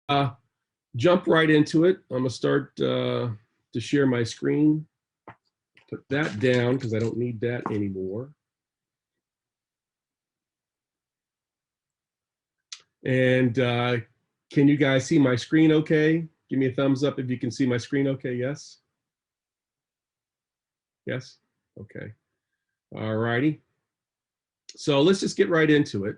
Jump right into it. I'm gonna start to share my screen. Put that down because I don't need that anymore. And can you guys see my screen okay? Give me a thumbs up if you can see my screen okay. Yes? Yes? Okay. All righty. So let's just get right into it.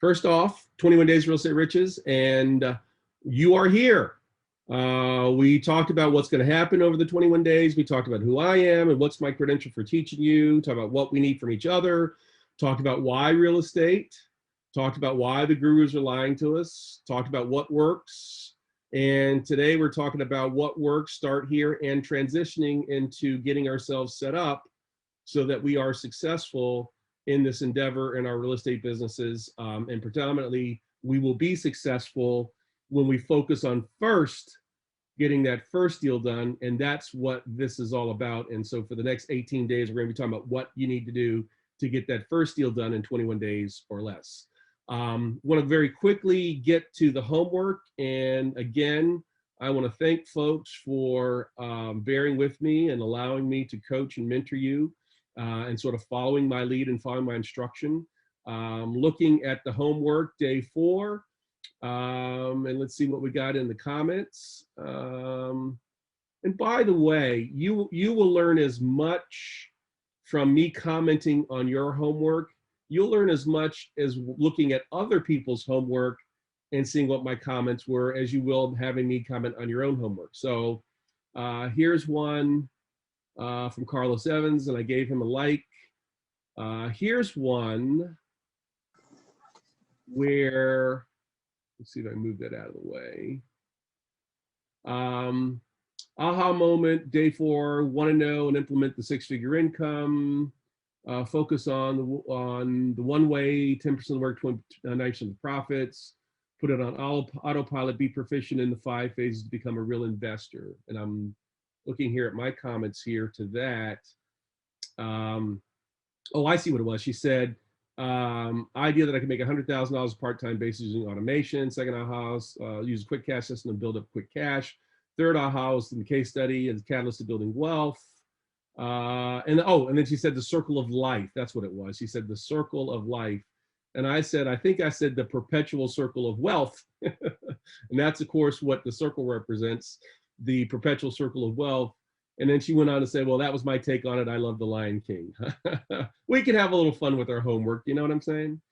First off, 21 Days Real Estate Riches, and you are here. We talked about what's going to happen over the 21 days. We talked about who I am and what's my credential for teaching you, talked about what we need from each other, talked about why real estate, talked about why the gurus are lying to us, talked about what works. And today we're talking about what works, start here, and transitioning into getting ourselves set up so that we are successful in this endeavor in our real estate businesses. And predominantly, we will be successful when we focus on first getting that first deal done. And that's what this is all about. And so for the next 18 days, we're going to be talking about what you need to do to get that first deal done in 21 days or less. Want to very quickly get to the homework. And again, I want to thank folks for bearing with me and allowing me to coach and mentor you and sort of following my lead and following my instruction. Looking at the homework, day 4. And let's see what we got in the comments. And by the way, you will learn as much from me commenting on your homework. You'll learn as much as looking at other people's homework and seeing what my comments were as you will having me comment on your own homework. So here's one from Carlos Evans, and I gave him a like. Here's one where, let's see if I move that out of the way. Aha moment, day 4, want to know and implement the 6-figure income. Focus on the one way, 10% of the work, 90% of the profits. Put it on autopilot, be proficient in the 5 phases to become a real investor. And I'm looking here at my comments here to that. Oh, I see what it was. She said, idea that I can make $100,000 part-time basis using automation. Second house, use a quick cash system to build up quick cash. Third house in the case study is catalyst to building wealth. And then she said the circle of life. That's what it was. She said the circle of life. And I said, I think I said the perpetual circle of wealth. And that's, of course, what the circle represents, the perpetual circle of wealth. And then she went on to say, well, that was my take on it. I love the Lion King. We can have a little fun with our homework. You know what I'm saying?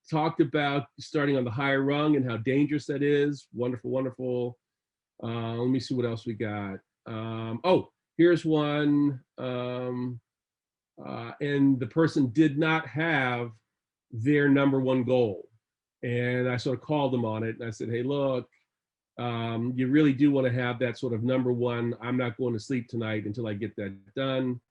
Talked about starting on the higher rung and how dangerous that is. Wonderful, wonderful. Let me see what else we got. Here's one. And the person did not have their number one goal. And I sort of called them on it. And I said, hey, look, you really do want to have that sort of number one, I'm not going to sleep tonight until I get that done.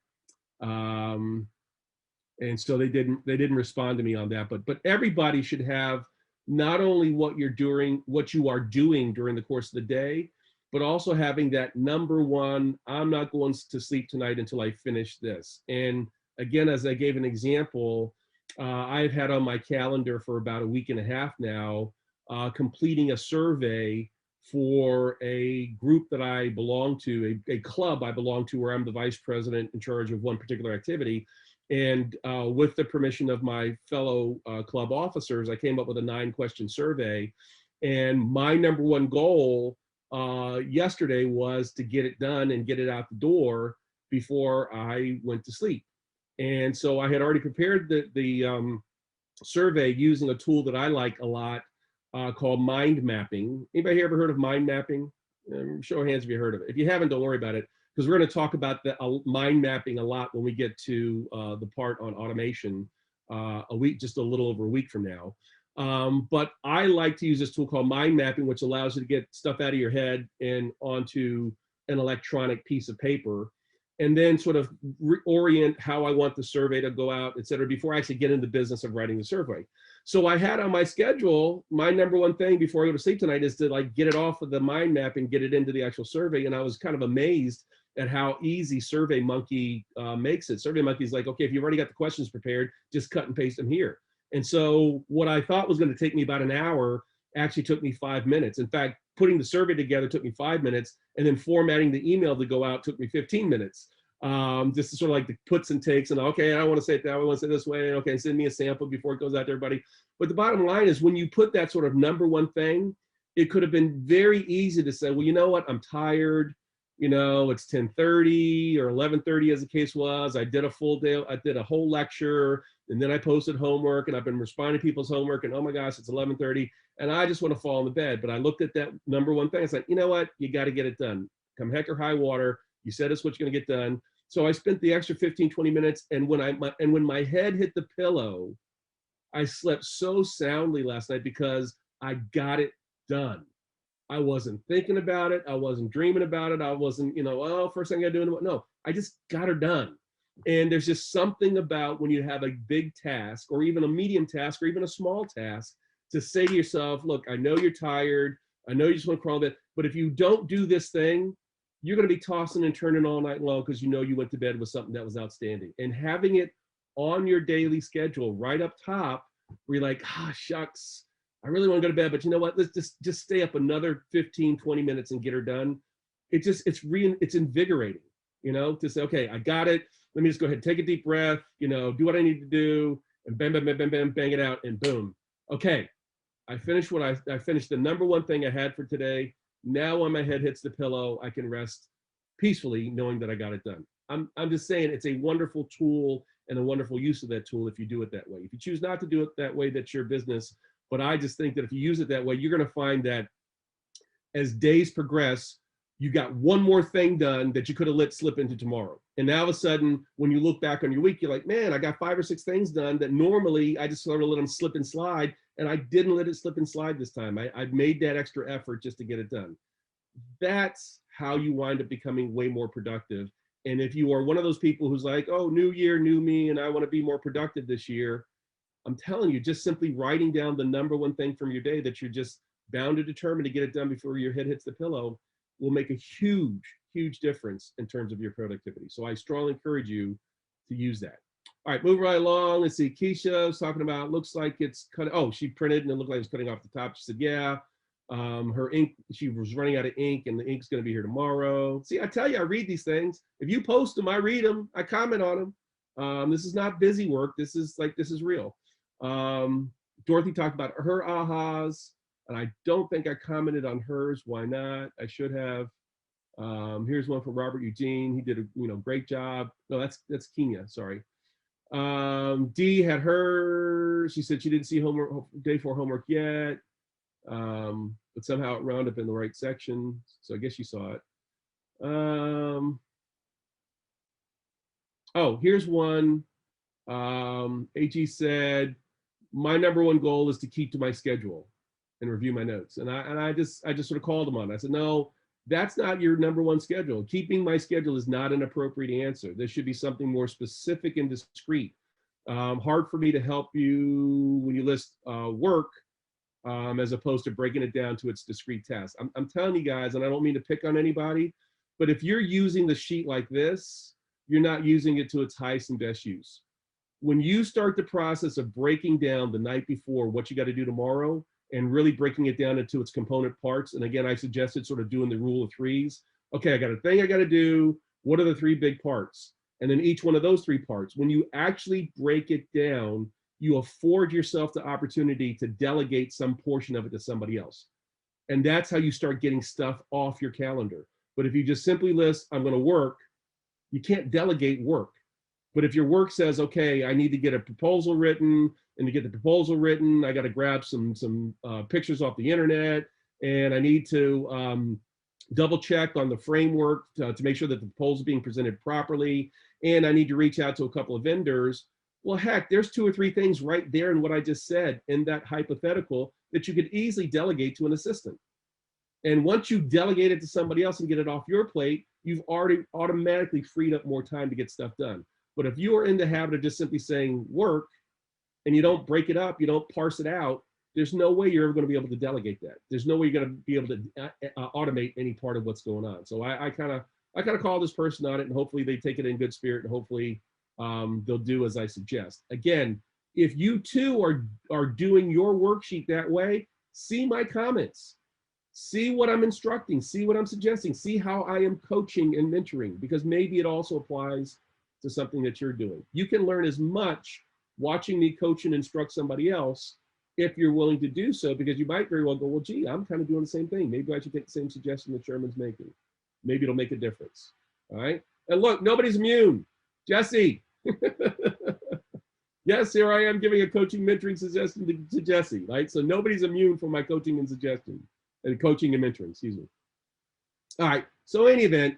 And so they didn't respond to me on that, but everybody should have not only what you are doing during the course of the day, but also having that number one, I'm not going to sleep tonight until I finish this. And again, as I gave an example, I've had on my calendar for about a week and a half now, completing a survey for a group that I belong to, a club I belong to, where I'm the vice president in charge of one particular activity. And with the permission of my fellow club officers, I came up with a 9-question survey. And my number one goal yesterday was to get it done and get it out the door before I went to sleep. And so I had already prepared the survey using a tool that I like a lot called mind mapping. Anybody ever heard of mind mapping? Show of hands if you heard of it. If you haven't, don't worry about it, because we're going to talk about the mind mapping a lot when we get to the part on automation just a little over a week from now. But I like to use this tool called mind mapping, which allows you to get stuff out of your head and onto an electronic piece of paper, and then sort of reorient how I want the survey to go out, et cetera, before I actually get into the business of writing the survey. So I had on my schedule, my number one thing before I go to sleep tonight is to like get it off of the mind map and get it into the actual survey. And I was kind of amazed at how easy SurveyMonkey makes it. SurveyMonkey is like, okay, if you've already got the questions prepared, just cut and paste them here. And so what I thought was going to take me about an hour actually took me 5 minutes. In fact, putting the survey together took me 5 minutes, and then formatting the email to go out took me 15 minutes. Just to sort of like the puts and takes, and okay, I want to say it that way, I want to say it this way, okay, send me a sample before it goes out to everybody. But the bottom line is, when you put that sort of number one thing, it could have been very easy to say, well, you know what, I'm tired, you know, it's 10:30 or 11:30 as the case was. I did a full day, I did a whole lecture, and then I posted homework, and I've been responding to people's homework, and oh my gosh, it's 11:30, and I just want to fall in the bed. But I looked at that number one thing, it's like, you know what, you got to get it done. Come heck or high water, you said it's what you're going to get done. So I spent the extra 15, 20 minutes, and when my head hit the pillow, I slept so soundly last night because I got it done. I wasn't thinking about it. I wasn't dreaming about it. I wasn't, you know, oh, first thing I do. No, I just got her done. And there's just something about when you have a big task, or even a medium task, or even a small task, to say to yourself, look, I know you're tired. I know you just want to crawl a bit, but if you don't do this thing, you're going to be tossing and turning all night long because you know you went to bed with something that was outstanding. And having it on your daily schedule right up top, where you're like, ah, shucks, I really want to go to bed, but you know what? Let's just stay up another 15, 20 minutes and get her done. It's invigorating, you know, to say, okay, I got it. Let me just go ahead and take a deep breath, you know, do what I need to do, and bam, bam, bam, bam, bam, bang it out, and boom. Okay, I finished I finished the number one thing I had for today. Now when my head hits the pillow, I can rest peacefully knowing that I got it done. I'm just saying, it's a wonderful tool and a wonderful use of that tool if you do it that way. If you choose not to do it that way, that's your business. But I just think that if you use it that way, you're going to find that as days progress, you got one more thing done that you could have let slip into tomorrow. And now all of a sudden, when you look back on your week, you're like, man, I got 5 or 6 things done that normally I just sort of let them slip and slide. And I didn't let it slip and slide this time. I made that extra effort just to get it done. That's how you wind up becoming way more productive. And if you are one of those people who's like, oh, new year, new me, and I want to be more productive this year, I'm telling you, just simply writing down the number one thing from your day that you're just bound to determine to get it done before your head hits the pillow will make a huge, huge difference in terms of your productivity. So I strongly encourage you to use that. All right, move right along. Let's see, Keisha was talking about, looks like it's cut. Oh, she printed and it looked like it was cutting off the top. She said, yeah, her ink, she was running out of ink and the ink's gonna be here tomorrow. See, I tell you, I read these things. If you post them, I read them, I comment on them. This is not busy work. This is real. Dorothy talked about her ahas, and I don't think I commented on hers. Why not? I should have. Here's one from Robert Eugene. He did a great job. No, that's Kenya. Sorry. Dee had her. She said she didn't see homework, day 4 homework yet, but somehow it rounded up in the right section. So I guess she saw it. Oh, here's one. AG said, my number one goal is to keep to my schedule and review my notes. And I just sort of called him on it. I said, no, that's not your number one schedule. Keeping my schedule is not an appropriate answer. There should be something more specific and discrete. Hard for me to help you when you list work as opposed to breaking it down to its discrete tasks. I'm telling you guys, and I don't mean to pick on anybody, but if you're using the sheet like this, you're not using it to its highest and best use. When you start the process of breaking down the night before what you got to do tomorrow and really breaking it down into its component parts, and again, I suggested sort of doing the rule of threes. Okay, I got a thing I got to do. What are the 3 big parts? And then each one of those 3 parts, when you actually break it down, you afford yourself the opportunity to delegate some portion of it to somebody else. And that's how you start getting stuff off your calendar. But if you just simply list, I'm going to work, you can't delegate work. But if your work says, okay, I need to get a proposal written, and to get the proposal written, I got to grab some pictures off the internet, and I need to double check on the framework to make sure that the proposal is being presented properly, and I need to reach out to a couple of vendors. Well, heck, there's 2 or 3 things right there in what I just said in that hypothetical that you could easily delegate to an assistant. And once you delegate it to somebody else and get it off your plate, you've already automatically freed up more time to get stuff done. But if you are in the habit of just simply saying work and you don't break it up, you don't parse it out, there's no way you're ever going to be able to delegate that. There's no way you're going to be able to automate any part of what's going on. So I kind of call this person on it, and hopefully they take it in good spirit, and hopefully they'll do as I suggest. Again, If you too are doing your worksheet that way, see my comments, see what I'm instructing, see what I'm suggesting, see how I am coaching and mentoring, because maybe it also applies to something that you're doing. You can learn as much watching me coach and instruct somebody else if you're willing to do so, because you might very well go, well, gee, I'm kind of doing the same thing. Maybe I should take the same suggestion that Sherman's making. Maybe it'll make a difference. All right. And look, nobody's immune. Jesse. Yes, here I am giving a coaching mentoring suggestion to Jesse, right? So nobody's immune from my coaching and suggestion, and coaching and mentoring, excuse me. All right, so in any event,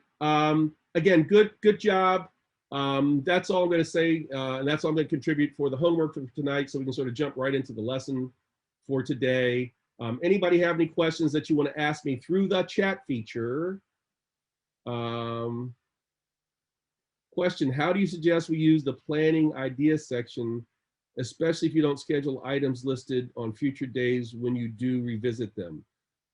again, good job. That's all I'm gonna say, and that's all I'm gonna contribute for the homework for tonight, so we can sort of jump right into the lesson for today. Anybody have any questions that you wanna ask me through the chat feature? Question, how do you suggest we use the planning ideas section, especially if you don't schedule items listed on future days when you do revisit them?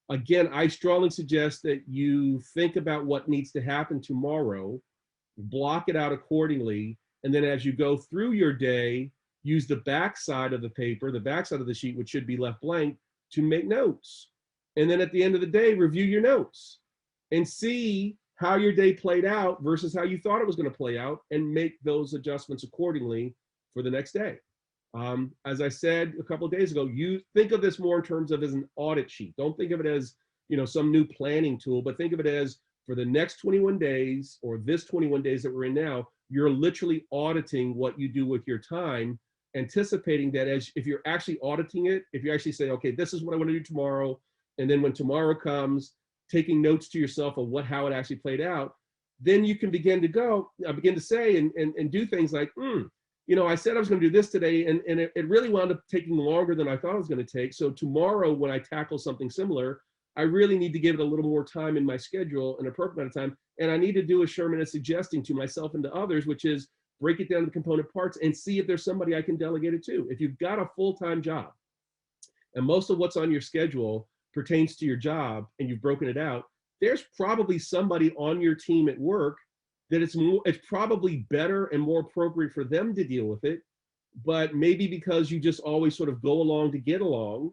Again, I strongly suggest that you think about what needs to happen tomorrow, block it out accordingly, and then as you go through your day, use the back side of the paper, the back side of the sheet, which should be left blank, to make notes. And then at the end of the day, review your notes and see how your day played out versus how you thought it was going to play out, and make those adjustments accordingly for the next day. As I said a couple of days ago, you think of this more in terms of as an audit sheet. Don't think of it as, you know, some new planning tool, but think of it as for the next 21 days or this 21 days that we're in now, you're literally auditing what you do with your time, anticipating that as if you're actually auditing it, if you actually say, okay, this is what I want to do tomorrow, and then when tomorrow comes, taking notes to yourself of how it actually played out, then you can begin to say and do things like, you know, I said I was going to do this today, and it really wound up taking longer than I thought it was going to take. So tomorrow, when I tackle something similar, I really need to give it a little more time in my schedule, an appropriate amount of time. And I need to do as Sherman is suggesting to myself and to others, which is break it down to component parts and see if there's somebody I can delegate it to. If you've got a full-time job and most of what's on your schedule pertains to your job and you've broken it out, there's probably somebody on your team at work that it's probably better and more appropriate for them to deal with it. But maybe because you just always sort of go along to get along,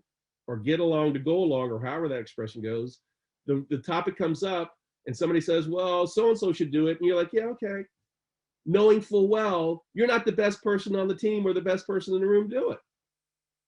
or get along to go along, or however that expression goes, the topic comes up and somebody says, well, so-and-so should do it. And you're like, yeah, okay. Knowing full well, you're not the best person on the team or the best person in the room to do it.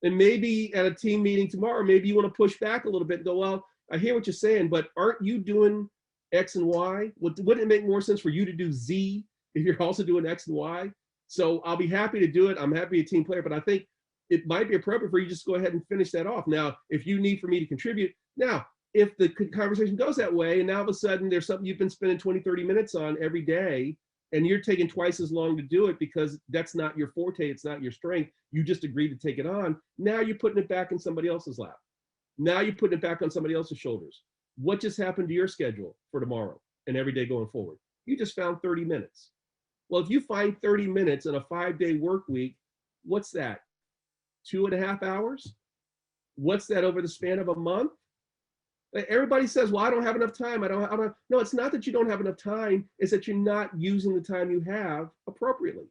And maybe at a team meeting tomorrow, maybe you want to push back a little bit and go, well, I hear what you're saying, but aren't you doing X and Y? Wouldn't it make more sense for you to do Z if you're also doing X and Y? So I'll be happy to do it. I'm happy to be a team player, but I think it might be appropriate for you just to go ahead and finish that off. Now, if you need for me to contribute, now, if the conversation goes that way, and now all of a sudden there's something you've been spending 20, 30 minutes on every day, and you're taking twice as long to do it because that's not your forte, it's not your strength, you just agreed to take it on, now you're putting it back in somebody else's lap. Now you're putting it back on somebody else's shoulders. What just happened to your schedule for tomorrow and every day going forward? You just found 30 minutes. Well, if you find 30 minutes in a 5-day work week, what's that? 2.5 hours? What's that over the span of a month? Everybody says, well, I don't have enough time. I don't. No, it's not that you don't have enough time. It's that you're not using the time you have appropriately.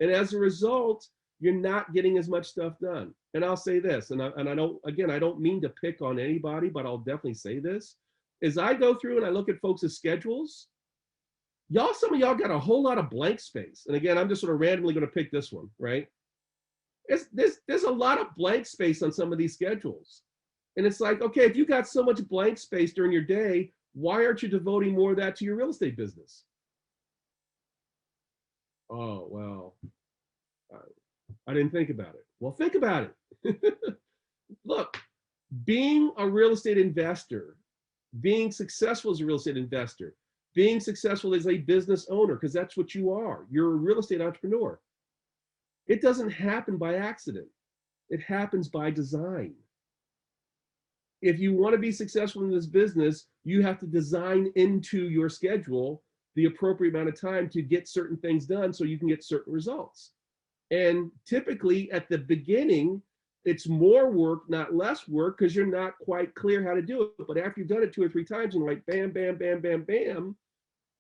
And as a result, you're not getting as much stuff done. And I'll say this, and I don't mean to pick on anybody, but I'll definitely say this. As I go through and I look at folks' schedules, some of y'all got a whole lot of blank space. And again, I'm just sort of randomly going to pick this one, right? There's a lot of blank space on some of these schedules. And it's like, okay, if you got so much blank space during your day, why aren't you devoting more of that to your real estate business? Oh, well, I didn't think about it. Well, think about it. Look, being a real estate investor, being successful as a real estate investor, being successful as a business owner, because that's what you are. You're a real estate entrepreneur. It doesn't happen by accident. It happens by design. If you want to be successful in this business, you have to design into your schedule the appropriate amount of time to get certain things done so you can get certain results. And typically at the beginning, it's more work, not less work, because you're not quite clear how to do it. But after you've done it 2 or 3 times and like bam, bam, bam, bam, bam,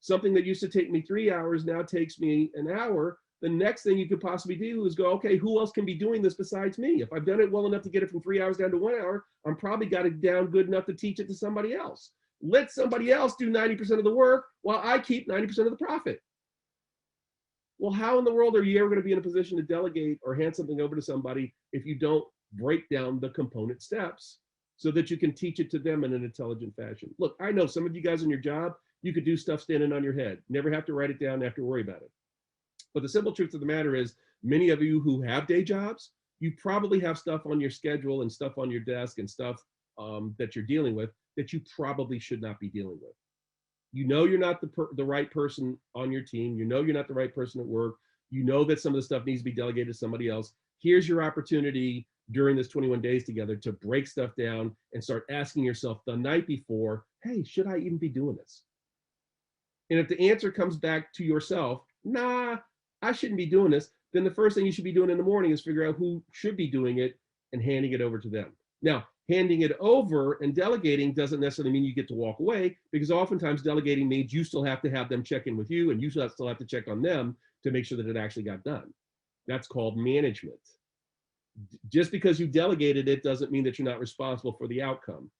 something that used to take me 3 hours now takes me an hour, the next thing you could possibly do is go, okay, who else can be doing this besides me? If I've done it well enough to get it from 3 hours down to 1 hour, I'm probably got it down good enough to teach it to somebody else. Let somebody else do 90% of the work while I keep 90% of the profit. Well, how in the world are you ever going to be in a position to delegate or hand something over to somebody if you don't break down the component steps so that you can teach it to them in an intelligent fashion? Look, I know some of you guys in your job, you could do stuff standing on your head. Never have to write it down, have to worry about it. But the simple truth of the matter is, many of you who have day jobs, you probably have stuff on your schedule and stuff on your desk and stuff that you're dealing with that you probably should not be dealing with. You know you're not the right person on your team. You know you're not the right person at work. You know that some of the stuff needs to be delegated to somebody else. Here's your opportunity during this 21 days together to break stuff down and start asking yourself the night before, hey, should I even be doing this? And if the answer comes back to yourself, nah, I shouldn't be doing this, then the first thing you should be doing in the morning is figure out who should be doing it and handing it over to them. Now, handing it over and delegating doesn't necessarily mean you get to walk away, because oftentimes delegating means you still have to have them check in with you, and you still have to check on them to make sure that it actually got done. That's called management. Just because you delegated it doesn't mean that you're not responsible for the outcome.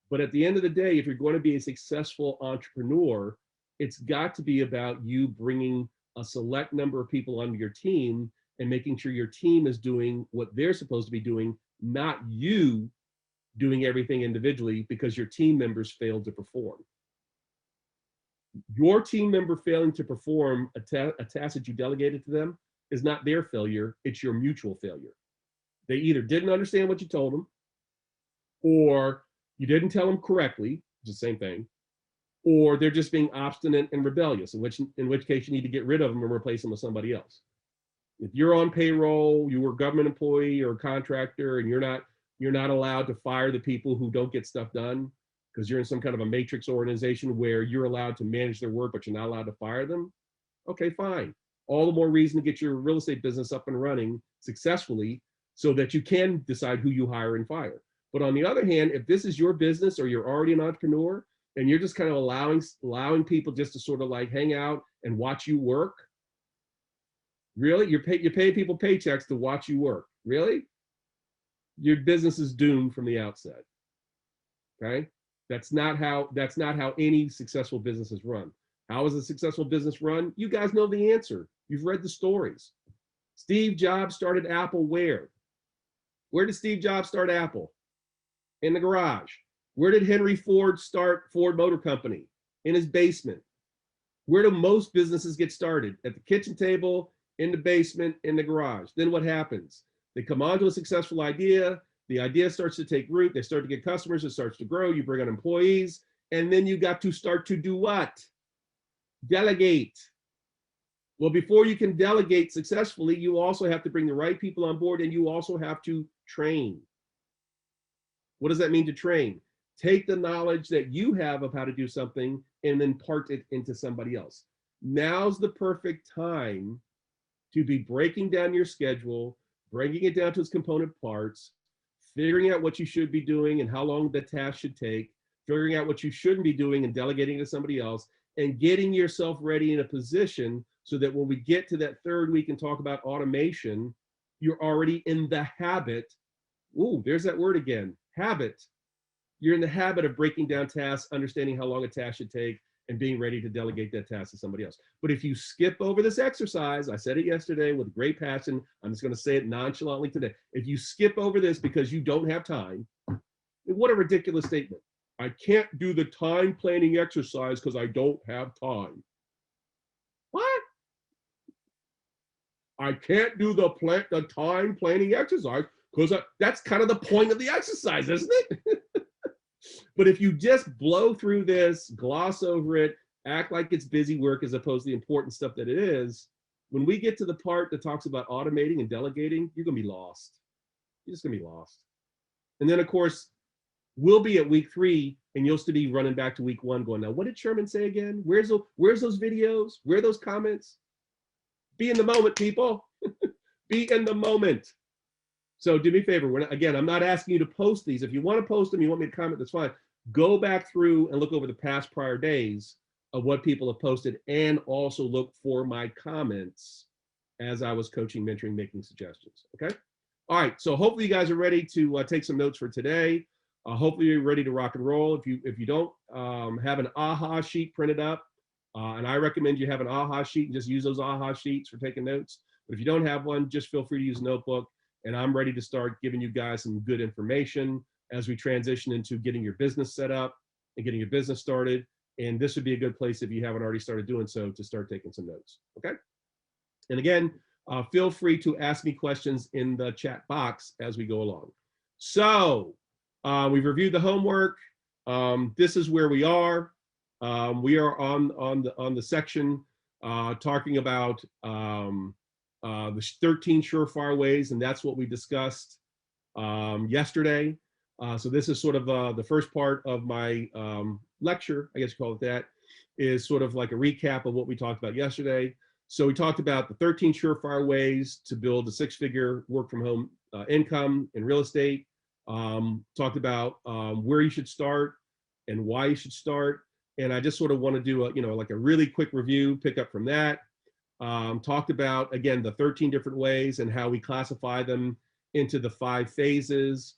But at the end of the day, if you're going to be a successful entrepreneur, it's got to be about you bringing a select number of people onto your team and making sure your team is doing what they're supposed to be doing, not you doing everything individually because your team members failed to perform. Your team member failing to perform a task that you delegated to them is not their failure, it's your mutual failure. They either didn't understand what you told them, or you didn't tell them correctly, it's the same thing, or they're just being obstinate and rebellious, in which case you need to get rid of them and replace them with somebody else. If you're on payroll, you were a government employee or a contractor, and you're not allowed to fire the people who don't get stuff done because you're in some kind of a matrix organization where you're allowed to manage their work, but you're not allowed to fire them, okay, fine. All the more reason to get your real estate business up and running successfully so that you can decide who you hire and fire. But on the other hand, if this is your business or you're already an entrepreneur and you're just kind of allowing people just to sort of like hang out and watch you work, really? You're paying people paychecks to watch you work, really? Your business is doomed from the outset, okay? That's not how any successful business is run. How is a successful business run? You guys know the answer. You've read the stories. Steve Jobs started Apple where? Where did Steve Jobs start Apple? In the garage. Where did Henry Ford start Ford Motor Company? In his basement. Where do most businesses get started? At the kitchen table, in the basement, in the garage. Then what happens? They come onto a successful idea. The idea starts to take root. They start to get customers. It starts to grow. You bring on employees. And then you got to start to do what? Delegate. Well, before you can delegate successfully, you also have to bring the right people on board, and you also have to train. What does that mean to train? Take the knowledge that you have of how to do something and then impart it into somebody else. Now's the perfect time to be breaking down your schedule, breaking it down to its component parts, figuring out what you should be doing and how long the task should take, figuring out what you shouldn't be doing and delegating to somebody else, and getting yourself ready in a position so that when we get to that third week and talk about automation, you're already in the habit. Ooh, there's that word again, habit. You're in the habit of breaking down tasks, understanding how long a task should take, and being ready to delegate that task to somebody else. But if you skip over this exercise, I said it yesterday with great passion, I'm just going to say it nonchalantly today. If you skip over this because you don't have time, what a ridiculous statement. I can't do the time planning exercise because I don't have time. What? I can't do the time planning exercise because that's kind of the point of the exercise, isn't it? But if you just blow through this, gloss over it, act like it's busy work as opposed to the important stuff that it is, when we get to the part that talks about automating and delegating, you're going to be lost. You're just going to be lost. And then, of course, we'll be at week 3, and you'll still be running back to week 1 going, now, what did Sherman say again? Where's those videos? Where are those comments? Be in the moment, people. Be in the moment. So do me a favor. Again, I'm not asking you to post these. If you want to post them, you want me to comment, that's fine. Go back through and look over the prior days of what people have posted, and also look for my comments as I was coaching, mentoring, making suggestions. Okay. All right. So hopefully you guys are ready to take some notes for today. Hopefully you're ready to rock and roll. If you don't have an AHA sheet printed up, and I recommend you have an AHA sheet and just use those AHA sheets for taking notes. But if you don't have one, just feel free to use a notebook. And I'm ready to start giving you guys some good information as we transition into getting your business set up and getting your business started. And this would be a good place, if you haven't already started doing so, to start taking some notes. Okay. And again, feel free to ask me questions in the chat box as we go along. So we've reviewed the homework. This is where we are. We are on the section talking about the 13 surefire ways, and that's what we discussed yesterday. So this is sort of the first part of my lecture, I guess you call it that, is sort of like a recap of what we talked about yesterday. So we talked about the 13 surefire ways to build a six-figure work-from-home income in real estate. Talked about where you should start and why you should start. And I just sort of want to do like a really quick review, pick up from that. Talked about, again, the 13 different ways and how we classify them into the 5 phases.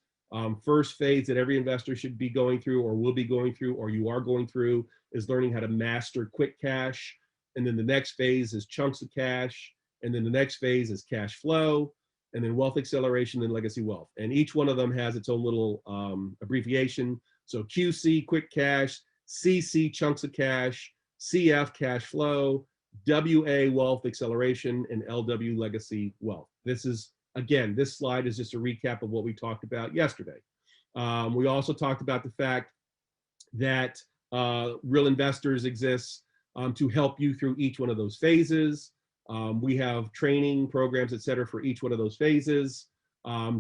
First phase that every investor should be going through, or will be going through, or you are going through, is learning how to master quick cash. And then the next phase is chunks of cash. And then the next phase is cash flow, and then wealth acceleration and legacy wealth. And each one of them has its own little abbreviation. So QC, quick cash; CC, chunks of cash; CF, cash flow; WA, wealth acceleration; and LW, legacy wealth. This is, again, this slide is just a recap of what we talked about yesterday. We also talked about the fact that Real Investors exists to help you through each one of those phases. We have training programs, et cetera, for each one of those phases.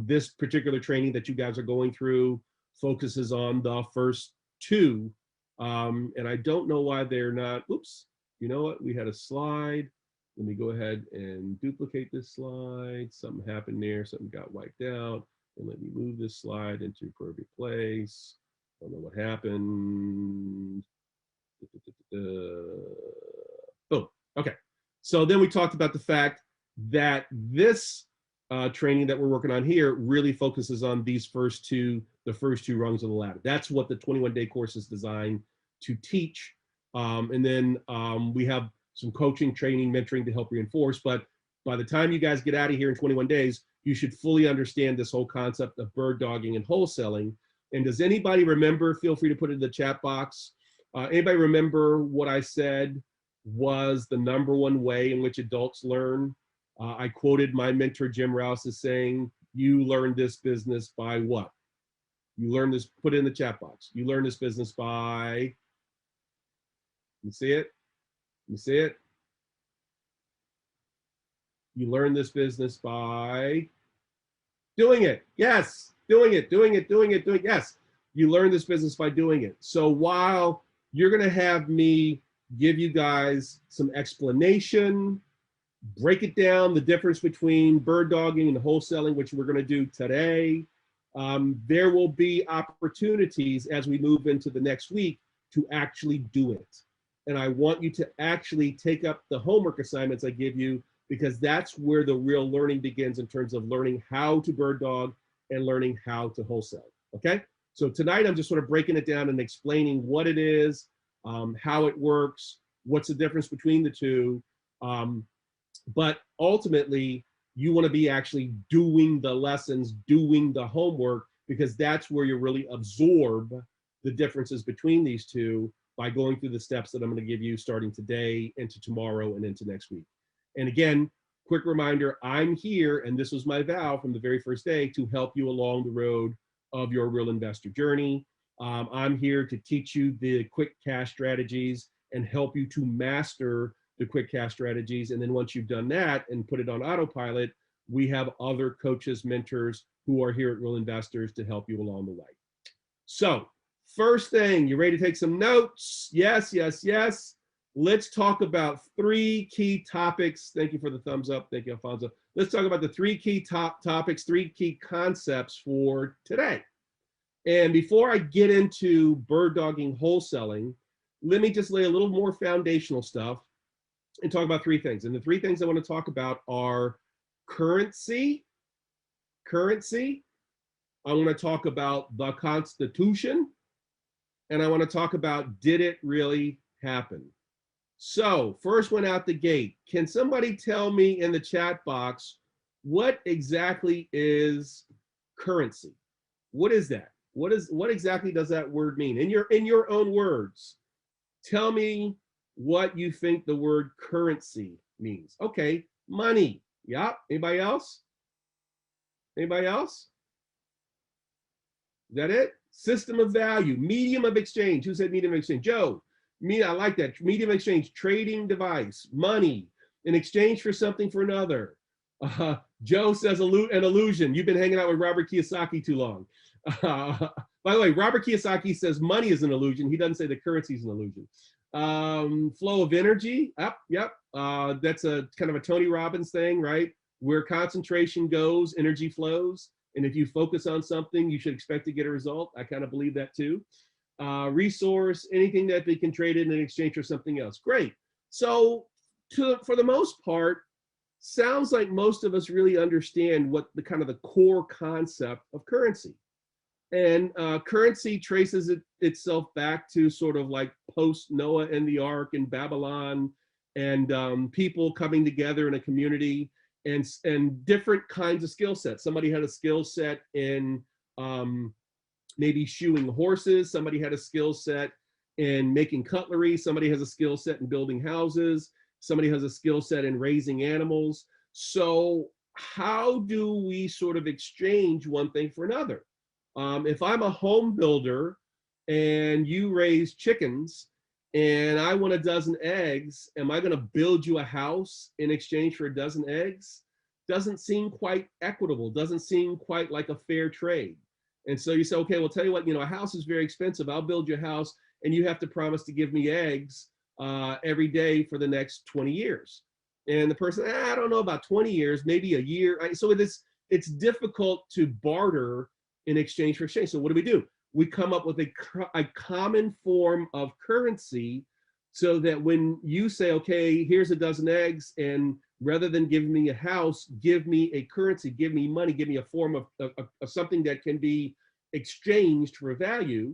This particular training that you guys are going through focuses on the first 2. And I don't know why they're not, oops, you know what? We had a slide. Let me go ahead and duplicate this slide. Something happened there, something got wiped out. And let me move this slide into appropriate place. I don't know what happened. Boom. Okay. So then we talked about the fact that this training that we're working on here really focuses on these first 2, the first 2 rungs of the ladder. That's what the 21-day course is designed to teach. And then we have some coaching, training, mentoring to help reinforce. But by the time you guys get out of here in 21 days, you should fully understand this whole concept of bird dogging and wholesaling. And does anybody remember? Feel free to put it in the chat box. Anybody remember what I said was the #1 way in which adults learn? I quoted my mentor, Jim Rouse, as saying, you learn this business by what? You learn this, put it in the chat box. You learn this business by, you see it? You see it? You learn this business by doing it. Yes, doing it. Yes, you learn this business by doing it. So while you're going to have me give you guys some explanation, break it down, the difference between bird dogging and wholesaling, which we're going to do today, there will be opportunities as we move into the next week to actually do it. And I want you to actually take up the homework assignments I give you, because that's where the real learning begins in terms of learning how to bird dog and learning how to wholesale. Okay? So tonight I'm just sort of breaking it down and explaining what it is, how it works, what's the difference between the two. But ultimately, you want to be actually doing the lessons, doing the homework, because that's where you really absorb the differences between these two by going through the steps that I'm going to give you starting today into tomorrow and into next week. And again, quick reminder, I'm here, and this was my vow from the very first day, to help you along the road of your real investor journey. I'm here to teach you the quick cash strategies and help you to master the quick cash strategies. And then once you've done that and put it on autopilot, we have other coaches, mentors who are here at Real Investors to help you along the way. So first thing, you ready to take some notes? Yes, yes, yes. Let's talk about 3 key topics. Thank you for the thumbs up. Thank you, Alfonso. Let's talk about the 3 key topics, 3 key concepts for today. And before I get into bird dogging wholesaling, let me just lay a little more foundational stuff. and talk about three things. And the three things I want to talk about are currency, I want to talk about the Constitution, and I want to talk about, did it really happen? So first one out the gate, can somebody tell me in the chat box, what exactly is currency? What is that? What exactly does that word mean? In your own words, tell me what you think the word currency means. Okay, money. Yeah, anybody else? Anybody else? Is that it? System of value, medium of exchange. Who said medium of exchange? Joe. Me, I like that. Medium of exchange, trading device, money, in exchange for something for another. Joe says an illusion. You've been hanging out with Robert Kiyosaki too long. By the way, Robert Kiyosaki says money is an illusion. He doesn't say the currency is an illusion. Flow of energy. Yep. That's a kind of a Tony Robbins thing, right? Where concentration goes, energy flows. And if you focus on something, you should expect to get a result. I kind of believe that too. Resource, anything that they can trade in exchange for something else. Great. So for the most part, sounds like most of us really understand what the kind of the core concept of currency. And currency traces itself back to sort of like post Noah and the Ark in Babylon, and people coming together in a community, and different kinds of skill sets. Somebody had a skill set in maybe shoeing horses. Somebody had a skill set in making cutlery. Somebody has a skill set in building houses. Somebody has a skill set in raising animals. So how do we sort of exchange one thing for another? If I'm a home builder and you raise chickens and I want a dozen eggs, am I going to build you a house in exchange for a dozen eggs? Doesn't seem quite equitable. Doesn't seem quite like a fair trade. And so you say, okay, well, tell you what, a house is very expensive. I'll build you a house and you have to promise to give me eggs every day for the next 20 years. And the person, I don't know about 20 years, maybe a year. So it's difficult to barter in exchange for exchange. So what do? We come up with a common form of currency so that when you say, okay, here's a dozen eggs, and rather than giving me a house, give me a currency, give me money, give me a form of something that can be exchanged for value,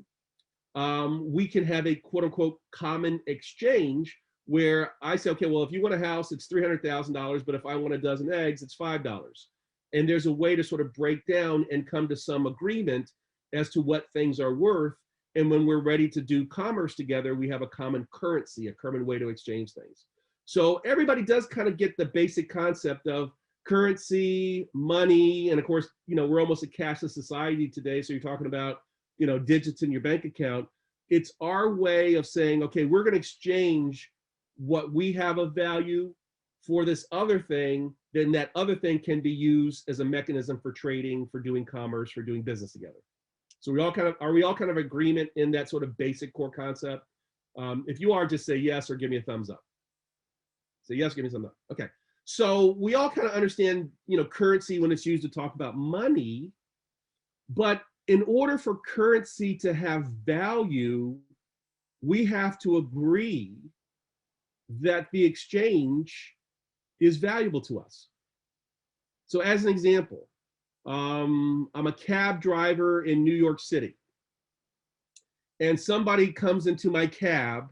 we can have a quote unquote common exchange where I say, okay, well, if you want a house, it's $300,000, but if I want a dozen eggs, it's $5. And there's a way to sort of break down and come to some agreement as to what things are worth. And when we're ready to do commerce together, we have a common currency, a common way to exchange things. So everybody does kind of get the basic concept of currency, money, and of course, we're almost a cashless society today. So you're talking about, digits in your bank account. It's our way of saying, okay, we're going to exchange what we have of value for this other thing. Then that other thing can be used as a mechanism for trading, for doing commerce, for doing business together. So are we all kind of agreement in that sort of basic core concept? If you are, just say yes or give me a thumbs up. Say yes, give me a thumbs up. Okay. So we all kind of understand, currency when it's used to talk about money, but in order for currency to have value, we have to agree that the exchange is valuable to us. So as an example, I'm a cab driver in New York City, and somebody comes into my cab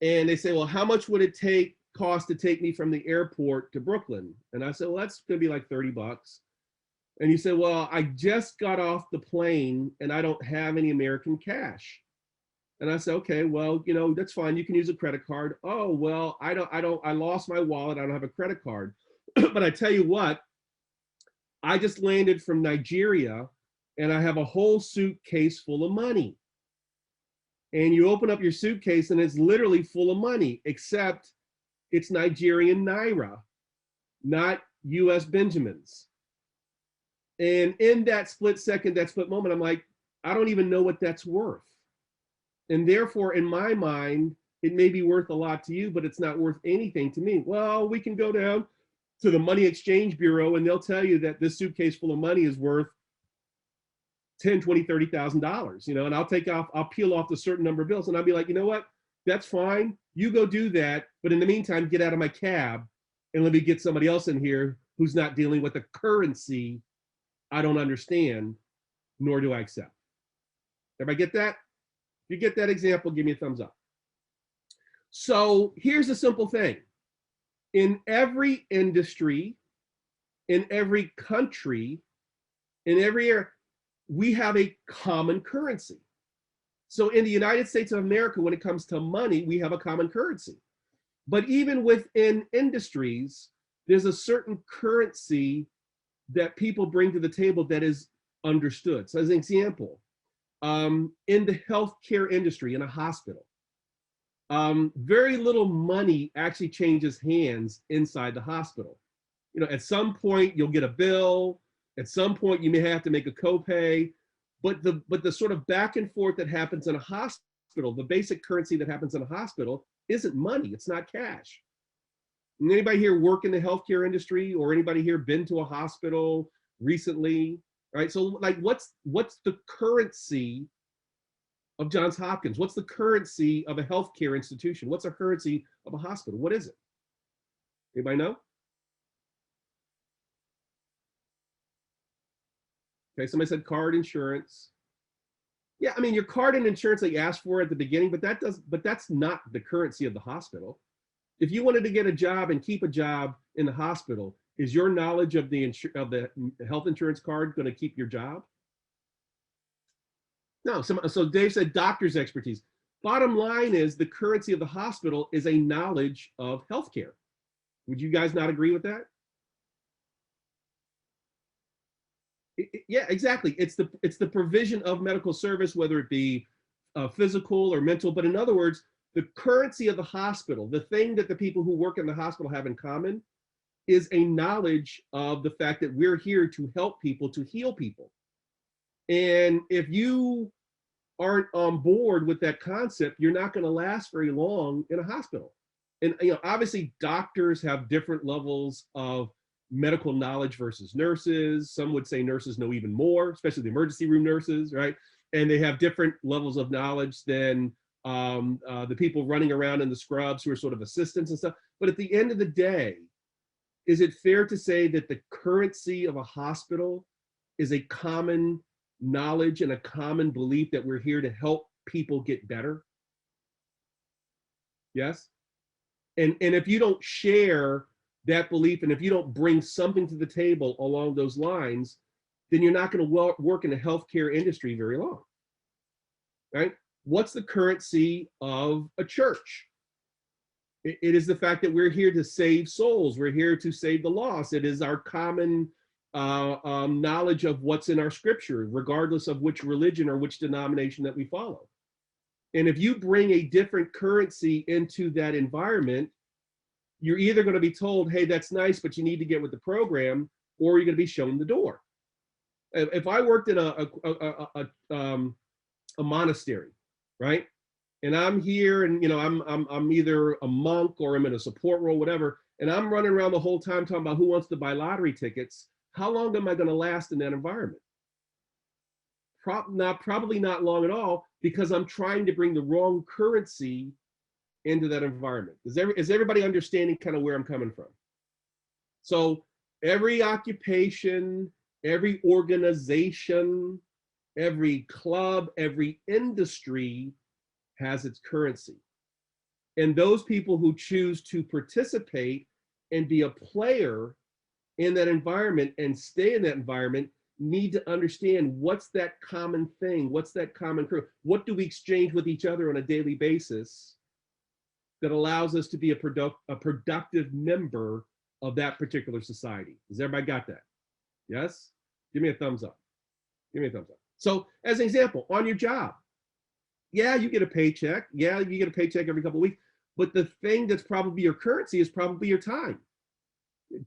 and they say, well, how much would it cost to take me from the airport to Brooklyn? And I said, well, that's gonna be like $30. And you say, well, I just got off the plane and I don't have any American cash. And I said, okay, well, that's fine. You can use a credit card. Oh, well, I lost my wallet. I don't have a credit card. But I tell you what, I just landed from Nigeria and I have a whole suitcase full of money. And you open up your suitcase and it's literally full of money, except it's Nigerian Naira, not US Benjamins. And in that split second, that split moment, I'm like, I don't even know what that's worth. And therefore, in my mind, it may be worth a lot to you, but it's not worth anything to me. Well, we can go down to the Money Exchange Bureau and they'll tell you that this suitcase full of money is worth $10, $20, $30,000, and I'll peel off a certain number of bills and I'll be like, you know what, that's fine. You go do that, but in the meantime, get out of my cab and let me get somebody else in here who's not dealing with a currency I don't understand, nor do I accept. Everybody get that? If you get that example, give me a thumbs up. So here's a simple thing. In every industry, in every country, in every area, we have a common currency. So in the United States of America, when it comes to money, we have a common currency. But even within industries, there's a certain currency that people bring to the table that is understood. So as an example, in the healthcare industry, in a hospital, very little money actually changes hands inside the hospital. You know, at some point you'll get a bill, at some point you may have to make a copay, but the sort of back and forth that happens in a hospital, the basic currency that happens in a hospital isn't money, it's not cash. And anybody here work in the healthcare industry, or anybody here been to a hospital recently, right? So like what's the currency of Johns Hopkins? What's the currency of a healthcare institution? What's the currency of a hospital? What is it? Anybody know? Okay, somebody said card insurance. Yeah, I mean your card and insurance that you asked for at the beginning, but that's not the currency of the hospital. If you wanted to get a job and keep a job in the hospital, is your knowledge of the health insurance card going to keep your job? No. So Dave said doctor's expertise. Bottom line is the currency of the hospital is a knowledge of healthcare. Would you guys not agree with that? Yeah, exactly. It's the provision of medical service, whether it be physical or mental. But in other words, the currency of the hospital, the thing that the people who work in the hospital have in common, is a knowledge of the fact that we're here to help people, to heal people. And if you aren't on board with that concept, you're not going to last very long in a hospital. And you know, obviously, doctors have different levels of medical knowledge versus nurses. Some would say nurses know even more, especially the emergency room nurses, right? And they have different levels of knowledge than the people running around in the scrubs who are sort of assistants and stuff. But at the end of the day, is it fair to say that the currency of a hospital is a common knowledge and a common belief that we're here to help people get better? Yes? And if you don't share that belief, and if you don't bring something to the table along those lines, then you're not going to work in the healthcare industry very long, right? What's the currency of a church? It is the fact that we're here to save souls. We're here to save the lost. It is our common knowledge of what's in our scripture, regardless of which religion or which denomination that we follow. And if you bring a different currency into that environment, you're either going to be told, hey, that's nice, but you need to get with the program, or you're going to be shown the door. If I worked in a monastery, right? And I'm here, and you know, I'm either a monk or I'm in a support role, whatever, and I'm running around the whole time talking about who wants to buy lottery tickets. How long am I going to last in that environment? Probably not long at all, because I'm trying to bring the wrong currency into that environment. Is everybody understanding kind of where I'm coming from? So every occupation, every organization, every club, every industry has its currency. And those people who choose to participate and be a player in that environment and stay in that environment need to understand what's that common thing, what's that common currency, what do we exchange with each other on a daily basis that allows us to be a productive member of that particular society. Has everybody got that? Yes? Give me a thumbs up. Give me a thumbs up. So as an example, on your job, yeah, you get a paycheck. Yeah, you get a paycheck every couple of weeks. But the thing that's probably your currency is probably your time.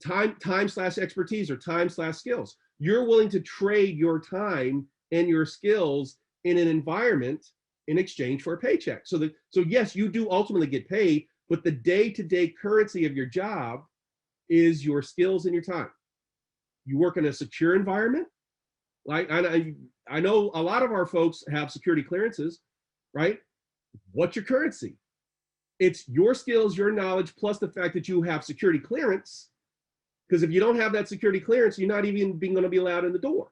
Time/expertise or time/skills. You're willing to trade your time and your skills in an environment in exchange for a paycheck. So yes, you do ultimately get paid, but the day-to-day currency of your job is your skills and your time. You work in a secure environment. Like I know a lot of our folks have security clearances, right? What's your currency? It's your skills, your knowledge, plus the fact that you have security clearance. Because if you don't have that security clearance, you're not even going to be allowed in the door.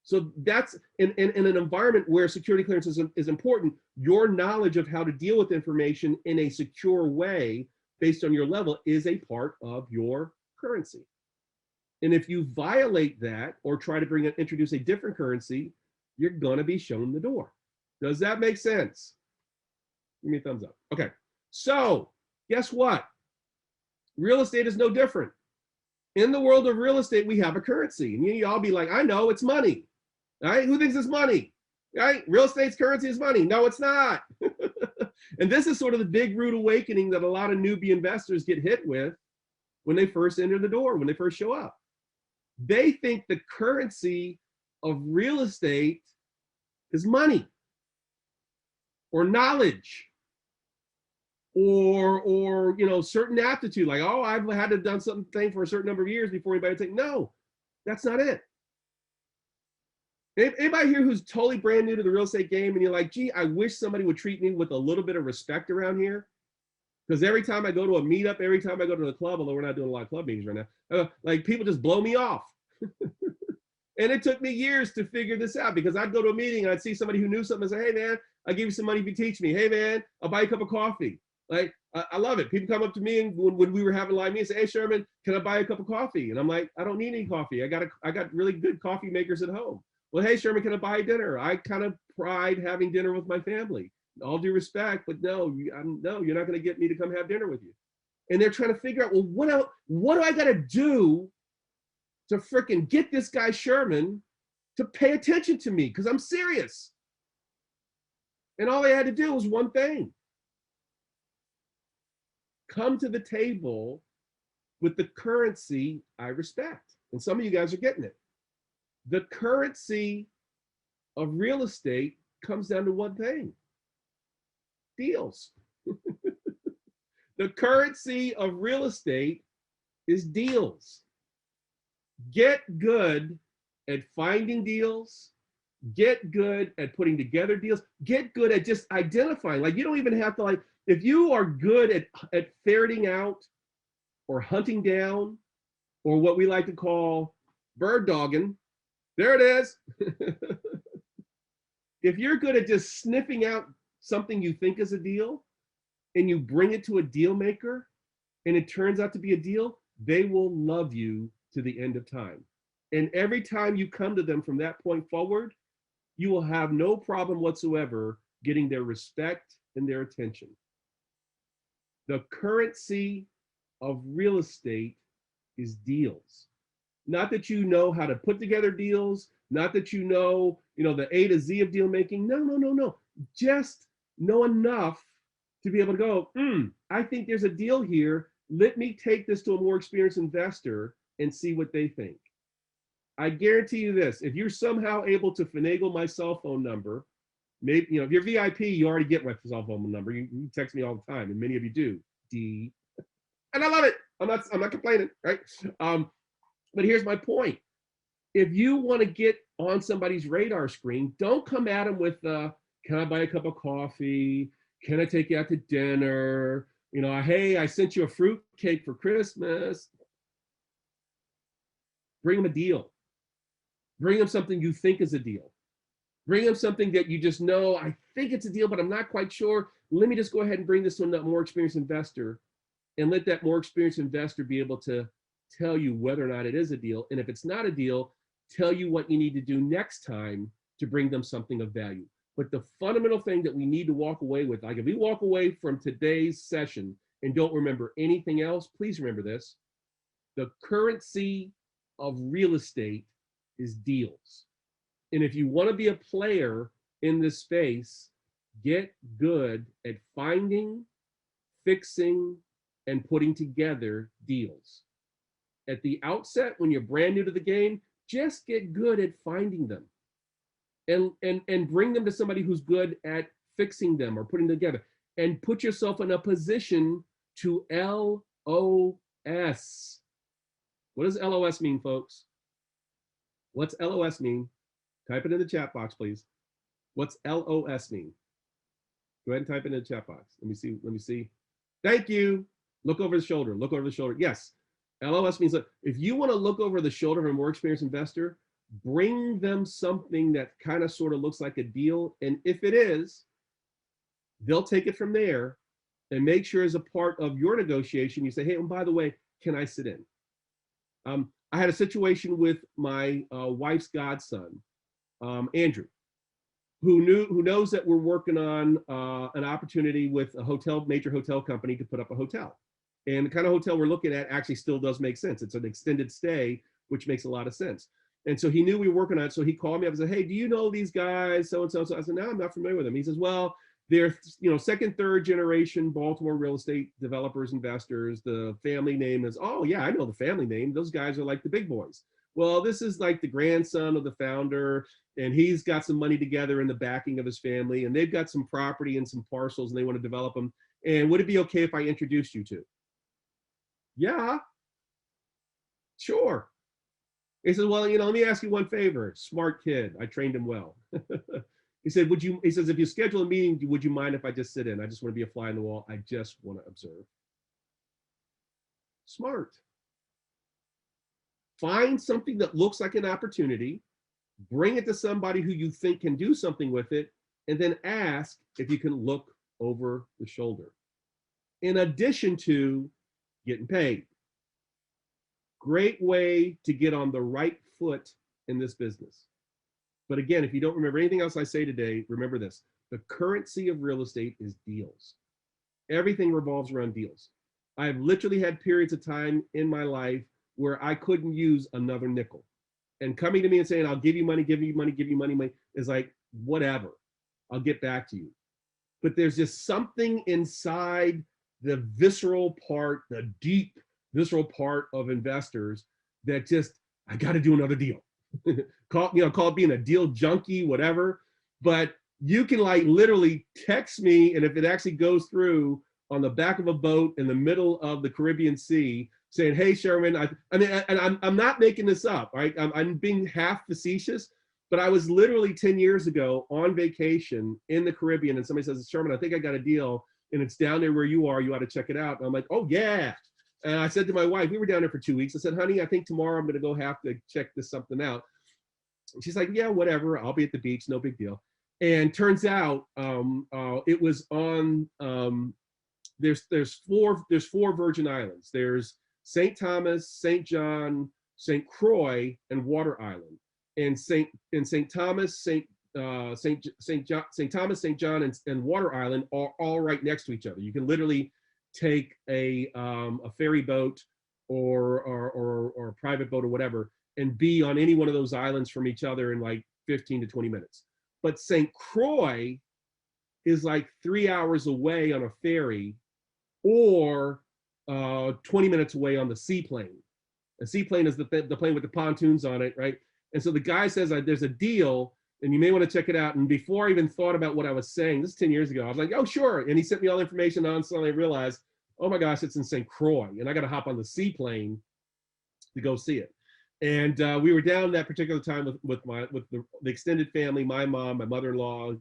So that's in an environment where security clearance is important. Your knowledge of how to deal with information in a secure way based on your level is a part of your currency. And if you violate that or try to introduce a different currency, you're going to be shown the door. Does that make sense? Give me a thumbs up. Okay. So guess what? Real estate is no different. In the world of real estate, we have a currency. And y'all be like, I know, it's money. Right? Who thinks it's money? Right? Real estate's currency is money. No, it's not. And this is sort of the big rude awakening that a lot of newbie investors get hit with when they first enter the door, when they first show up. They think the currency of real estate is money or knowledge or certain aptitude, like, oh, I've had to done something for a certain number of years before anybody take. No, that's not it. Anybody here who's totally brand new to the real estate game and you're like, gee, I wish somebody would treat me with a little bit of respect around here? Because every time I go to a meetup, every time I go to the club, although we're not doing a lot of club meetings right now, like people just blow me off. And it took me years to figure this out, because I'd go to a meeting and I'd see somebody who knew something and say, hey man, I'll give you some money if you teach me. Hey man, I'll buy you a cup of coffee. Like, I love it. People come up to me and when we were having live meetings, say, hey Sherman, can I buy you a cup of coffee? And I'm like, I don't need any coffee. I got really good coffee makers at home. Well, hey Sherman, can I buy you dinner? I kind of pride having dinner with my family. All due respect, but no, no, you're not going to get me to come have dinner with you. And they're trying to figure out, well, what do I got to do to frickin' get this guy Sherman to pay attention to me? Because I'm serious. And all they had to do was one thing: come to the table with the currency I respect. And some of you guys are getting it. The currency of real estate comes down to one thing: deals. The currency of real estate is deals. Get good at finding deals. Get good at putting together deals. Get good at just identifying. Like, you don't even have to, like, if you are good at ferreting out or hunting down, or what we like to call bird dogging, there it is. If you're good at just sniffing out something you think is a deal and you bring it to a deal maker and it turns out to be a deal, they will love you to the end of time. And every time you come to them from that point forward, you will have no problem whatsoever getting their respect and their attention. The currency of real estate is deals. Not that you know how to put together deals, not that you know the A to Z of deal making. No. Just know enough to be able to go, I think there's a deal here. Let me take this to a more experienced investor and see what they think. I guarantee you this: if you're somehow able to finagle my cell phone number, maybe, if you're VIP, you already get my cell phone number. You text me all the time, and many of you do. D. And I love it. I'm not complaining, right? But here's my point: if you want to get on somebody's radar screen, don't come at them with, can I buy a cup of coffee? Can I take you out to dinner? Hey, I sent you a fruit cake for Christmas. Bring them a deal. Bring them something you think is a deal. Bring them something that you just know, I think it's a deal, but I'm not quite sure. Let me just go ahead and bring this to a more experienced investor, and let that more experienced investor be able to tell you whether or not it is a deal. And if it's not a deal, tell you what you need to do next time to bring them something of value. But the fundamental thing that we need to walk away with, like if we walk away from today's session and don't remember anything else, please remember this: the currency of real estate is deals. And if you want to be a player in this space, get good at finding, fixing, and putting together deals. At the outset, when you're brand new to the game, just get good at finding them and bring them to somebody who's good at fixing them or putting them together, and put yourself in a position to LOS. What does LOS mean, folks? What's LOS mean? Type it in the chat box, please. What's LOS mean? Go ahead and type it in the chat box. Let me see. Thank you. Look over the shoulder. Look over the shoulder. Yes. LOS means that if you want to look over the shoulder of a more experienced investor, bring them something that kind of sort of looks like a deal. And if it is, they'll take it from there and make sure as a part of your negotiation, you say, hey, and by the way, can I sit in? I had a situation with my wife's godson, Andrew, who knows that we're working on an opportunity with a major hotel company to put up a hotel. And the kind of hotel we're looking at actually still does make sense. It's an extended stay, which makes a lot of sense. And so he knew we were working on it. So he called me up and said, hey, do you know these guys? So and so. So I said, no, I'm not familiar with them. He says, well, they're second, third generation Baltimore real estate developers, investors. The family name is, oh yeah, I know the family name. Those guys are like the big boys. Well, this is like the grandson of the founder, and he's got some money together in the backing of his family, and they've got some property and some parcels, and they want to develop them. And would it be okay if I introduced you to? Yeah, sure. He said, well, let me ask you one favor. Smart kid. I trained him well. He said, he says, if you schedule a meeting, would you mind if I just sit in? I just want to be a fly on the wall. I just want to observe. Smart. Find something that looks like an opportunity, bring it to somebody who you think can do something with it, and then ask if you can look over the shoulder. In addition to getting paid. Great way to get on the right foot in this business. But again, if you don't remember anything else I say today, remember this. The currency of real estate is deals. Everything revolves around deals. I've literally had periods of time in my life where I couldn't use another nickel. And coming to me and saying, I'll give you money, give you money, give you money, is like, whatever. I'll get back to you. But there's just something inside the visceral part, the deep visceral part of investors that just, I got to do another deal. call it being a deal junkie, whatever. But you can like literally text me, and if it actually goes through on the back of a boat in the middle of the Caribbean Sea, saying, "Hey, Sherman," I mean, and I'm not making this up, right? I'm being half facetious, but I was literally 10 years ago on vacation in the Caribbean, and somebody says, "Sherman, I think I got a deal, and it's down there where you are. You ought to check it out." And I'm like, "Oh yeah." And I said to my wife, we were down there for 2 weeks. I said, "Honey, I think tomorrow I'm going to go have to check this something out." And she's like, "Yeah, whatever. I'll be at the beach. No big deal." And turns out it was on. There's four Virgin Islands. There's St. Thomas, St. John, St. Croix, and Water Island. And St. Thomas, St. Thomas, St. John, and Water Island are all right next to each other. You can literally take a ferry boat or a private boat or whatever and be on any one of those islands from each other in like 15 to 20 minutes. But St. Croix is like 3 hours away on a ferry, or 20 minutes away on the seaplane. A seaplane is the plane with the pontoons on it, right? And so the guy says, there's a deal, and you may want to check it out. And before I even thought about what I was saying, this is 10 years ago, I was like, "Oh, sure." And he sent me all the information on, so I realized, oh my gosh, it's in St. Croix, and I got to hop on the seaplane to go see it. And we were down that particular time with the extended family, my mom, my mother-in-law,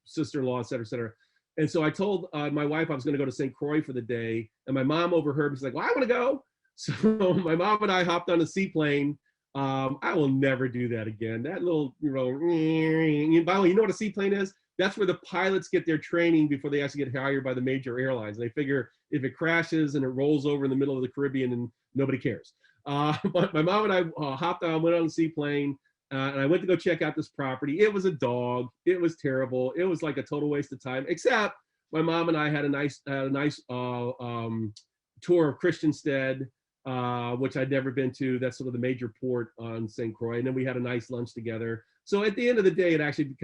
sister-in-law, et cetera, et cetera. And so I told my wife I was going to go to St. Croix for the day, and my mom overheard me. She's like, "Well, I want to go." So my mom and I hopped on a seaplane. I will never do that again. That little, by the way, you know what a seaplane is? That's where the pilots get their training before they actually get hired by the major airlines. They figure if it crashes and it rolls over in the middle of the Caribbean, and nobody cares. But my mom and I hopped on, went on the seaplane, and I went to go check out this property. It was a dog. It was terrible. It was like a total waste of time, except my mom and I had a nice tour of Christianstead, which I'd never been to. That's sort of the major port on St. Croix. And then we had a nice lunch together. So at the end of the day, it actually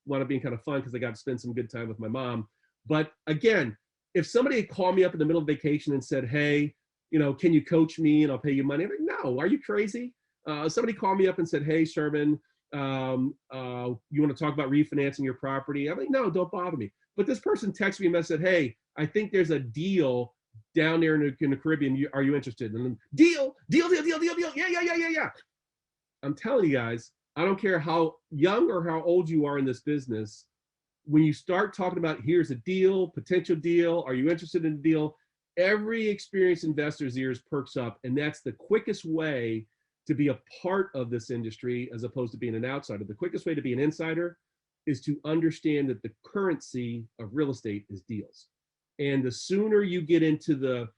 wound up being kind of fun because I got to spend some good time with my mom. But again, if somebody had called me up in the middle of vacation and said, "Hey, can you coach me and I'll pay you money?" I'm like, "No, are you crazy?" Somebody called me up and said, "Hey, Sherman, you want to talk about refinancing your property?" I'm like, "No, don't bother me." But this person texted me and said, "Hey, I think there's a deal down there in the Caribbean. Are you interested?" And then, deal. Yeah. I'm telling you guys, I don't care how young or how old you are in this business, when you start talking about here's a deal, potential deal, are you interested in a deal, every experienced investor's ears perks up, and that's the quickest way to be a part of this industry as opposed to being an outsider. The quickest way to be an insider is to understand that the currency of real estate is deals. And the sooner you get into the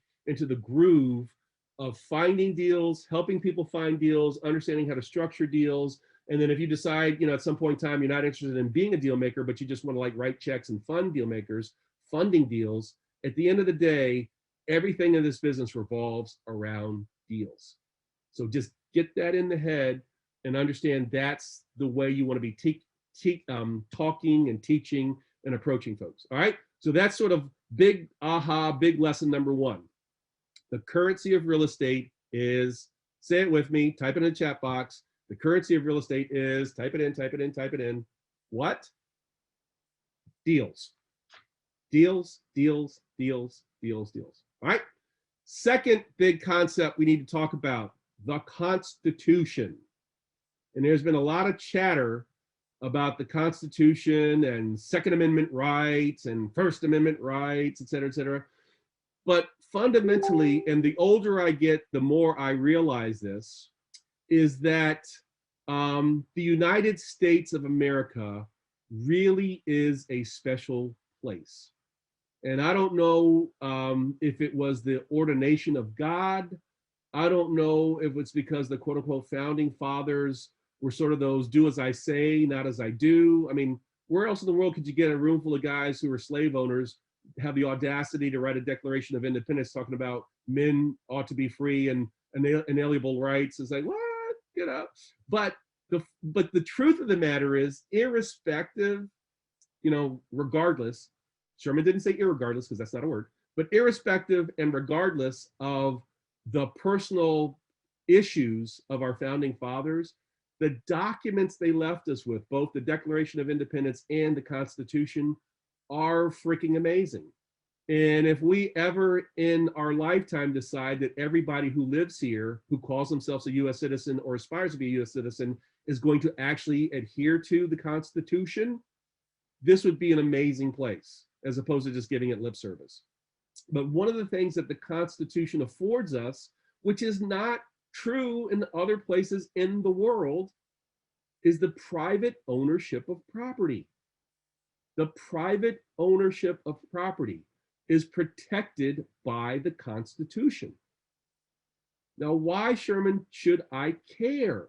groove of finding deals, helping people find deals, understanding how to structure deals, and then if you decide, at some point in time, you're not interested in being a deal maker, but you just want to like write checks and fund deal makers, funding deals, at the end of the day, everything in this business revolves around deals. So just get that in the head and understand that's the way you want to be talking and teaching and approaching folks. All right. So that's sort of big lesson number one. The currency of real estate is, say it with me, type it in the chat box. The currency of real estate is, type it in. What? Deals. Deals. All right. Second big concept we need to talk about, the Constitution. And there's been a lot of chatter about the Constitution and Second Amendment rights and First Amendment rights, et cetera. But fundamentally, and the older I get, the more I realize this, is that the United States of America really is a special place. And I don't know if it was the ordination of God. I don't know if it's because the quote unquote founding fathers were sort of those do as I say, not as I do. I mean, where else in the world could you get a room full of guys who were slave owners, have the audacity to write a Declaration of Independence talking about men ought to be free and inalienable rights? It's like, what? But the truth of the matter is, irrespective, regardless, Sherman didn't say irregardless because that's not a word, but irrespective and regardless of the personal issues of our founding fathers, the documents they left us with, both the Declaration of Independence and the Constitution, are freaking amazing. And if we ever in our lifetime decide that everybody who lives here, who calls themselves a US citizen or aspires to be a US citizen, is going to actually adhere to the Constitution, this would be an amazing place, as opposed to just giving it lip service. But one of the things that the Constitution affords us, which is not true in other places in the world, is the private ownership of property. The private ownership of property is protected by the Constitution. Now, why, Sherman, should I care?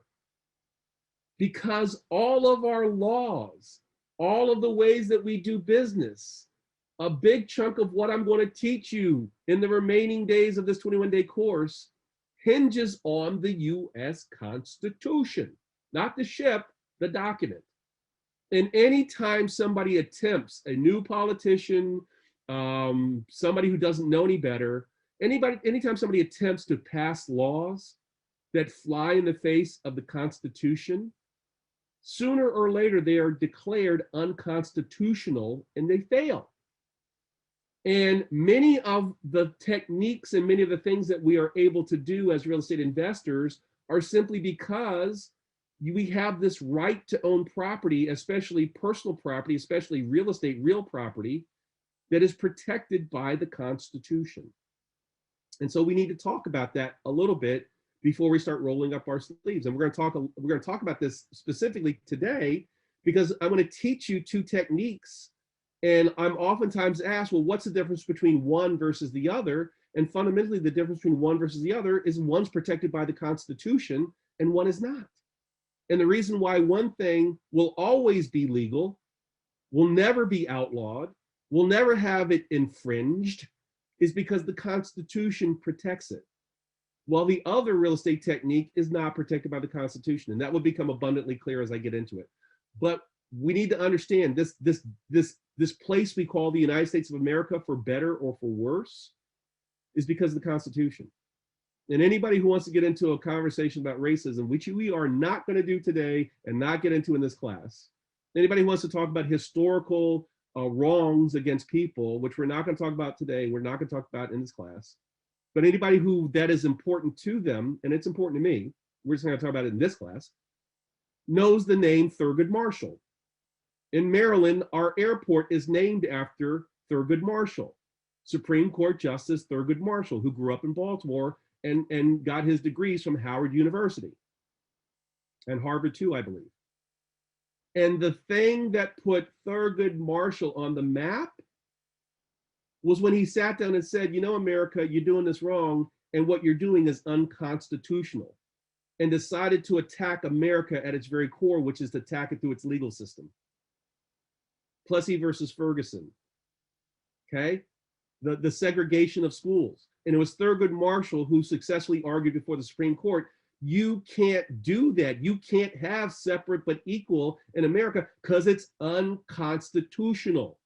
Because all of our laws, all of the ways that we do business, a big chunk of what I'm going to teach you in the remaining days of this 21-day course hinges on the US Constitution, not the ship, the document. And anytime somebody attempts, a new politician, somebody who doesn't know any better, anytime somebody attempts to pass laws that fly in the face of the Constitution, sooner or later they are declared unconstitutional and they fail. And many of the techniques and many of the things that we are able to do as real estate investors are simply because we have this right to own property, especially personal property, especially real estate, real property, that is protected by the Constitution. And so we need to talk about that a little bit before we start rolling up our sleeves. And we're going to talk about this specifically today because I'm going to teach you two techniques. And I'm oftentimes asked, well, what's the difference between one versus the other? And fundamentally, the difference between one versus the other is one's protected by the Constitution and one is not. And the reason why one thing will always be legal, will never be outlawed, will never have it infringed, is because the Constitution protects it, while the other real estate technique is not protected by the Constitution. And that will become abundantly clear as I get into it. But we need to understand this place we call the United States of America, for better or for worse, is because of the Constitution. And anybody who wants to get into a conversation about racism, which we are not going to do today and not get into in this class, anybody who wants to talk about historical wrongs against people, which we're not going to talk about today, we're not going to talk about in this class, but anybody who that is important to them, and it's important to me, we're just going to talk about it in this class, knows the name Thurgood Marshall. In Maryland, our airport is named after Thurgood Marshall, Supreme Court Justice Thurgood Marshall, who grew up in Baltimore and got his degrees from Howard University and Harvard too, I believe. And the thing that put Thurgood Marshall on the map was when he sat down and said, you know, America, you're doing this wrong, and what you're doing is unconstitutional, and decided to attack America at its very core, which is to attack it through its legal system. Plessy versus Ferguson, okay? The segregation of schools. And it was Thurgood Marshall who successfully argued before the Supreme Court, you can't do that. You can't have separate but equal in America because it's unconstitutional.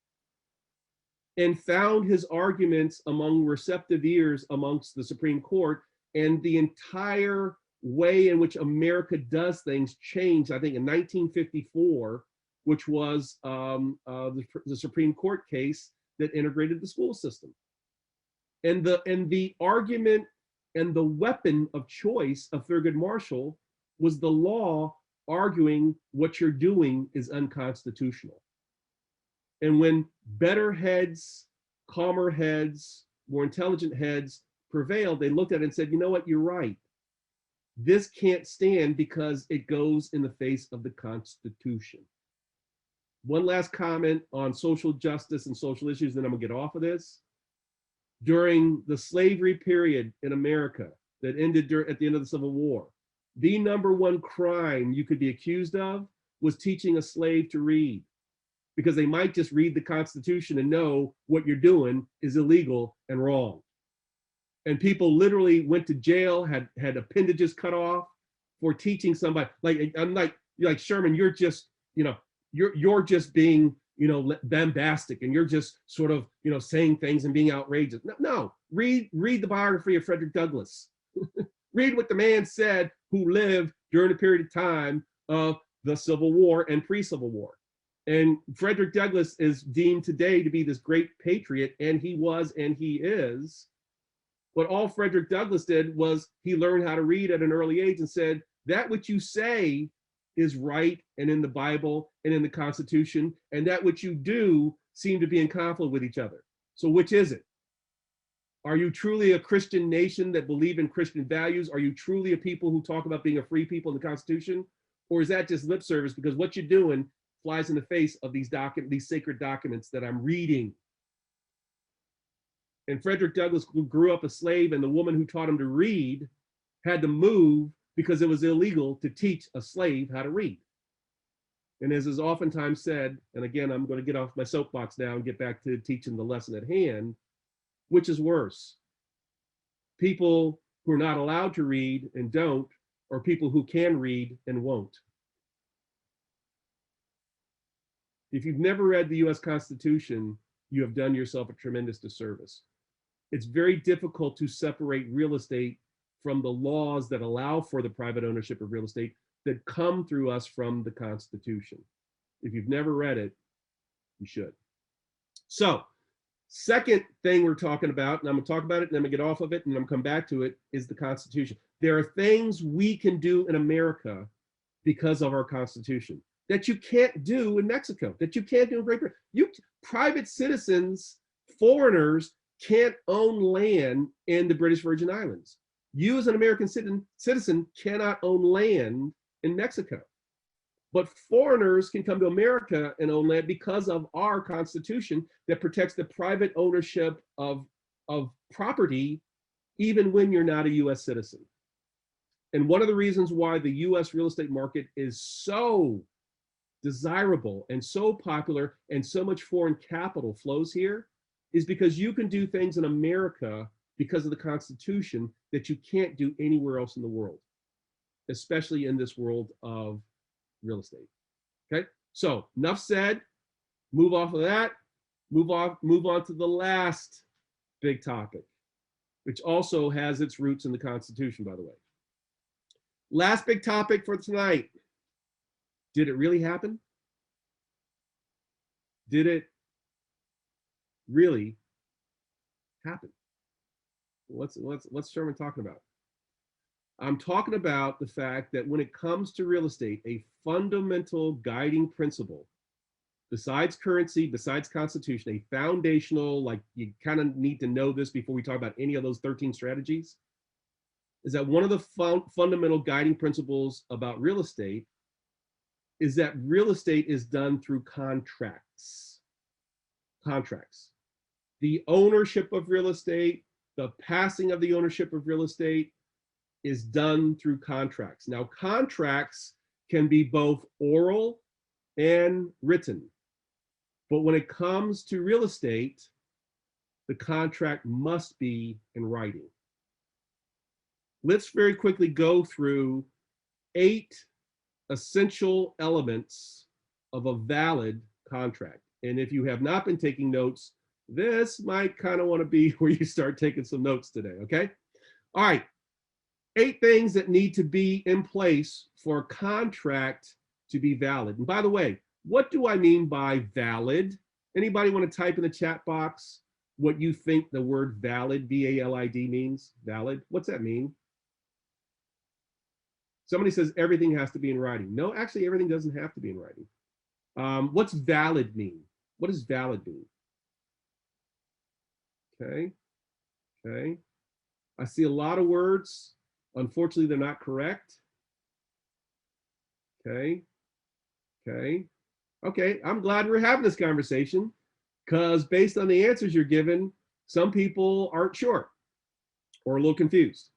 And found his arguments among receptive ears amongst the Supreme Court, and the entire way in which America does things changed, I think, in 1954, which was the Supreme Court case that integrated the school system. And the argument and the weapon of choice of Thurgood Marshall was the law arguing what you're doing is unconstitutional. And when better heads, calmer heads, more intelligent heads prevailed, they looked at it and said, you know what, you're right. This can't stand because it goes in the face of the Constitution. One last comment on social justice and social issues, then I'm gonna get off of this. During the slavery period in America that ended at the end of the Civil War, the #1 crime you could be accused of was teaching a slave to read, because they might just read the Constitution and know what you're doing is illegal and wrong. And people literally went to jail, had appendages cut off for teaching somebody. Like, I'm like, you're like, Sherman, you're just, you know, you're just being, you know, bombastic, and you're just sort of, you know, saying things and being outrageous. No, read the biography of Frederick Douglass. Read what the man said who lived during a period of time of the Civil War and pre-Civil War. And Frederick Douglass is deemed today to be this great patriot, and he was and he is. But all Frederick Douglass did was he learned how to read at an early age and said, that which you say is right and in the Bible and in the Constitution, and that which you do seem to be in conflict with each other. So which is it? Are you truly a Christian nation that believe in Christian values? Are you truly a people who talk about being a free people in the Constitution? Or is that just lip service because what you're doing flies in the face of these sacred documents that I'm reading? And Frederick Douglass grew up a slave, and the woman who taught him to read had to move because it was illegal to teach a slave how to read. And as is oftentimes said, and again, I'm going to get off my soapbox now and get back to teaching the lesson at hand, which is worse? People who are not allowed to read and don't, or people who can read and won't? If you've never read the US Constitution, you have done yourself a tremendous disservice. It's very difficult to separate real estate from the laws that allow for the private ownership of real estate that come through us from the Constitution. If you've never read it, you should. So, second thing we're talking about, and I'm gonna talk about it and then I'm gonna get off of it and I'm gonna come back to it, is the Constitution. There are things we can do in America because of our Constitution that you can't do in Mexico, that you can't do in Great Britain. Private citizens, foreigners, can't own land in the British Virgin Islands. You as an American citizen cannot own land in Mexico. But foreigners can come to America and own land because of our Constitution that protects the private ownership of property, even when you're not a US citizen. And one of the reasons why the US real estate market is so desirable and so popular and so much foreign capital flows here is because you can do things in America because of the Constitution that you can't do anywhere else in the world, especially in this world of real estate. Okay, so enough said. Move off of that. Move on to the last big topic, which also has its roots in the Constitution, by the way. Last big topic for tonight. Did it really happen? Did it really happen? What's Sherman talking about? I'm talking about the fact that when it comes to real estate, a fundamental guiding principle besides currency, besides constitution, a foundational, like you kind of need to know this before we talk about any of those 13 strategies, is that one of the fundamental guiding principles about real estate is that real estate is done through contracts. Contracts. The ownership of real estate, the passing of the ownership of real estate is done through contracts. Now, contracts can be both oral and written. But when it comes to real estate, the contract must be in writing. Let's very quickly go through 8 essential elements of a valid contract. And if you have not been taking notes, this might kind of want to be where you start taking some notes today, okay? All right, 8 things that need to be in place for a contract to be valid. And by the way, what do I mean by valid? Anybody want to type in the chat box what you think the word valid, V-A-L-I-D, means? Valid? What's that mean? Somebody says everything has to be in writing. No, actually, everything doesn't have to be in writing. What's valid mean? What does valid mean? Okay, okay. I see a lot of words. Unfortunately, they're not correct. Okay, okay. Okay, I'm glad we're having this conversation because based on the answers you're given, some people aren't sure or a little confused.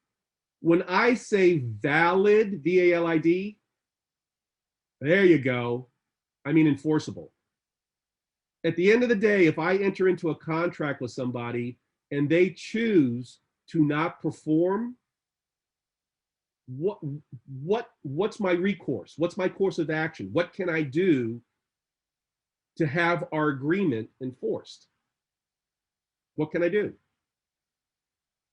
When I say valid, V-A-L-I-D, there you go. I mean enforceable. At the end of the day, if I enter into a contract with somebody and they choose to not perform, what's my recourse? What's my course of action? What can I do to have our agreement enforced? What can I do?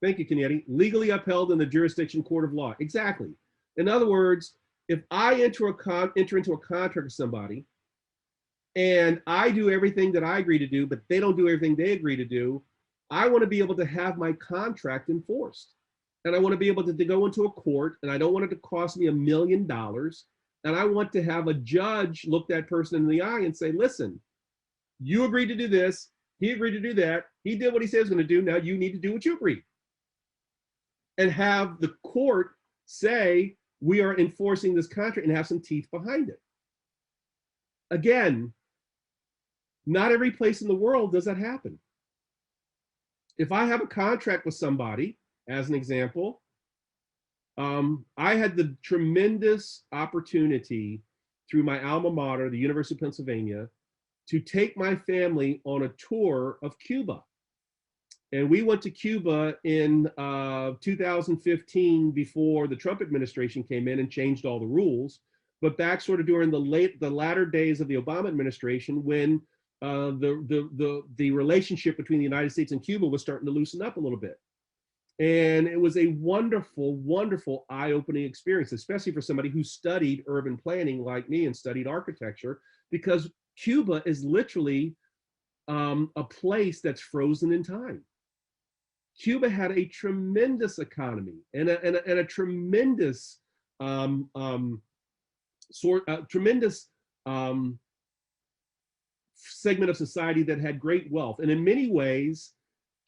Thank you, Kenetti. Legally upheld in the jurisdiction court of law. Exactly. In other words, if I enter into a contract with somebody and I do everything that I agree to do, but they don't do everything they agree to do, I want to be able to have my contract enforced. And I want to be able to go into a court, and I don't want it to cost me $1 million. And I want to have a judge look that person in the eye and say, listen, you agreed to do this. He agreed to do that. He did what he said he was going to do. Now you need to do what you agreed. And have the court say, we are enforcing this contract, and have some teeth behind it. Again, not every place in the world does that happen. If I have a contract with somebody, as an example, I had the tremendous opportunity through my alma mater, the University of Pennsylvania, to take my family on a tour of Cuba. And we went to Cuba in 2015 before the Trump administration came in and changed all the rules. But back sort of during the latter days of the Obama administration, when the relationship between the United States and Cuba was starting to loosen up a little bit. And it was a wonderful, wonderful eye-opening experience, especially for somebody who studied urban planning like me and studied architecture, because Cuba is literally a place that's frozen in time. Cuba had a tremendous economy and a tremendous segment of society that had great wealth. And in many ways,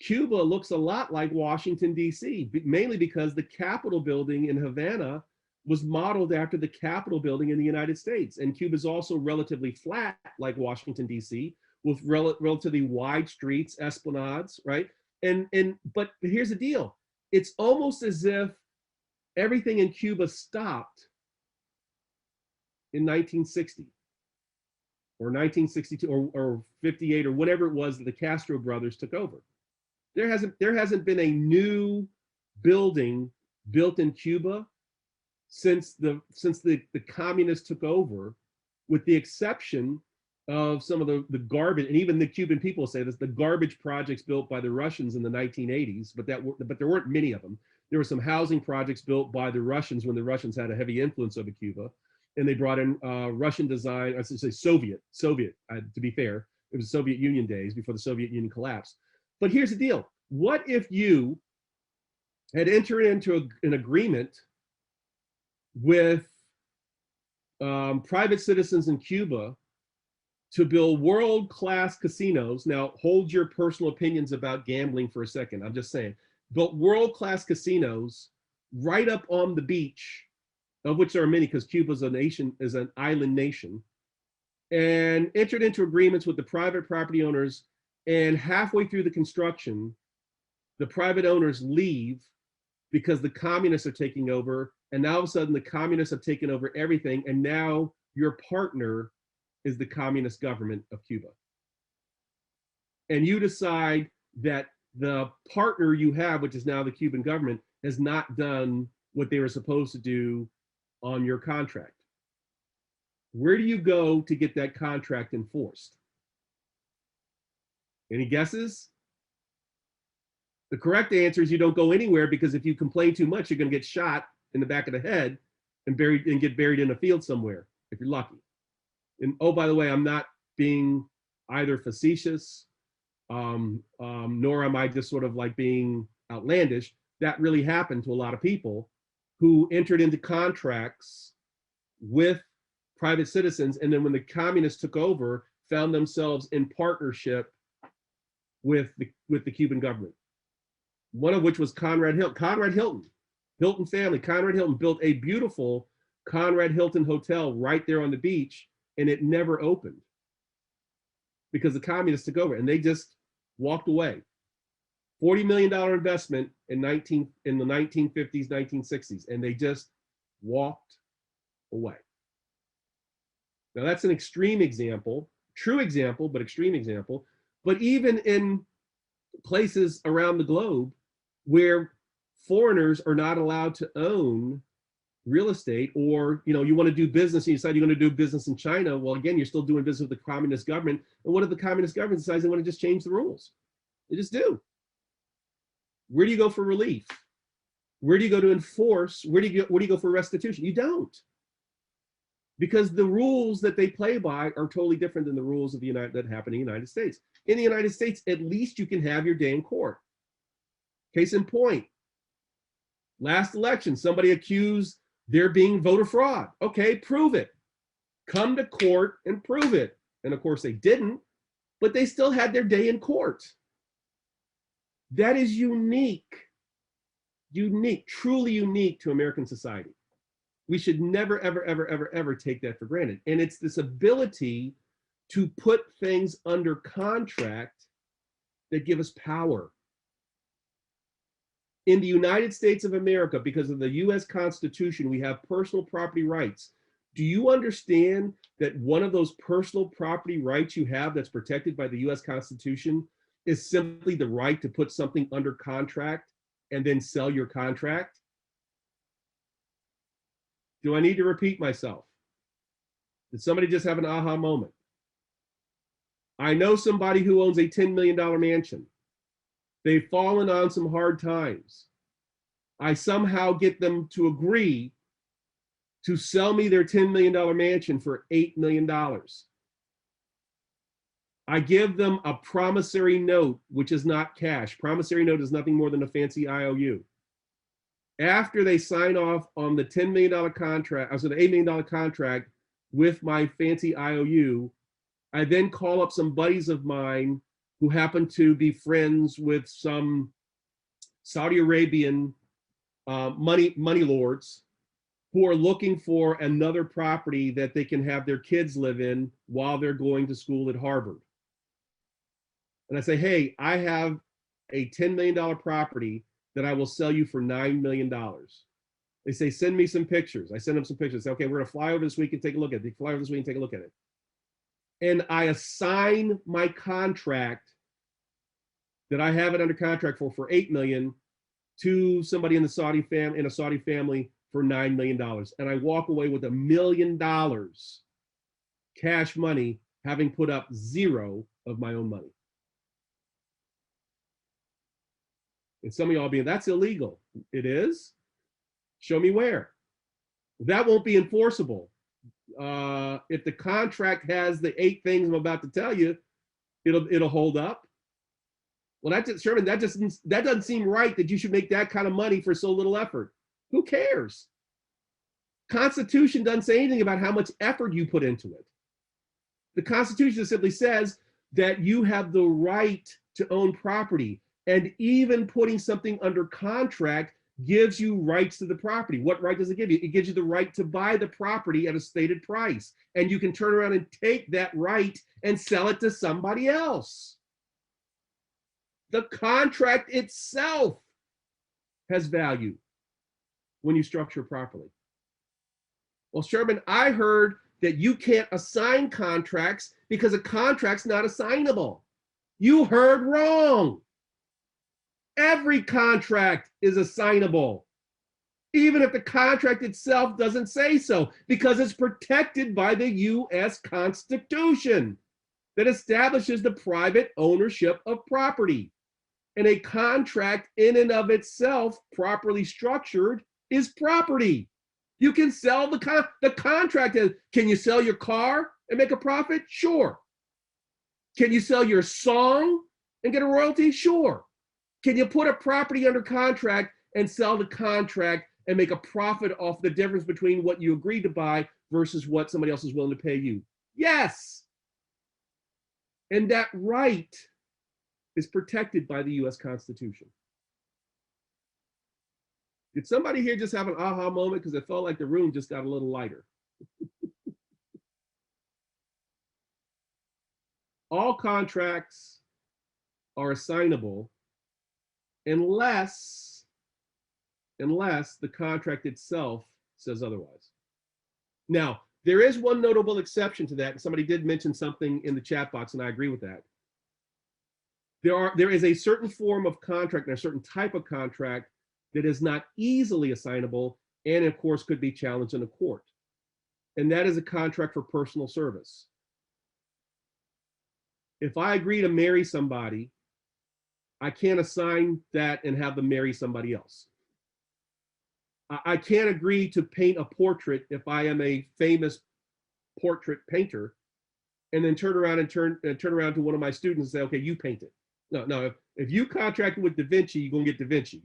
Cuba looks a lot like Washington, D.C., mainly because the Capitol building in Havana was modeled after the Capitol building in the United States. And Cuba is also relatively flat like Washington, D.C., with relatively wide streets, esplanades, right? But here's the deal. It's almost as if everything in Cuba stopped in 1960 or 1962 or 58 or whatever it was that the Castro brothers took over. There hasn't been a new building built in Cuba since the communists took over, with the exception of some of the garbage, and even the Cuban people say this, the garbage projects built by the Russians in the 1980s, but there weren't many of them. There were some housing projects built by the Russians when the Russians had a heavy influence over Cuba, and they brought in Russian design, I should say Soviet, to be fair. It was Soviet Union days before the Soviet Union collapsed. But here's the deal. What if you had entered into an agreement with private citizens in Cuba to build world-class casinos. Now, hold your personal opinions about gambling for a second. I'm just saying, built world-class casinos right up on the beach, of which there are many, because Cuba's a nation, is an island nation, and entered into agreements with the private property owners. And halfway through the construction, the private owners leave because the communists are taking over. And now all of a sudden, the communists have taken over everything. And now your partner is the communist government of Cuba. And you decide that the partner you have, which is now the Cuban government, has not done what they were supposed to do on your contract. Where do you go to get that contract enforced? Any guesses? The correct answer is you don't go anywhere, because if you complain too much, you're going to get shot in the back of the head and get buried in a field somewhere, if you're lucky. And oh, by the way, I'm not being either facetious, nor am I just sort of like being outlandish. That really happened to a lot of people who entered into contracts with private citizens, and then when the communists took over, found themselves in partnership with the Cuban government. One of which was Conrad Hilton. Hilton family, Conrad Hilton built a beautiful Conrad Hilton hotel right there on the beach, and it never opened because the communists took over and they just walked away. $40 million investment in the 1950s, 1960s, and they just walked away. Now that's an extreme example, true example, but extreme example. But even in places around the globe where foreigners are not allowed to own real estate, or you want to do business and you decide you're going to do business in China, well, again, you're still doing business with the communist government. And what if the communist government decides they want to just change the rules? They just do. Where do you go for relief? Where do you go to enforce? Where do you go for restitution? You don't. Because the rules that they play by are totally different than the rules of that happen in the United States. In the United States, at least you can have your day in court. Case in point, last election, somebody accused there being voter fraud. Okay, prove it. Come to court and prove it. And of course they didn't, but they still had their day in court. That is unique, truly unique to American society. We should never, ever, ever, ever, ever take that for granted. And it's this ability to put things under contract that give us power. In the United States of America, because of the US Constitution, we have personal property rights. Do you understand that one of those personal property rights you have that's protected by the US Constitution is simply the right to put something under contract and then sell your contract? Do I need to repeat myself? Did somebody just have an aha moment? I know somebody who owns a $10 million mansion. They've fallen on some hard times. I somehow get them to agree to sell me their $10 million mansion for $8 million. I give them a promissory note, which is not cash. Promissory note is nothing more than a fancy IOU. After they sign off on the $10 million contract, the $8 million contract with my fancy IOU, I then call up some buddies of mine who happen to be friends with some Saudi Arabian money lords who are looking for another property that they can have their kids live in while they're going to school at Harvard. And I say, hey, I have a $10 million property that I will sell you for $9 million. They say, send me some pictures. I send them some pictures. I say, okay, we're gonna fly over this week and take a look at it. They fly over this week and take a look at it. And I assign my contract that I have it under contract for $8 million to somebody in the Saudi in a Saudi family for $9 million. And I walk away with $1 million cash money, having put up zero of my own money. And some of y'all being, that's illegal. It is? Show me where. That won't be enforceable. If the contract has the 8 things I'm about to tell you, it'll hold up. Well, Sherman, that doesn't seem right that you should make that kind of money for so little effort. Who cares? Constitution doesn't say anything about how much effort you put into it. The Constitution simply says that you have the right to own property, and even putting something under contract gives you rights to the property. What right does it give you? It gives you the right to buy the property at a stated price, and you can turn around and take that right and sell it to somebody else. The contract itself has value when you structure properly. Well, Sherman, I heard that you can't assign contracts because a contract's not assignable. You heard wrong. Every contract is assignable, even if the contract itself doesn't say so, because it's protected by the US Constitution that establishes the private ownership of property. And a contract in and of itself, properly structured, is property. You can sell the contract. Can you sell your car and make a profit? Sure. Can you sell your song and get a royalty? Sure. Can you put a property under contract and sell the contract and make a profit off the difference between what you agreed to buy versus what somebody else is willing to pay you? Yes. And that right is protected by the US Constitution. Did somebody here just have an aha moment? Because it felt like the room just got a little lighter. All contracts are assignable unless the contract itself says otherwise. Now, there is one notable exception to that, and somebody did mention something in the chat box, and I agree with that. There is a certain form of contract and a certain type of contract that is not easily assignable and, of course, could be challenged in a court. And that is a contract for personal service. If I agree to marry somebody, I can't assign that and have them marry somebody else. I can't agree to paint a portrait if I am a famous portrait painter and then turn around to one of my students and say, okay, you paint it. No, if you contracted with Da Vinci, you're gonna get Da Vinci.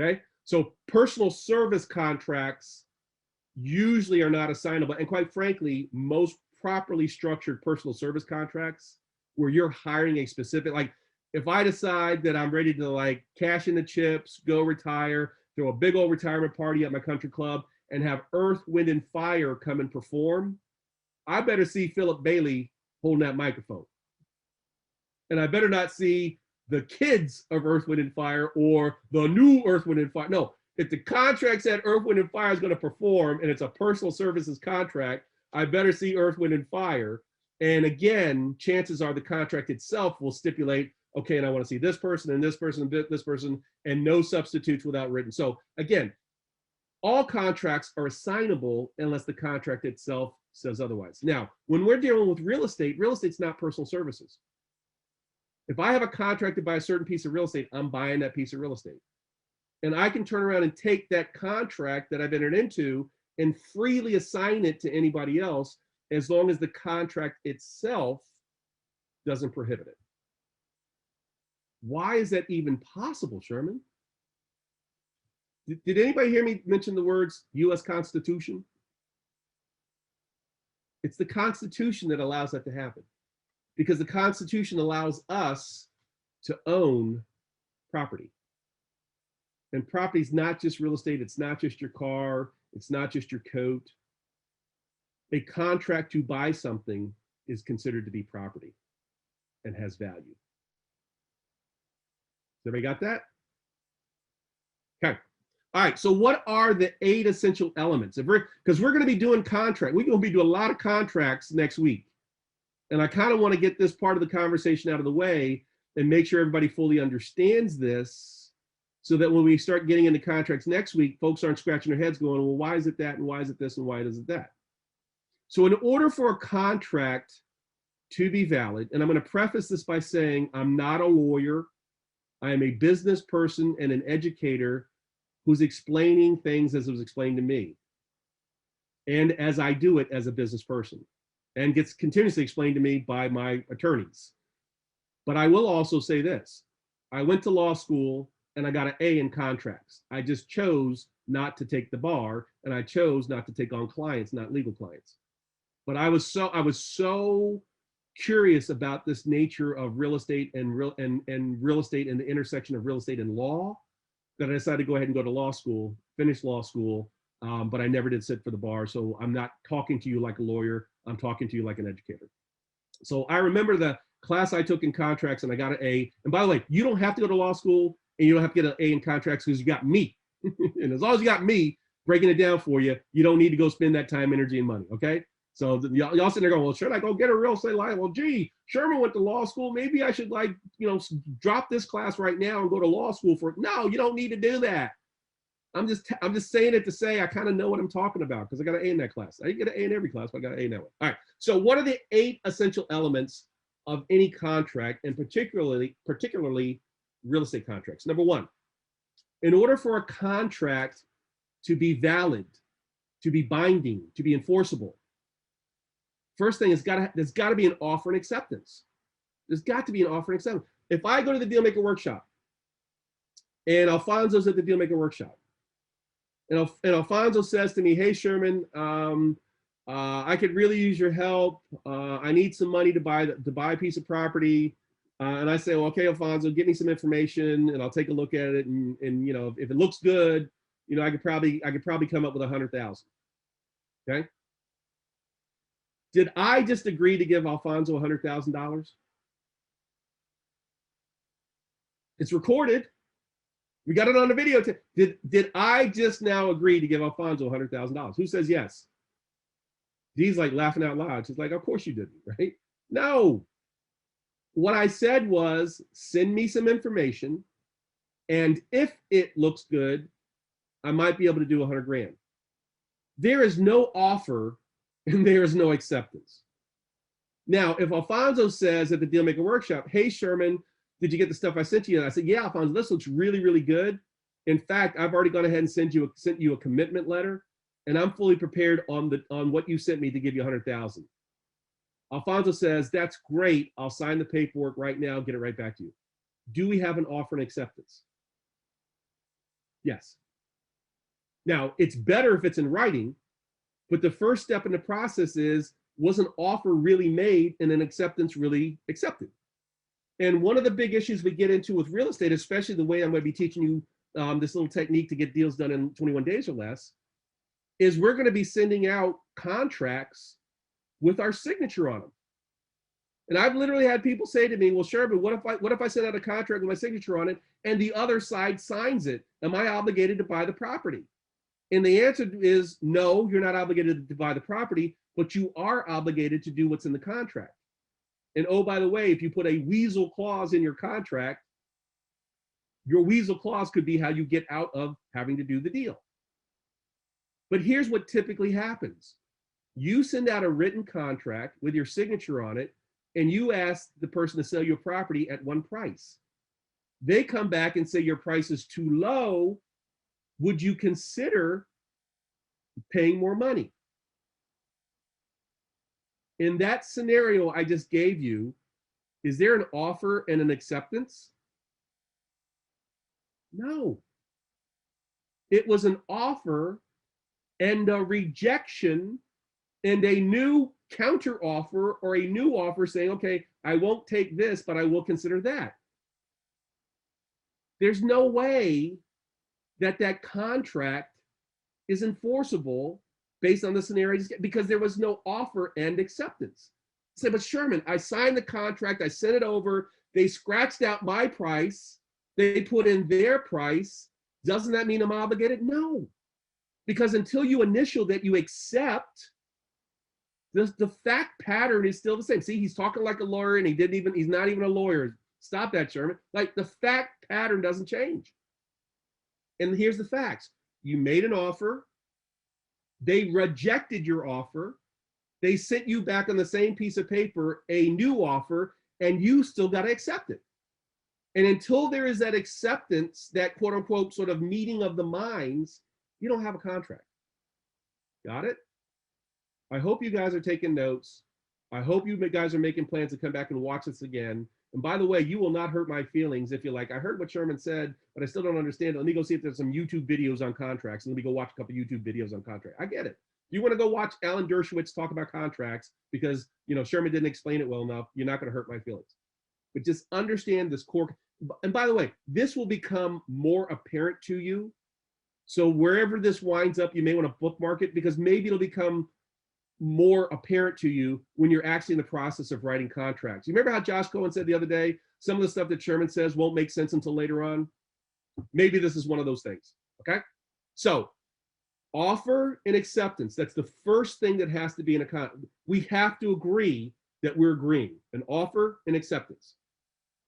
Okay, so personal service contracts usually are not assignable. And quite frankly, most properly structured personal service contracts where you're hiring a specific, like if I decide that I'm ready to like cash in the chips, go retire, throw a big old retirement party at my country club and have Earth, Wind, and Fire come and perform, I better see Philip Bailey holding that microphone. And I better not see the kids of Earth, Wind, and Fire or the new Earth, Wind, and Fire. No, if the contract said Earth, Wind, and Fire is going to perform and it's a personal services contract, I better see Earth, Wind, and Fire. And again, chances are the contract itself will stipulate, okay, and I want to see this person and this person and this person, and no substitutes without written. So again, all contracts are assignable unless the contract itself says otherwise. Now, when we're dealing with real estate's not personal services. If I have a contract to buy a certain piece of real estate, I'm buying that piece of real estate. And I can turn around and take that contract that I've entered into and freely assign it to anybody else as long as the contract itself doesn't prohibit it. Why is that even possible, Sherman? Did anybody hear me mention the words US Constitution? It's the Constitution that allows that to happen, because the Constitution allows us to own property. And property is not just real estate. It's not just your car. It's not just your coat. A contract to buy something is considered to be property and has value. Everybody got that? Okay. All right. So what are the 8 essential elements? Because we're going to be doing contract. We're going to be doing a lot of contracts next week. And I kind of want to get this part of the conversation out of the way and make sure everybody fully understands this so that when we start getting into contracts next week, folks aren't scratching their heads going, well, why is it that? And why is it this? And why is it that? So in order for a contract to be valid, and I'm going to preface this by saying I'm not a lawyer. I am a business person and an educator who's explaining things as it was explained to me. And as I do it as a business person, and gets continuously explained to me by my attorneys. But I will also say this. I went to law school and I got an A in contracts. I just chose not to take the bar, and I chose not to take on clients, not legal clients. But I was so curious about this nature of real estate and real estate and the intersection of real estate and law that I decided to go ahead and go to law school, finish law school, but I never did sit for the bar. So I'm not talking to you like a lawyer. I'm talking to you like an educator. So I remember the class I took in contracts and I got an A. And by the way, you don't have to go to law school and you don't have to get an A in contracts because you got me. And as long as you got me breaking it down for you, you don't need to go spend that time, energy, and money, okay? So y'all sitting there going, well, should I go get a real estate license? Well, gee, Sherman went to law school. Maybe I should drop this class right now and go to law school for it. No, you don't need to do that. I'm just saying it to say I kind of know what I'm talking about because I got an A in that class. I didn't get an A in every class, but I got an A in that one. All right. So what are the 8 essential elements of any contract, and particularly real estate contracts? Number 1, in order for a contract to be valid, to be binding, to be enforceable, first thing is there's got to be an offer and acceptance. There's got to be an offer and acceptance. If I go to the Dealmaker Workshop and Alfonso's at the Dealmaker Workshop, and Alfonso says to me, hey, Sherman, I could really use your help. I need some money to buy a piece of property. And I say, well, okay, Alfonso, give me some information and I'll take a look at it. And if it looks good, I could probably come up with 100,000. Okay. Did I just agree to give Alfonso $100,000? It's recorded. We got it on the video. Did I just now agree to give Alfonso $100,000? Who says yes? He's like laughing out loud. She's like, of course you didn't, right? No. What I said was, send me some information, and if it looks good, I might be able to do 100 grand. There is no offer and there is no acceptance. Now, if Alfonso says at the Dealmaker Workshop, hey, Sherman, did you get the stuff I sent you? And I said, yeah, Alfonso, this looks really, really good. In fact, I've already gone ahead and sent you a commitment letter, and I'm fully prepared on what you sent me to give you 100,000. Alfonso says, that's great. I'll sign the paperwork right now, get it right back to you. Do we have an offer and acceptance? Yes. Now, it's better if it's in writing, but the first step in the process is, was an offer really made and an acceptance really accepted? And one of the big issues we get into with real estate, especially the way I'm going to be teaching you this little technique to get deals done in 21 days or less, is we're going to be sending out contracts with our signature on them. And I've literally had people say to me, well, Sherman, what if I send out a contract with my signature on it and the other side signs it? Am I obligated to buy the property? And the answer is no, you're not obligated to buy the property, but you are obligated to do what's in the contract. And oh, by the way, if you put a weasel clause in your contract, your weasel clause could be how you get out of having to do the deal. But here's what typically happens. You send out a written contract with your signature on it, and you ask the person to sell your property at one price. They come back and say your price is too low. Would you consider paying more money? In that scenario I just gave you, is there an offer and an acceptance? No. It was an offer and a rejection and a new counter offer or a new offer saying, okay, I won't take this, but I will consider that. There's no way that that contract is enforceable based on the scenario, because there was no offer and acceptance. Say, but Sherman, I signed the contract, I sent it over, they scratched out my price, they put in their price. Doesn't that mean I'm obligated? No, because until you initial that you accept, the fact pattern is still the same. See, he's talking like a lawyer and he's not even a lawyer. Stop that, Sherman. Like, the fact pattern doesn't change. And here's the facts. You made an offer. They rejected your offer. They sent you back on the same piece of paper a new offer, and you still got to accept it. And until there is that acceptance, that quote unquote sort of meeting of the minds, you don't have a contract. Got it? I hope you guys are taking notes. I hope you guys are making plans to come back and watch this again. And by the way, you will not hurt my feelings if you're like, I heard what Sherman said, but I still don't understand it. Let me go see if there's some YouTube videos on contracts. And let me go watch a couple YouTube videos on contract. I get it. You want to go watch Alan Dershowitz talk about contracts because, Sherman didn't explain it well enough. You're not going to hurt my feelings. But just understand this core. And by the way, this will become more apparent to you. So wherever this winds up, you may want to bookmark it because maybe it'll become more apparent to you when you're actually in the process of writing contracts. You remember how Josh Cohen said the other day, some of the stuff that Sherman says won't make sense until later on? Maybe this is one of those things, okay? So offer and acceptance, that's the first thing that has to be in a contract. We have to agree that we're agreeing, an offer and acceptance.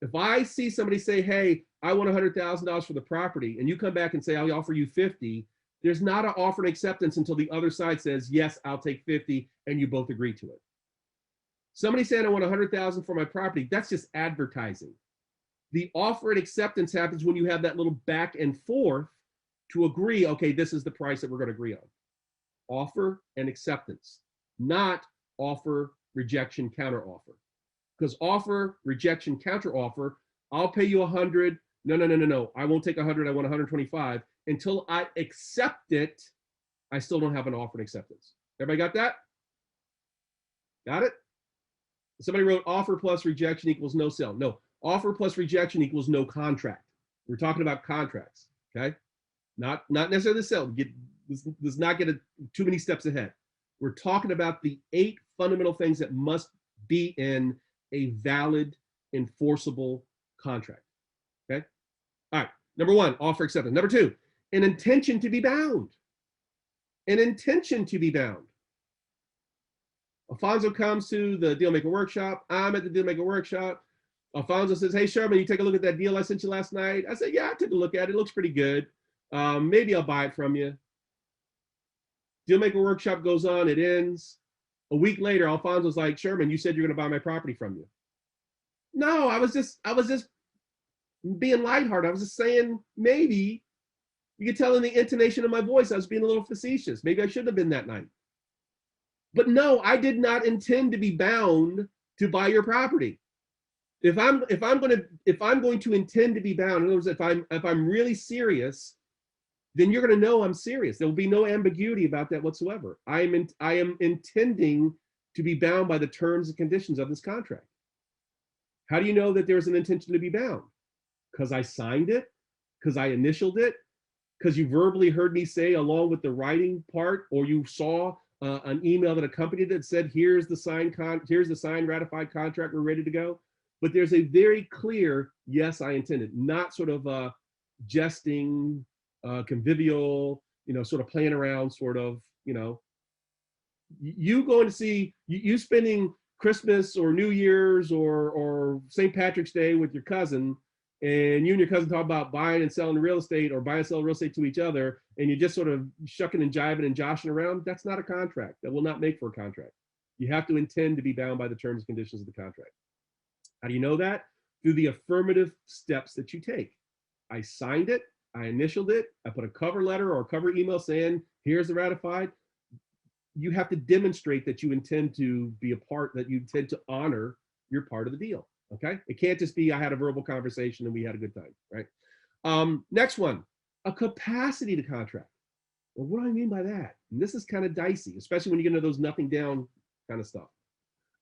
If I see somebody say, hey, I want $100,000 for the property, and you come back and say, I'll offer you 50, there's not an offer and acceptance until the other side says, yes, I'll take 50, and you both agree to it. Somebody saying I want 100,000 for my property, that's just advertising. The offer and acceptance happens when you have that little back and forth to agree, okay, this is the price that we're going to agree on. Offer and acceptance, not offer, rejection, counter offer. Because offer, rejection, counter offer, I'll pay you 100. No. I won't take 100. I want 125. Until I accept it, I still don't have an offer and acceptance. Everybody got that? Got it? Somebody wrote offer plus rejection equals no sale. No, offer plus rejection equals no contract. We're talking about contracts, okay? Not necessarily the sale. Let's not get too many steps ahead. We're talking about the 8 fundamental things that must be in a valid, enforceable contract, okay? All right, number 1, offer acceptance. Number 2, an intention to be bound. An intention to be bound. Alfonso comes to the Dealmaker Workshop. I'm at the Dealmaker Workshop. Alfonso says, hey, Sherman, you take a look at that deal I sent you last night? I said, yeah, I took a look at it. It looks pretty good. Maybe I'll buy it from you. Dealmaker Workshop goes on. It ends. A week later, Alfonso's like, Sherman, you said you're going to buy my property from you. No, I was just being lighthearted. I was just saying, maybe. You could tell in the intonation of my voice, I was being a little facetious. Maybe I shouldn't have been that night. But no, I did not intend to be bound to buy your property. If I'm going to intend to be bound, in other words, if I'm really serious, then you're going to know I'm serious. There will be no ambiguity about that whatsoever. I am intending to be bound by the terms and conditions of this contract. How do you know that there's an intention to be bound? Because I signed it, because I initialed it, because you verbally heard me say along with the writing part, or you saw an email that accompanied it said, here's the signed ratified contract, we're ready to go. But there's a very clear, yes, I intended, not sort of jesting, convivial, sort of playing around, sort of, you going to see, you spending Christmas or New Year's or St. Patrick's Day with your cousin, and you and your cousin talk about buying and selling real estate or buying and selling real estate to each other, and you're just sort of shucking and jiving and joshing around, that's not a contract. That will not make for a contract. You have to intend to be bound by the terms and conditions of the contract. How do you know that? Through the affirmative steps that you take. I signed it, I initialed it, I put a cover letter or a cover email saying, here's the ratified. You have to demonstrate that you intend to be a part, that you intend to honor your part of the deal. Okay, it can't just be I had a verbal conversation and we had a good time, right? Next one, a capacity to contract. Well, what do I mean by that? And this is kind of dicey, especially when you get into those nothing down kind of stuff.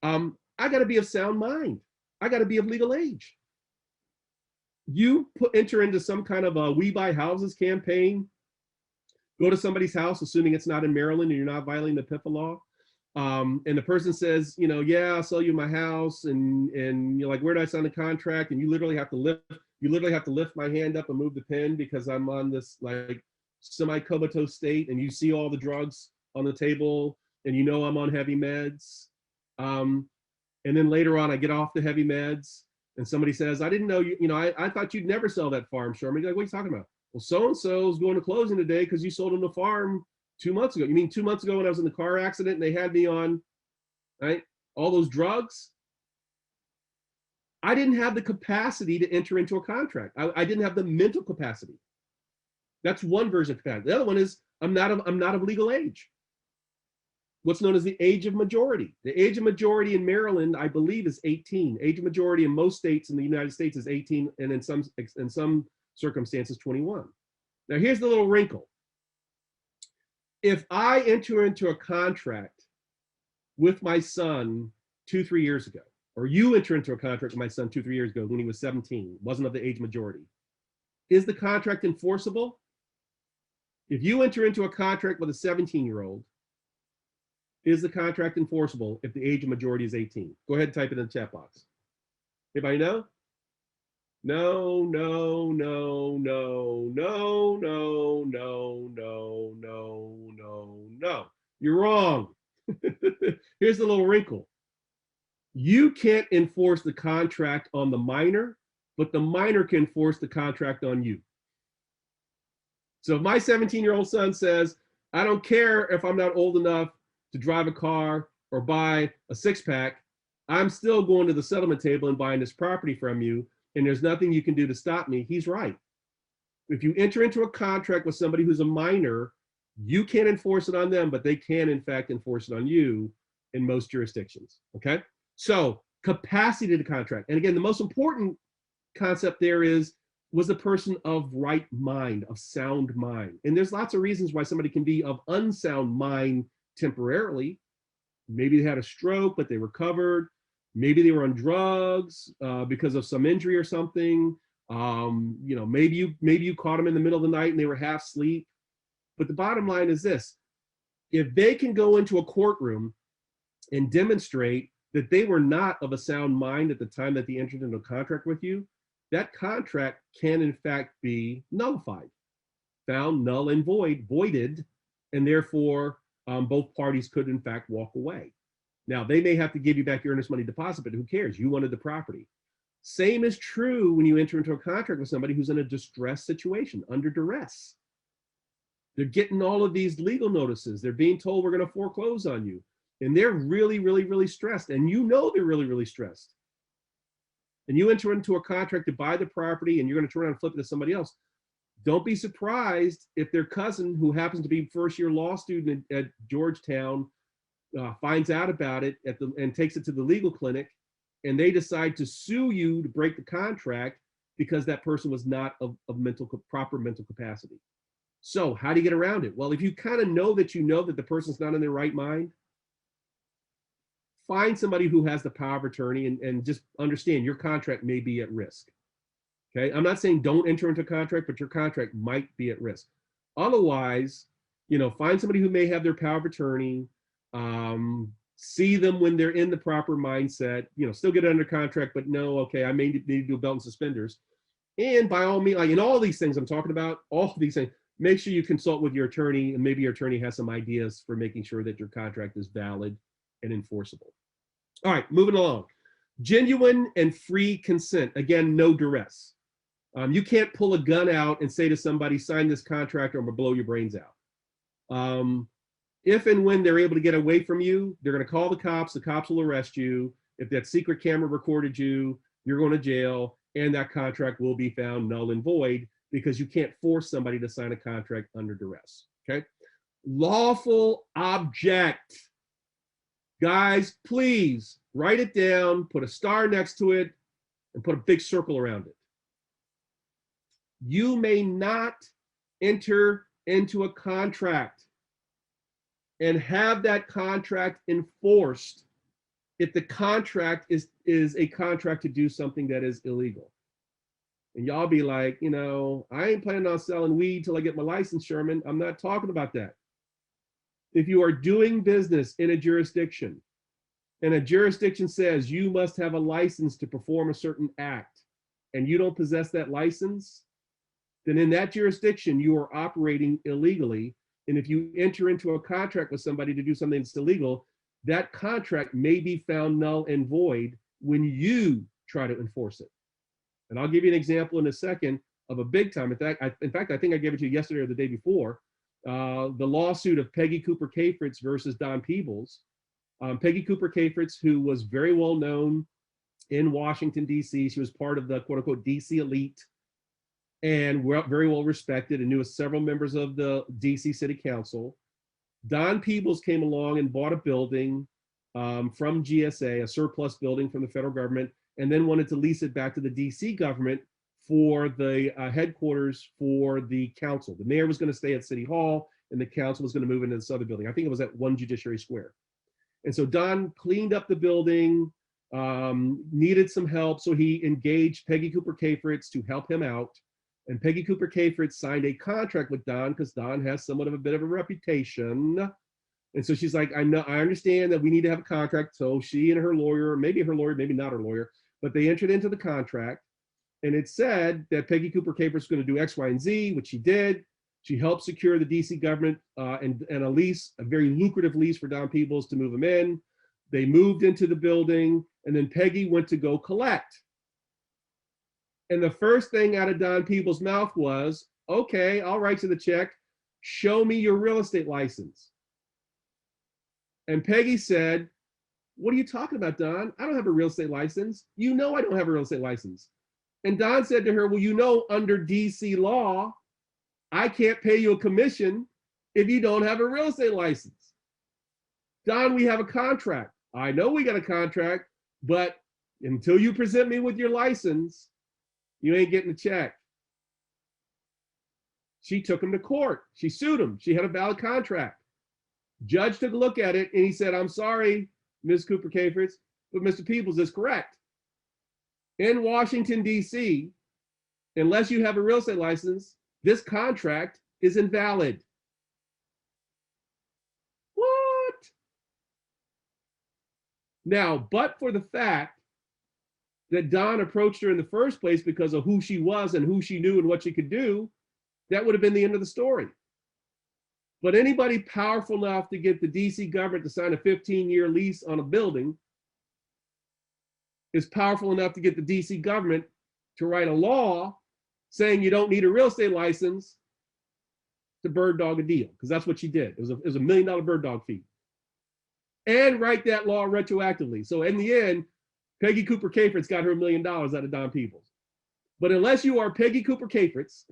I got to be of sound mind. I got to be of legal age. You enter into some kind of a We Buy Houses campaign, go to somebody's house, assuming it's not in Maryland and you're not violating the PIFA law. And the person says, yeah, I'll sell you my house, and you're like, where do I sign the contract? And you literally have to lift my hand up and move the pen because I'm on this like semi-comatose state, and you see all the drugs on the table, and I'm on heavy meds. And then later on, I get off the heavy meds, and somebody says, I didn't know I thought you'd never sell that farm, Sherman. You're like, what are you talking about? Well, so-and-so is going to closing today because you sold him the farm 2 months ago. You mean 2 months ago when I was in the car accident and they had me on, right, all those drugs? I didn't have the capacity to enter into a contract. I didn't have the mental capacity. That's one version of capacity. The other one is I'm not of legal age. What's known as the age of majority. The age of majority in Maryland, I believe, is 18. Age of majority in most states in the United States is 18, and in some circumstances 21. Now here's the little wrinkle. If I enter into a contract with my son 2-3 years ago, or you enter into a contract with my son 2-3 years ago when he was 17, wasn't of the age majority, is the contract enforceable? If you enter into a contract with a 17-year-old, is the contract enforceable if the age of majority is 18? Go ahead and type it in the chat box. Anybody know? No, no, no, no, no, no, no, no, no, no, no. You're wrong. Here's the little wrinkle. You can't enforce the contract on the minor, but the minor can enforce the contract on you. So if my 17-year-old son says, I don't care if I'm not old enough to drive a car or buy a six-pack, I'm still going to the settlement table and buying this property from you, and there's nothing you can do to stop me, he's right. If you enter into a contract with somebody who's a minor, you can't enforce it on them, but they can, in fact, enforce it on you in most jurisdictions, okay? So capacity to contract. And again, the most important concept there is, was the person of right mind, of sound mind? And there's lots of reasons why somebody can be of unsound mind temporarily. Maybe they had a stroke, but they recovered. Maybe they were on drugs because of some injury or something. You know, maybe you caught them in the middle of the night and they were half asleep. But the bottom line is this: if they can go into a courtroom and demonstrate that they were not of a sound mind at the time that they entered into a contract with you, that contract can in fact be nullified, found null and voided, and therefore both parties could in fact walk away. Now, they may have to give you back your earnest money deposit, but who cares? You wanted the property. Same is true when you enter into a contract with somebody who's in a distressed situation, under duress. They're getting all of these legal notices. They're being told we're going to foreclose on you. And they're really, really, really stressed. And you know they're really, really stressed. And you enter into a contract to buy the property and you're going to turn around and flip it to somebody else. Don't be surprised if their cousin, who happens to be first-year law student at Georgetown, finds out about it and takes it to the legal clinic, and they decide to sue you to break the contract because that person was not of proper mental capacity. So how do you get around it? Well, if you kind of know that the person's not in their right mind, find somebody who has the power of attorney and just understand your contract may be at risk. Okay, I'm not saying don't enter into a contract, but your contract might be at risk. Otherwise, you know, find somebody who may have their power of attorney, see them when they're in the proper mindset, you know, still get it under contract, but no, okay, I may need to do a belt and suspenders. And by all means, like in all these things I'm talking about, all these things, make sure you consult with your attorney, and maybe your attorney has some ideas for making sure that your contract is valid and enforceable. All right, moving along. Genuine and free consent. Again, no duress. You can't pull a gun out and say to somebody, sign this contract or I'm gonna blow your brains out. If and when they're able to get away from you, they're gonna call the cops will arrest you. If that secret camera recorded you, you're going to jail, and that contract will be found null and void because you can't force somebody to sign a contract under duress, okay? Lawful object. Guys, please write it down, put a star next to it, and put a big circle around it. You may not enter into a contract and have that contract enforced if the contract is a contract to do something that is illegal. And y'all be like, you know, I ain't planning on selling weed till I get my license, Sherman. I'm not talking about that. If you are doing business in a jurisdiction and a jurisdiction says you must have a license to perform a certain act and you don't possess that license, then in that jurisdiction, you are operating illegally. And if you enter into a contract with somebody to do something that's illegal, that contract may be found null and void when you try to enforce it. And I'll give you an example in a second of a big time. In fact, I think I gave it to you yesterday or the day before. The lawsuit of Peggy Cooper Cafritz versus Don Peebles. Peggy Cooper Cafritz, who was very well known in Washington, D.C. She was part of the quote unquote DC elite and very well respected and knew several members of the DC City Council. Don Peebles came along and bought a building from GSA, a surplus building from the federal government, and then wanted to lease it back to the DC government for the headquarters for the council. The mayor was going to stay at City Hall. and the council was going to move into this other building. I think it was at 1 Judiciary Square. And so Don cleaned up the building, needed some help, so he engaged Peggy Cooper Cafritz to help him out. And Peggy Cooper Cafritz signed a contract with Don because Don has somewhat of a bit of a reputation. And so she's like, I understand that we need to have a contract. So she and her lawyer, maybe maybe not her lawyer, but they entered into the contract. And it said that Peggy Cooper Cafritz was going to do X, Y, and Z, which she did. She helped secure the DC government and a lease, a very lucrative lease for Don Peebles to move him in. They moved into the building, and then Peggy went to go collect. And the first thing out of Don Peebles' mouth was, okay, I'll write you the check. Show me your real estate license. And Peggy said, what are you talking about, Don? I don't have a real estate license. You know I don't have a real estate license. And Don said to her, well, you know, under DC law, I can't pay you a commission if you don't have a real estate license. Don, we have a contract. I know we got a contract, but until you present me with your license, you ain't getting a check. She took him to court. She sued him. She had a valid contract. Judge took a look at it and he said, I'm sorry, Ms. Cooper Cafritz, but Mr. Peebles is correct. In Washington, D.C., unless you have a real estate license, this contract is invalid. What? Now, but for the fact that Don approached her in the first place because of who she was and who she knew and what she could do, that would have been the end of the story. But anybody powerful enough to get the DC government to sign a 15-year lease on a building is powerful enough to get the DC government to write a law saying you don't need a real estate license to bird dog a deal, because that's what she did. It was a $1 million bird dog fee. And write that law retroactively. So in the end, Peggy Cooper Cafritz got her $1 million out of Don Peebles. But unless you are Peggy Cooper Cafritz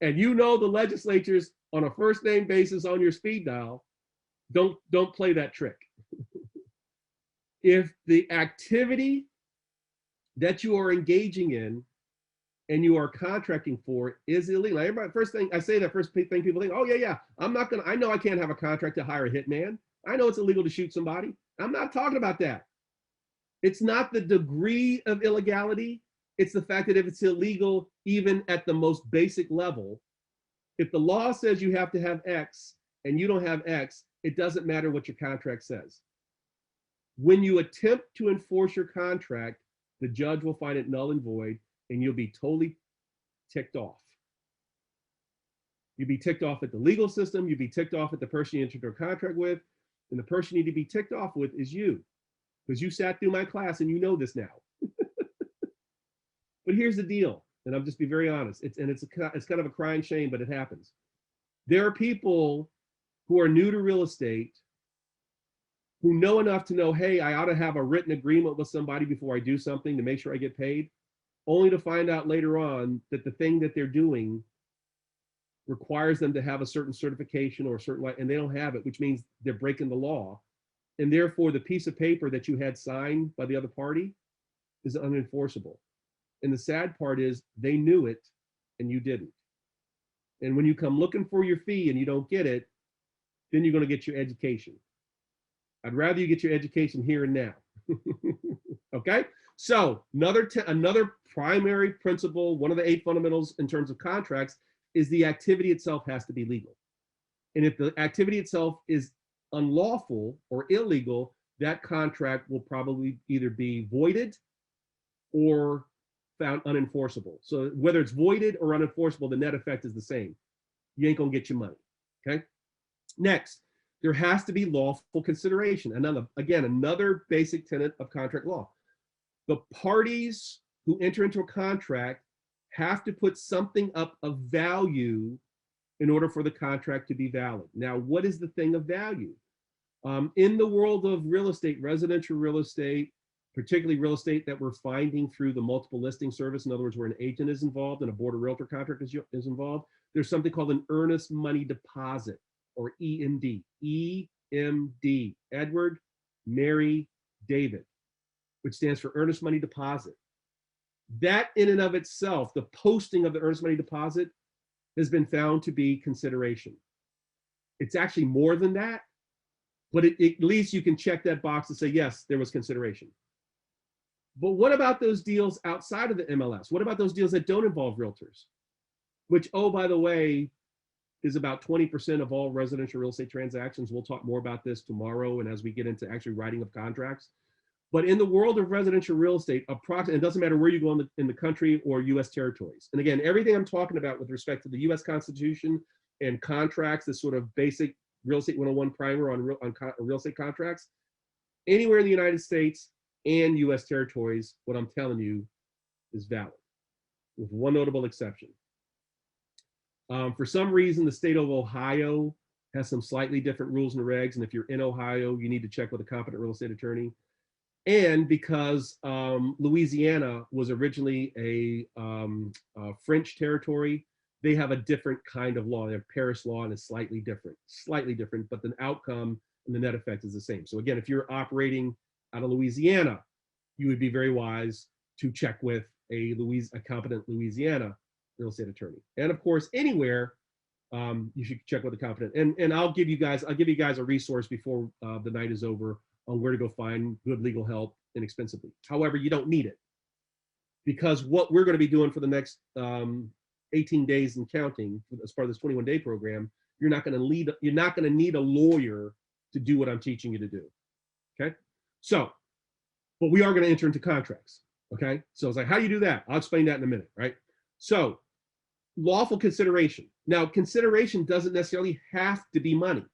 and you know the legislatures on a first name basis on your speed dial, don't play that trick. If the activity that you are engaging in and you are contracting for is illegal. Now, everybody, first thing people think, oh yeah, I know I can't have a contract to hire a hitman. I know it's illegal to shoot somebody. I'm not talking about that. It's not the degree of illegality. It's the fact that if it's illegal, even at the most basic level, if the law says you have to have X and you don't have X, it doesn't matter what your contract says. When you attempt to enforce your contract, the judge will find it null and void, and you'll be totally ticked off. You'll be ticked off at the legal system. You'll be ticked off at the person you entered into a contract with. And the person you need to be ticked off with is you, because you sat through my class and you know this now. But here's the deal, and I'll just be very honest. It's kind of a crying shame, but it happens. There are people who are new to real estate who know enough to know, hey, I ought to have a written agreement with somebody before I do something to make sure I get paid, only to find out later on that the thing that they're doing requires them to have a certain certification or a certain, and they don't have it, which means they're breaking the law. And therefore, the piece of paper that you had signed by the other party is unenforceable. And the sad part is they knew it and you didn't. And when you come looking for your fee and you don't get it, then you're going to get your education. I'd rather you get your education here and now. Okay? So another primary principle, one of the 8 fundamentals in terms of contracts, is the activity itself has to be legal. And if the activity itself is unlawful or illegal, that contract will probably either be voided or found unenforceable. So whether it's voided or unenforceable, the net effect is the same. You ain't gonna get your money, okay? Next, there has to be lawful consideration. Another basic tenet of contract law. The parties who enter into a contract have to put something up of value in order for the contract to be valid. Now, what is the thing of value? In the world of real estate, residential real estate, particularly real estate that we're finding through the multiple listing service, in other words, where an agent is involved and a board of realtor contract is involved, there's something called an earnest money deposit, or EMD. EMD, Edward, Mary, David, which stands for earnest money deposit. That in and of itself, the posting of the earnest money deposit, has been found to be consideration. It's actually more than that, but at least you can check that box and say, yes, there was consideration. But what about those deals outside of the MLS? What about those deals that don't involve realtors? Which, oh, by the way, is about 20% of all residential real estate transactions. We'll talk more about this tomorrow and as we get into actually writing of contracts. But in the world of residential real estate, it doesn't matter where you go in the country or US territories. And again, everything I'm talking about with respect to the US Constitution and contracts, this sort of basic real estate 101 primer on real estate contracts, anywhere in the United States and US territories, what I'm telling you is valid, with one notable exception. For some reason, the state of Ohio has some slightly different rules and regs. And if you're in Ohio, you need to check with a competent real estate attorney. And because Louisiana was originally a French territory, they have a different kind of law. They have parish law and it's slightly different, but the outcome and the net effect is the same. So again, if you're operating out of Louisiana, you would be very wise to check with a competent Louisiana real estate attorney. And of course, anywhere, you should check with a competent. And I'll give you guys a resource before the night is over on where to go find good legal help inexpensively. However, you don't need it, because what we're going to be doing for the next 18 days and counting as part of this 21-day program, you're not going to need a lawyer to do what I'm teaching you to do. Okay, so, but we are going to enter into contracts. Okay, so it's like, how do you do that? I'll explain that in a minute, right? So, lawful consideration. Now, consideration doesn't necessarily have to be money.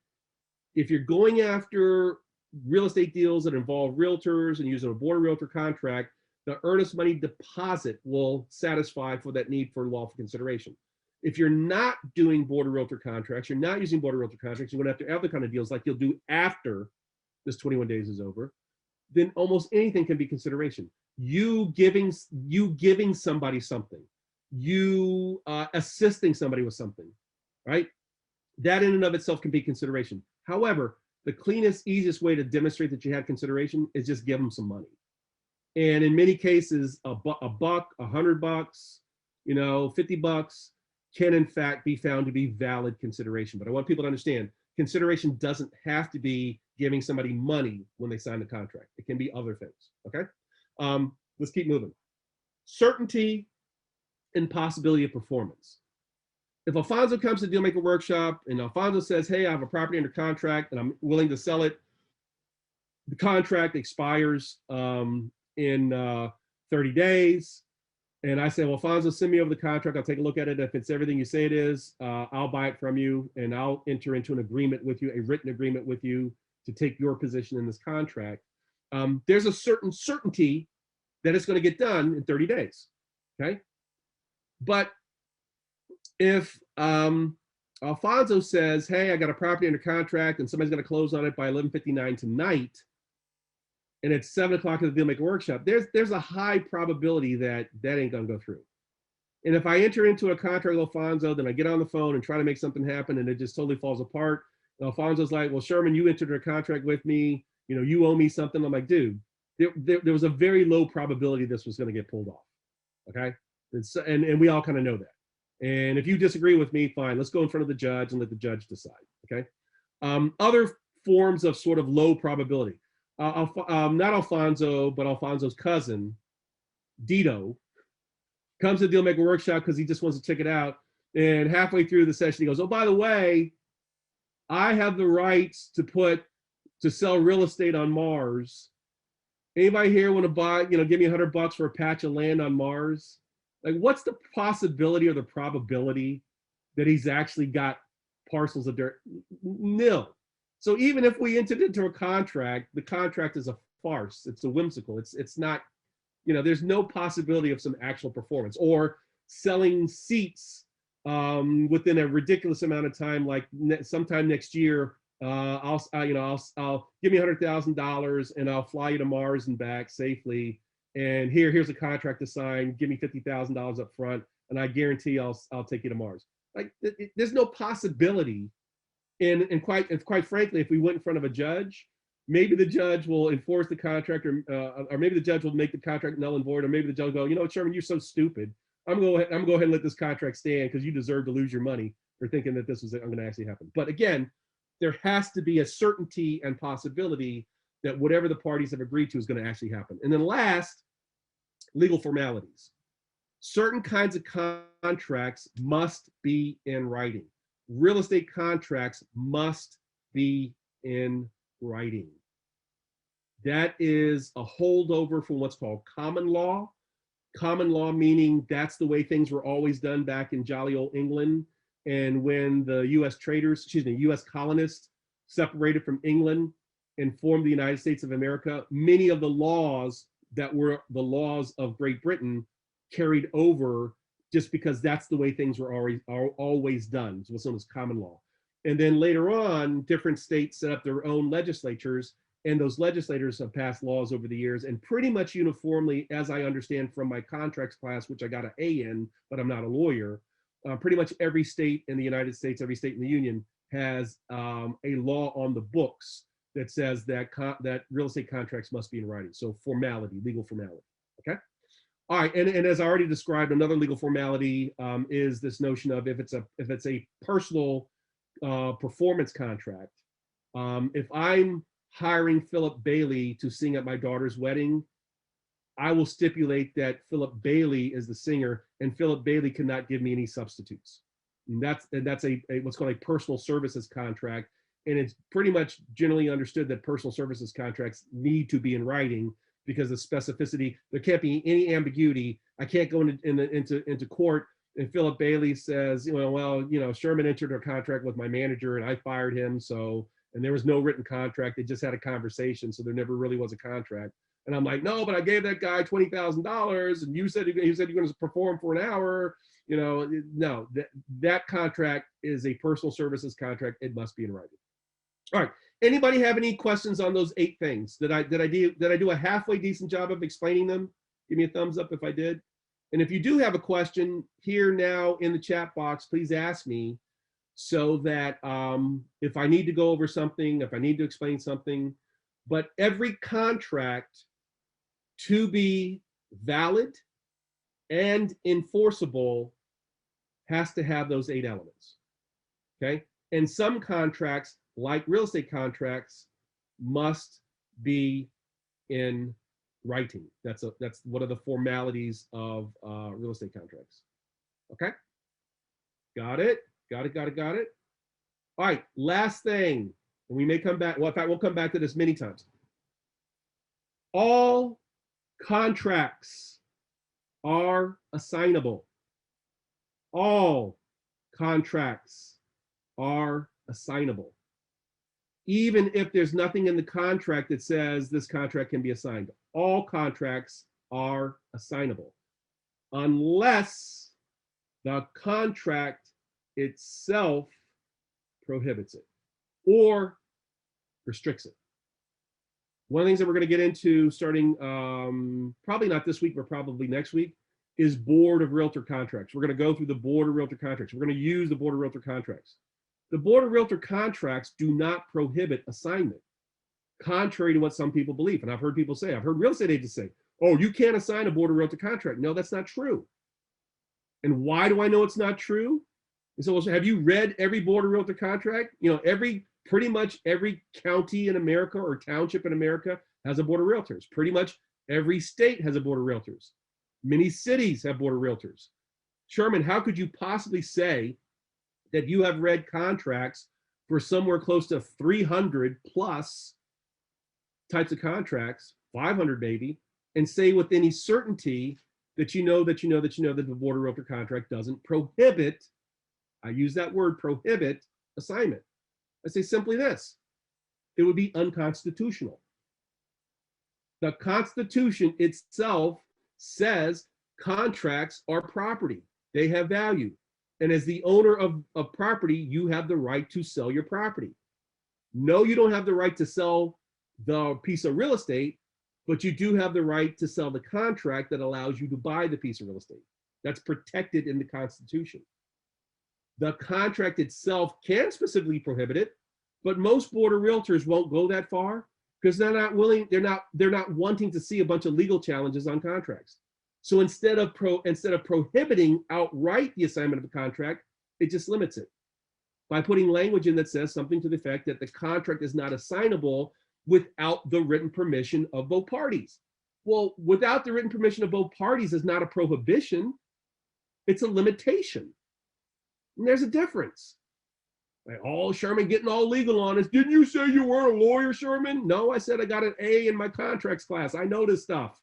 If you're going after real estate deals that involve realtors and using a board of realtor contract, the earnest money deposit will satisfy for that need for lawful consideration. If you're not doing board of realtor contracts, you're not using board of realtor contracts, you're going after other kind of deals like you'll do after this 21 days is over, then almost anything can be consideration. You giving somebody something, you assisting somebody with something, right? That in and of itself can be consideration. However, the cleanest, easiest way to demonstrate that you had consideration is just give them some money. And in many cases, a buck, $100, $50 can in fact be found to be valid consideration. But I want people to understand, consideration doesn't have to be giving somebody money when they sign the contract. It can be other things, okay? Let's keep moving. Certainty and possibility of performance. If Alfonso comes to the Dealmaker Workshop and Alfonso says, hey, I have a property under contract and I'm willing to sell it, the contract expires in 30 days. And I say, well, Alfonso, send me over the contract. I'll take a look at it. If it's everything you say it is, I'll buy it from you and I'll enter into an agreement with you, a written agreement with you to take your position in this contract. There's a certain certainty that it's going to get done in 30 days, okay? But if Alfonso says, hey, I got a property under contract and somebody's going to close on it by 11:59 tonight, and it's 7 o'clock at the Dealmaker Workshop, there's a high probability that ain't going to go through. And if I enter into a contract with Alfonso, then I get on the phone and try to make something happen and it just totally falls apart. And Alfonso's like, well, Sherman, you entered a contract with me, you owe me something. I'm like, dude, there was a very low probability this was going to get pulled off, okay? And we all kind of know that. And if you disagree with me, fine, let's go in front of the judge and let the judge decide, okay? Other forms of sort of low probability. Not Alfonso, but Alfonso's cousin, Dito, comes to the Dealmaker Workshop because he just wants to check it out. And halfway through the session, he goes, oh, by the way, I have the rights to sell real estate on Mars. Anybody here want to buy, give me $100 for a patch of land on Mars? Like, what's the possibility or the probability that he's actually got parcels of dirt? Nil. So even if we entered into a contract, the contract is a farce. It's a whimsical. It's not, there's no possibility of some actual performance or selling seats within a ridiculous amount of time, like sometime next year. I'll give me $100,000 and I'll fly you to Mars and back safely. And here's a contract to sign. Give me $50,000 up front, and I guarantee I'll take you to Mars. Like, there's no possibility. And quite frankly, if we went in front of a judge, maybe the judge will enforce the contract, or maybe the judge will make the contract null and void, or maybe the judge will go, Sherman, you're so stupid. I'm going to go ahead and let this contract stand because you deserve to lose your money for thinking that this was going to actually happen. But again, there has to be a certainty and possibility that whatever the parties have agreed to is going to actually happen. And then last, legal formalities. Certain kinds of contracts must be in writing. Real estate contracts must be in writing. That is a holdover from what's called common law. Common law meaning that's the way things were always done back in jolly old England. And when the US colonists separated from England and formed the United States of America, many of the laws that were the laws of Great Britain carried over just because that's the way things were always done. So what's known as common law. And then later on, different states set up their own legislatures, and those legislators have passed laws over the years, and pretty much uniformly, as I understand from my contracts class, which I got an A in, but I'm not a lawyer, pretty much every state in the United States, every state in the union has a law on the books that says that that real estate contracts must be in writing. So formality, legal formality, okay? All right, and as I already described, another legal formality is this notion of if it's a personal performance contract. If I'm hiring Philip Bailey to sing at my daughter's wedding, I will stipulate that Philip Bailey is the singer, and Philip Bailey cannot give me any substitutes. And that's a what's called a personal services contract, and it's pretty much generally understood that personal services contracts need to be in writing because of specificity. There can't be any ambiguity. I can't go into court and Philip Bailey says, Sherman entered a contract with my manager and I fired him, and there was no written contract. They just had a conversation, so there never really was a contract. And I'm like, no, but I gave that guy $20,000, and you said you're going to perform for an hour. No, that contract is a personal services contract. It must be in writing. All right. Anybody have any questions on those 8 things? Did I do a halfway decent job of explaining them? Give me a thumbs up if I did. And if you do have a question here now in the chat box, please ask me so that if I need to go over something, if I need to explain something. But every contract to be valid and enforceable has to have those 8 elements, okay? And some contracts, like real estate contracts, must be in writing. That's one of the formalities of real estate contracts. Okay, got it. All right, last thing, and we may come back. Well, in fact, we'll come back to this many times. All contracts are assignable. All contracts are assignable. Even if there's nothing in the contract that says this contract can be assigned. All contracts are assignable unless the contract itself prohibits it or restricts it. One of the things that we're going to get into starting probably not this week, but probably next week, is Board of Realtor contracts. We're going to go through the Board of Realtor contracts. We're going to use the Board of Realtor contracts. The Board of Realtor contracts do not prohibit assignment, contrary to what some people believe. And I've heard people say, I've heard real estate agents say, oh, you can't assign a Board of Realtor contract. No, that's not true. And why do I know it's not true? And so have you read every Board of Realtor contract? Pretty much every county in America or township in America has a Board of Realtors. Pretty much every state has a Board of Realtors. Many cities have Board of Realtors. Sherman, how could you possibly say that you have read contracts for somewhere close to 300 plus types of contracts, 500 maybe, and say with any certainty that that the Board of Realtor contract doesn't prohibit, I use that word, prohibit assignment? I say simply this: it would be unconstitutional. The Constitution itself says contracts are property. They have value. And as the owner of property, you have the right to sell your property. No, you don't have the right to sell the piece of real estate, but you do have the right to sell the contract that allows you to buy the piece of real estate. That's protected in the Constitution. The contract itself can specifically prohibit it, but most Board of Realtors won't go that far because they're not willing, they're not wanting to see a bunch of legal challenges on contracts. So instead of prohibiting outright the assignment of the contract, it just limits it. by putting language in that says something to the effect that the contract is not assignable without the written permission of both parties. Well, without the written permission of both parties is not a prohibition, it's a limitation. And there's a difference. Like, oh, Sherman getting all legal on us. Didn't you say you weren't a lawyer, Sherman? No, I said I got an A in my contracts class. I know this stuff.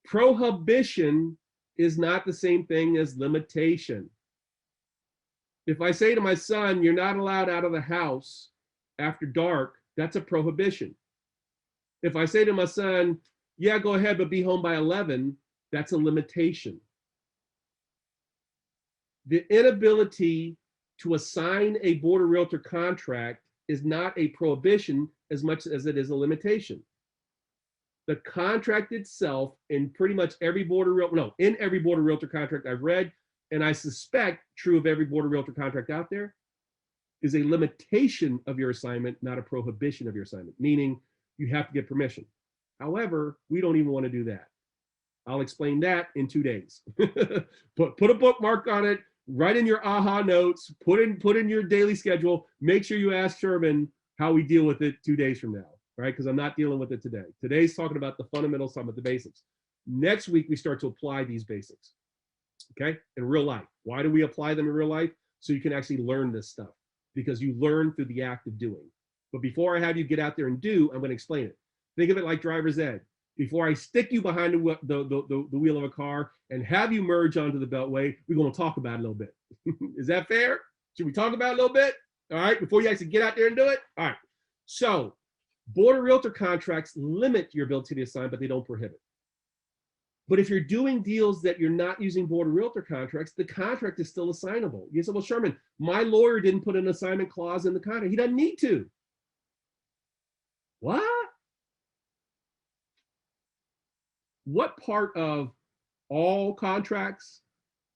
Prohibition is not the same thing as limitation. If I say to my son, you're not allowed out of the house after dark, that's a prohibition. If I say to my son, yeah, go ahead, but be home by 11, that's a limitation. The inability to assign a board of realtor contract is not a prohibition as much as it is a limitation. The contract itself, in pretty much every board of realtor, no, in every board of realtor contract I've read, and I suspect true of every board of realtor contract out there, is a limitation of your assignment, not a prohibition of your assignment, meaning you have to get permission. However, we don't even want to do that. I'll explain that in 2 days. Put a bookmark on it, write in your aha notes, put in your daily schedule, make sure you ask Sherman how we deal with it 2 days from now, right? Because I'm not dealing with it today. Today's talking about the fundamentals, some of the basics. Next week, we start to apply these basics, okay? In real life. Why do we apply them in real life? So you can actually learn this stuff, because you learn through the act of doing. But before I have you get out there and do, I'm going to explain it. Think of it like driver's ed. Before I stick you behind the wheel of a car and have you merge onto the beltway, we're going to talk about it a little bit. Is that fair? Should we talk about it a little bit? All right, before you actually get out there and do it? All right. So, board of realtor contracts limit your ability to assign, but they don't prohibit. But if you're doing deals that you're not using board of realtor contracts, the contract is still assignable. You say, well, Sherman, my lawyer didn't put an assignment clause in the contract. He doesn't need to. What? What part of all contracts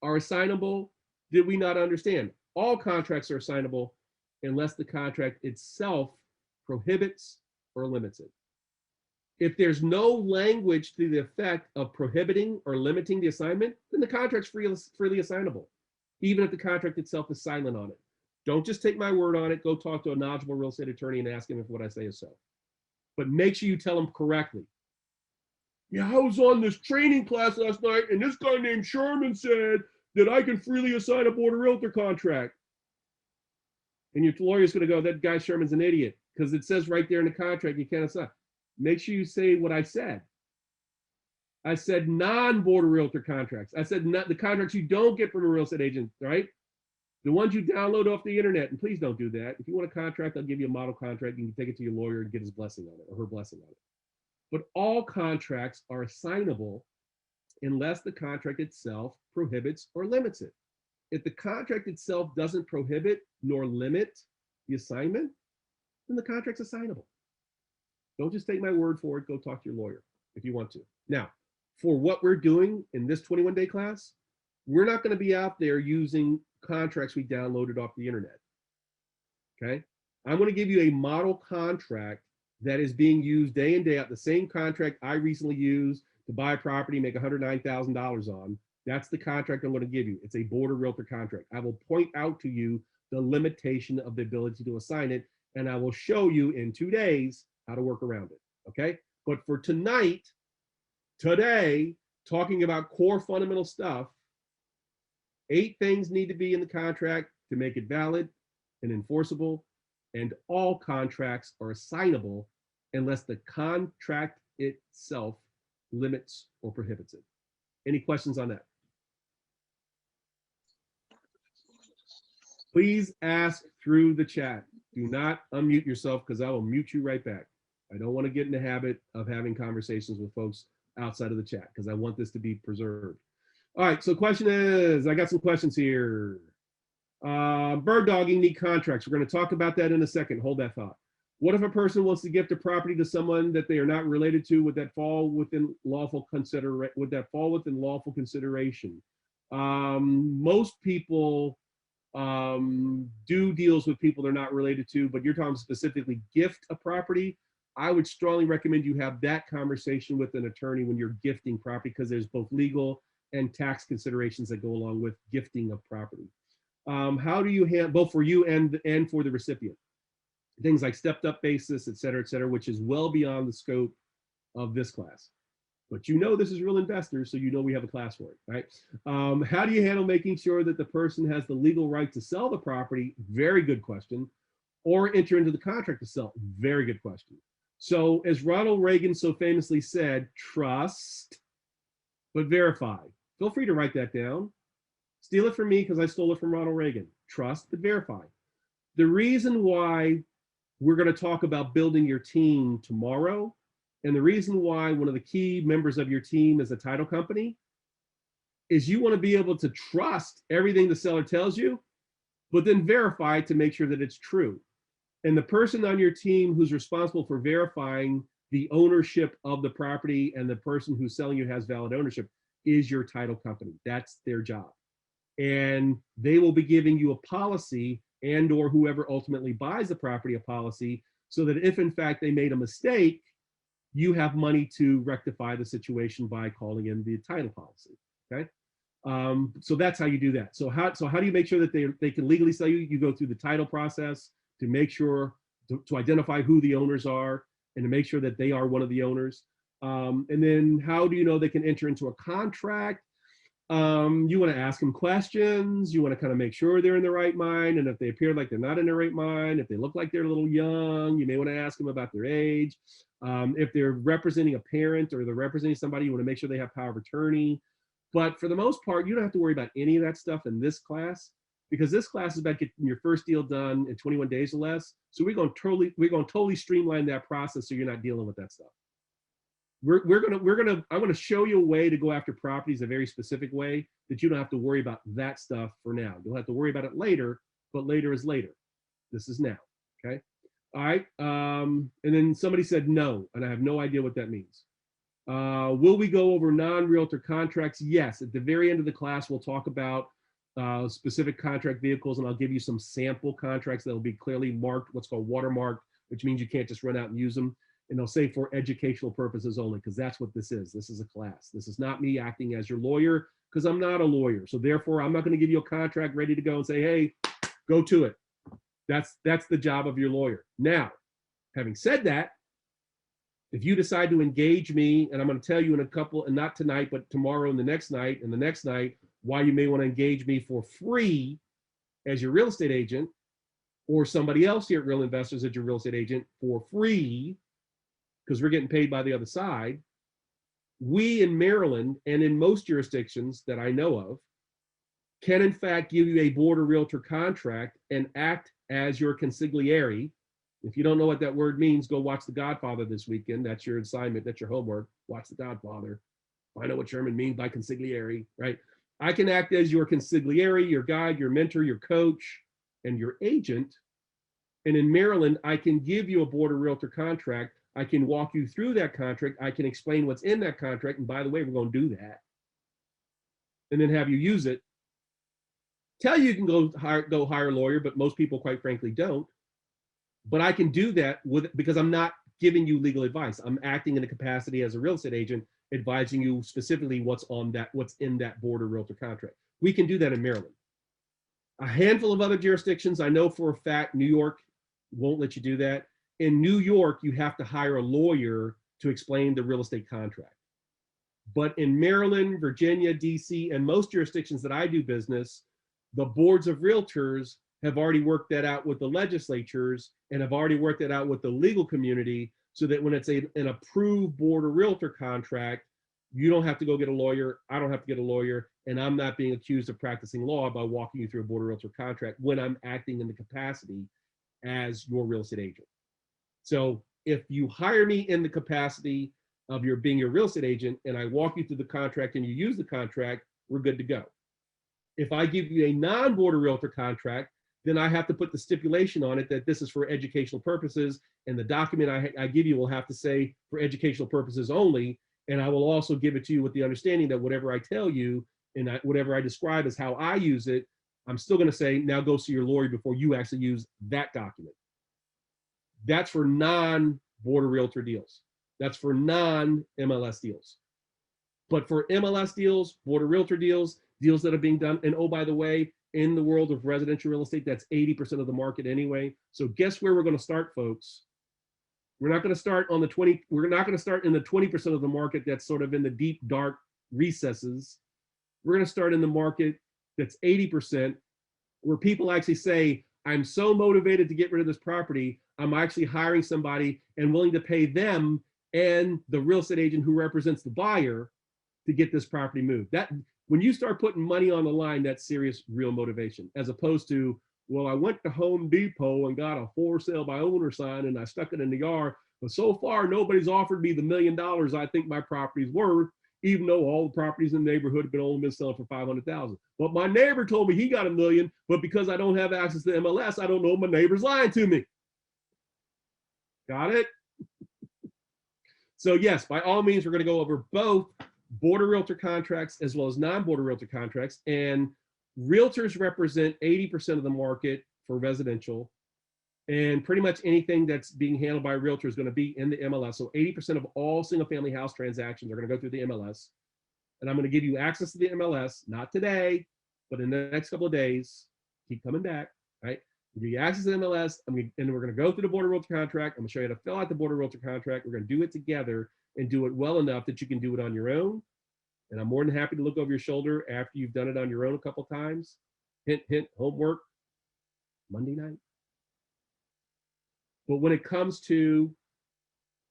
are assignable did we not understand? All contracts are assignable unless the contract itself prohibits or limits it. If there's no language to the effect of prohibiting or limiting the assignment, then the contract's freely assignable, even if the contract itself is silent on it. Don't just take my word on it. Go talk to a knowledgeable real estate attorney and ask him if what I say is so. But make sure you tell him correctly. Yeah, I was on this training class last night, and this guy named Sherman said that I can freely assign a board of realtor contract. And your lawyer's going to go, that guy Sherman's an idiot, because it says right there in the contract you can't assign. Make sure you say what I said. I said non-board of realtor contracts. I said not the contracts you don't get from a real estate agent, right? The ones you download off the internet, and please don't do that. If you want a contract, I'll give you a model contract. You can take it to your lawyer and get his blessing on it, or her blessing on it. But all contracts are assignable unless the contract itself prohibits or limits it. If the contract itself doesn't prohibit nor limit the assignment, then the contract's assignable. Don't just take my word for it. Go talk to your lawyer if you want to. Now, for what we're doing in this 21-day class, we're not going to be out there using contracts we downloaded off the internet. Okay? I'm going to give you a model contract that is being used day in, day out. The same contract I recently used to buy a property, make $109,000 on. That's the contract I'm going to give you. It's a board of realtor contract. I will point out to you the limitation of the ability to assign it, and I will show you in 2 days how to work around it, okay? But for tonight, today, talking about core fundamental stuff, 8 things need to be in the contract to make it valid and enforceable, and all contracts are assignable unless the contract itself limits or prohibits it. Any questions on that? Please ask through the chat. Do not unmute yourself, because I will mute you right back. I don't want to get in the habit of having conversations with folks outside of the chat, because I want this to be preserved. All right, so question is, I got some questions here. Bird dogging need contracts. We're going to talk about that in a second. Hold that thought. What if a person wants to gift a property to someone that they are not related to? Would that fall within lawful consideration? Would that fall within lawful consideration? Most people do deals with people they're not related to, but you're talking specifically gift a property. I would strongly recommend you have that conversation with an attorney when you're gifting property, because there's both legal and tax considerations that go along with gifting of property. How do you handle, both for you and for the recipient, things like stepped up basis, et cetera, which is well beyond the scope of this class. But you know this is Real Investors, so you know we have a class for it, right? How do you handle making sure that the person has the legal right to sell the property? Very good question. Or enter into the contract to sell? Very good question. So as Ronald Reagan so famously said, trust, but verify. Feel free to write that down. Steal it from me because I stole it from Ronald Reagan. Trust, but verify. The reason why we're going to talk about building your team tomorrow, and the reason why one of the key members of your team is a title company, is you want to be able to trust everything the seller tells you, but then verify to make sure that it's true. And the person on your team who's responsible for verifying the ownership of the property and the person who's selling you has valid ownership is your title company. That's their job. And they will be giving you a policy, and or whoever ultimately buys the property a policy, so that if in fact they made a mistake, you have money to rectify the situation by calling in the title policy, okay? So that's how you do that. So how do you make sure that they can legally sell you? You go through the title process to make sure, to identify who the owners are and to make sure that they are one of the owners. And then how do you know they can enter into a contract? You want to ask them questions. You want to kind of make sure they're in the right mind. And if they appear like they're not in the right mind, if they look like they're a little young, you may want to ask them about their age. If they're representing a parent or they're representing somebody, you want to make sure they have power of attorney. But for the most part, you don't have to worry about any of that stuff in this class, because this class is about getting your first deal done in 21 days or less. So we're going to totally streamline that process so you're not dealing with that stuff. I'm gonna show you a way to go after properties a very specific way that you don't have to worry about that stuff for now. You'll have to worry about it later, but later is later. This is now, okay? All right, and then somebody said no, and I have no idea what that means. Will we go over non-realtor contracts? Yes, at the very end of the class, we'll talk about specific contract vehicles, and I'll give you some sample contracts that will be clearly marked, what's called watermarked, which means you can't just run out and use them. And they'll say for educational purposes only, because that's what this is. This is a class. This is not me acting as your lawyer, because I'm not a lawyer. So therefore, I'm not going to give you a contract ready to go and say, hey, go to it. That's the job of your lawyer. Now, having said that, if you decide to engage me, and I'm going to tell you in a couple, and not tonight, but tomorrow and the next night, why you may want to engage me for free as your real estate agent, or somebody else here at Real Investors as your real estate agent for free, because we're getting paid by the other side. We in Maryland and in most jurisdictions that I know of can in fact give you a board or realtor contract and act as your consigliere. If you don't know what that word means, go watch The Godfather this weekend. That's your assignment, that's your homework. Watch The Godfather. Find out what Sherman means by consigliere, right? I can act as your consigliere, your guide, your mentor, your coach, and your agent. And in Maryland, I can give you a board or realtor contract. I can walk you through that contract. I can explain what's in that contract. And by the way, we're going to do that. And then have you use it. Tell you can go hire a lawyer, but most people, quite frankly, don't. But I can do that because I'm not giving you legal advice. I'm acting in a capacity as a real estate agent, advising you specifically what's in that board or realtor contract. We can do that in Maryland. A handful of other jurisdictions, I know for a fact, New York won't let you do that. In New York, you have to hire a lawyer to explain the real estate contract. But in Maryland, Virginia, DC, and most jurisdictions that I do business, the boards of realtors have already worked that out with the legislatures and have already worked that out with the legal community, so that when it's an approved board or realtor contract, you don't have to go get a lawyer, I don't have to get a lawyer, and I'm not being accused of practicing law by walking you through a board or realtor contract when I'm acting in the capacity as your real estate agent. So if you hire me in the capacity of being your real estate agent and I walk you through the contract and you use the contract, we're good to go. If I give you a non-board or realtor contract, then I have to put the stipulation on it that this is for educational purposes, and the document I give you will have to say for educational purposes only, and I will also give it to you with the understanding that whatever I tell you and whatever I describe as how I use it, I'm still going to say, now go see your lawyer before you actually use that document. That's for non-board or realtor deals. That's for non-MLS deals. But for MLS deals, board or realtor deals, deals that are being done, and oh, by the way, in the world of residential real estate. That's 80% of the market anyway. So guess where we're going to start, folks? We're not going to start on the 20, we're not going to start in the 20% of the market that's sort of in the deep, dark recesses. We're going to start in the market that's 80%, where people actually say, I'm so motivated to get rid of this property, I'm actually hiring somebody and willing to pay them and the real estate agent who represents the buyer to get this property moved. That, when you start putting money on the line, that's serious, real motivation, as opposed to, well, I went to Home Depot and got a for sale by owner sign and I stuck it in the yard, but so far nobody's offered me the $1 million I think my property's worth, even though all the properties in the neighborhood have only been selling for 500,000. But my neighbor told me he got $1 million, but because I don't have access to MLS, I don't know if my neighbor's lying to me. Got it? So yes, by all means, we're going to go over both border realtor contracts as well as non-border realtor contracts. And realtors represent 80% of the market for residential. And pretty much anything that's being handled by a realtor is going to be in the MLS. So 80% of all single family house transactions are going to go through the MLS. And I'm going to give you access to the MLS, not today, but in the next couple of days. Keep coming back, right? We'll give you access to the MLS, and we're going to go through the border realtor contract. I'm going to show you how to fill out the border realtor contract. We're going to do it together and do it well enough that you can do it on your own. And I'm more than happy to look over your shoulder after you've done it on your own a couple of times. Hint, hint, homework, Monday night. But when it comes to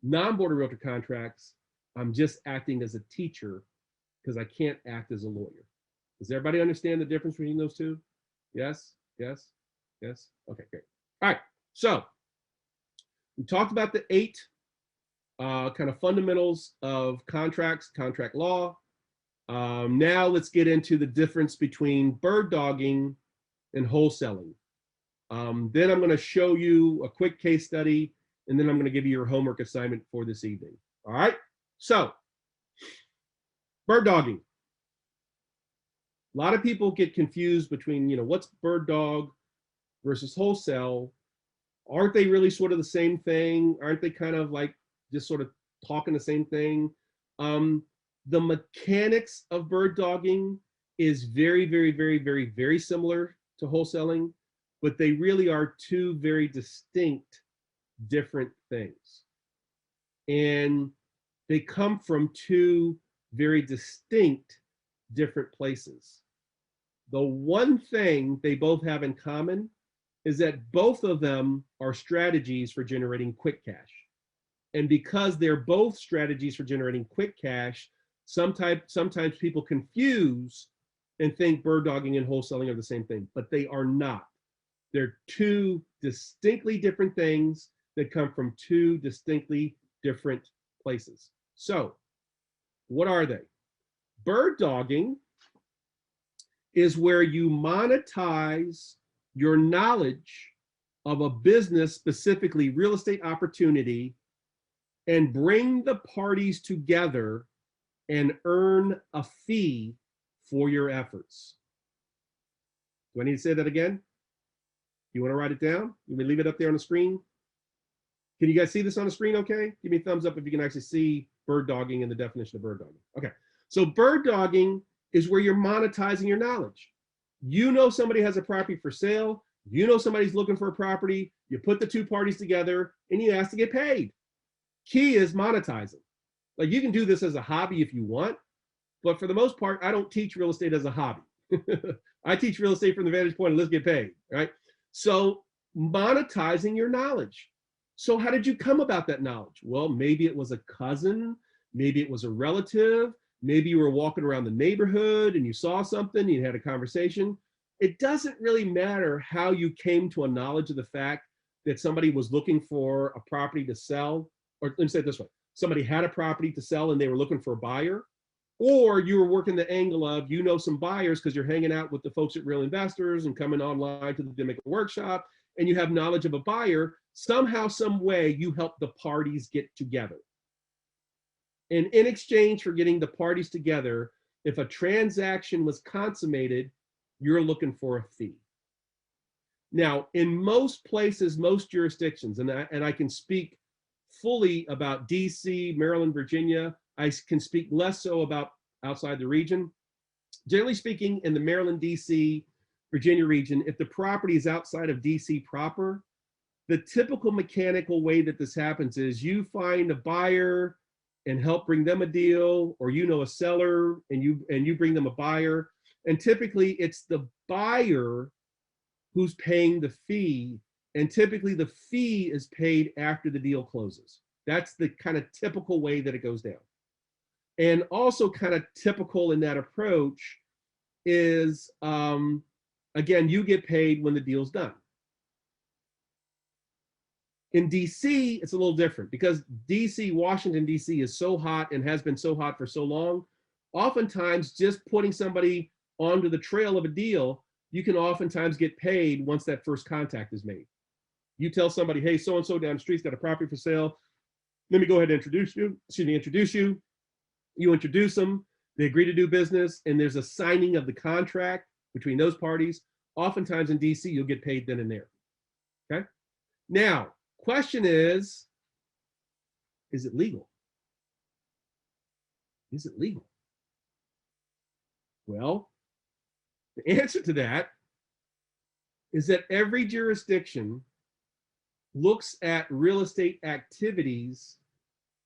non-border realtor contracts, I'm just acting as a teacher because I can't act as a lawyer. Does everybody understand the difference between those two? Yes, yes, yes. Okay, great. All right, so we talked about the 8 kind of fundamentals of contracts, contract law. Now let's get into the difference between bird dogging and wholesaling. Then I'm going to show you a quick case study, and then I'm going to give you your homework assignment for this evening. All right, so bird dogging. A lot of people get confused between, what's bird dog versus wholesale. Aren't they really sort of the same thing? Aren't they kind of like just sort of talking the same thing? The mechanics of bird dogging is very, very, very, very, very similar to wholesaling, but they really are two very distinct, different things. And they come from two very distinct, different places. The one thing they both have in common is that both of them are strategies for generating quick cash. And because they're both strategies for generating quick cash, sometimes people confuse and think bird dogging and wholesaling are the same thing, but they are not. They're two distinctly different things that come from two distinctly different places. So, what are they? Bird dogging is where you monetize your knowledge of a business, specifically real estate opportunity, and bring the parties together and earn a fee for your efforts. Do I need to say that again? You want to write it down? You may leave it up there on the screen. Can you guys see this on the screen okay? Give me a thumbs up if you can actually see bird dogging and the definition of bird dogging. Okay, so bird dogging is where you're monetizing your knowledge. You know somebody has a property for sale, you know somebody's looking for a property, you put the two parties together and you ask to get paid. Key is monetizing. Like, you can do this as a hobby if you want, but for the most part, I don't teach real estate as a hobby. I teach real estate from the vantage point of let's get paid, right? So monetizing your knowledge. So how did you come about that knowledge? Well, maybe it was a cousin, maybe it was a relative, maybe you were walking around the neighborhood and you saw something, you had a conversation. It doesn't really matter how you came to a knowledge of the fact that somebody was looking for a property to sell, or let me say it this way, somebody had a property to sell and they were looking for a buyer, or you were working the angle of, some buyers because you're hanging out with the folks at Real Investors and coming online to the Demicka workshop, and you have knowledge of a buyer. Somehow, some way, you help the parties get together. And in exchange for getting the parties together, if a transaction was consummated, you're looking for a fee. Now, in most places, most jurisdictions, and I can speak fully about DC, Maryland, Virginia. I can speak less so about outside the region. Generally speaking, in the Maryland, DC, Virginia region, if the property is outside of DC proper, the typical mechanical way that this happens is you find a buyer and help bring them a deal, or you know a seller and you bring them a buyer. And typically it's the buyer who's paying the fee, and typically the fee is paid after the deal closes. That's the kind of typical way that it goes down. And also kind of typical in that approach is, again, you get paid when the deal's done. In DC, it's a little different because DC, Washington, DC is so hot and has been so hot for so long. Oftentimes, just putting somebody onto the trail of a deal, you can oftentimes get paid once that first contact is made. You tell somebody, hey, so-and-so down the street's got a property for sale. Let me go ahead and introduce you. You introduce them, they agree to do business, and there's a signing of the contract between those parties. Oftentimes in DC, you'll get paid then and there, okay? Now, question is it legal? Is it legal? Well, the answer to that is that every jurisdiction looks at real estate activities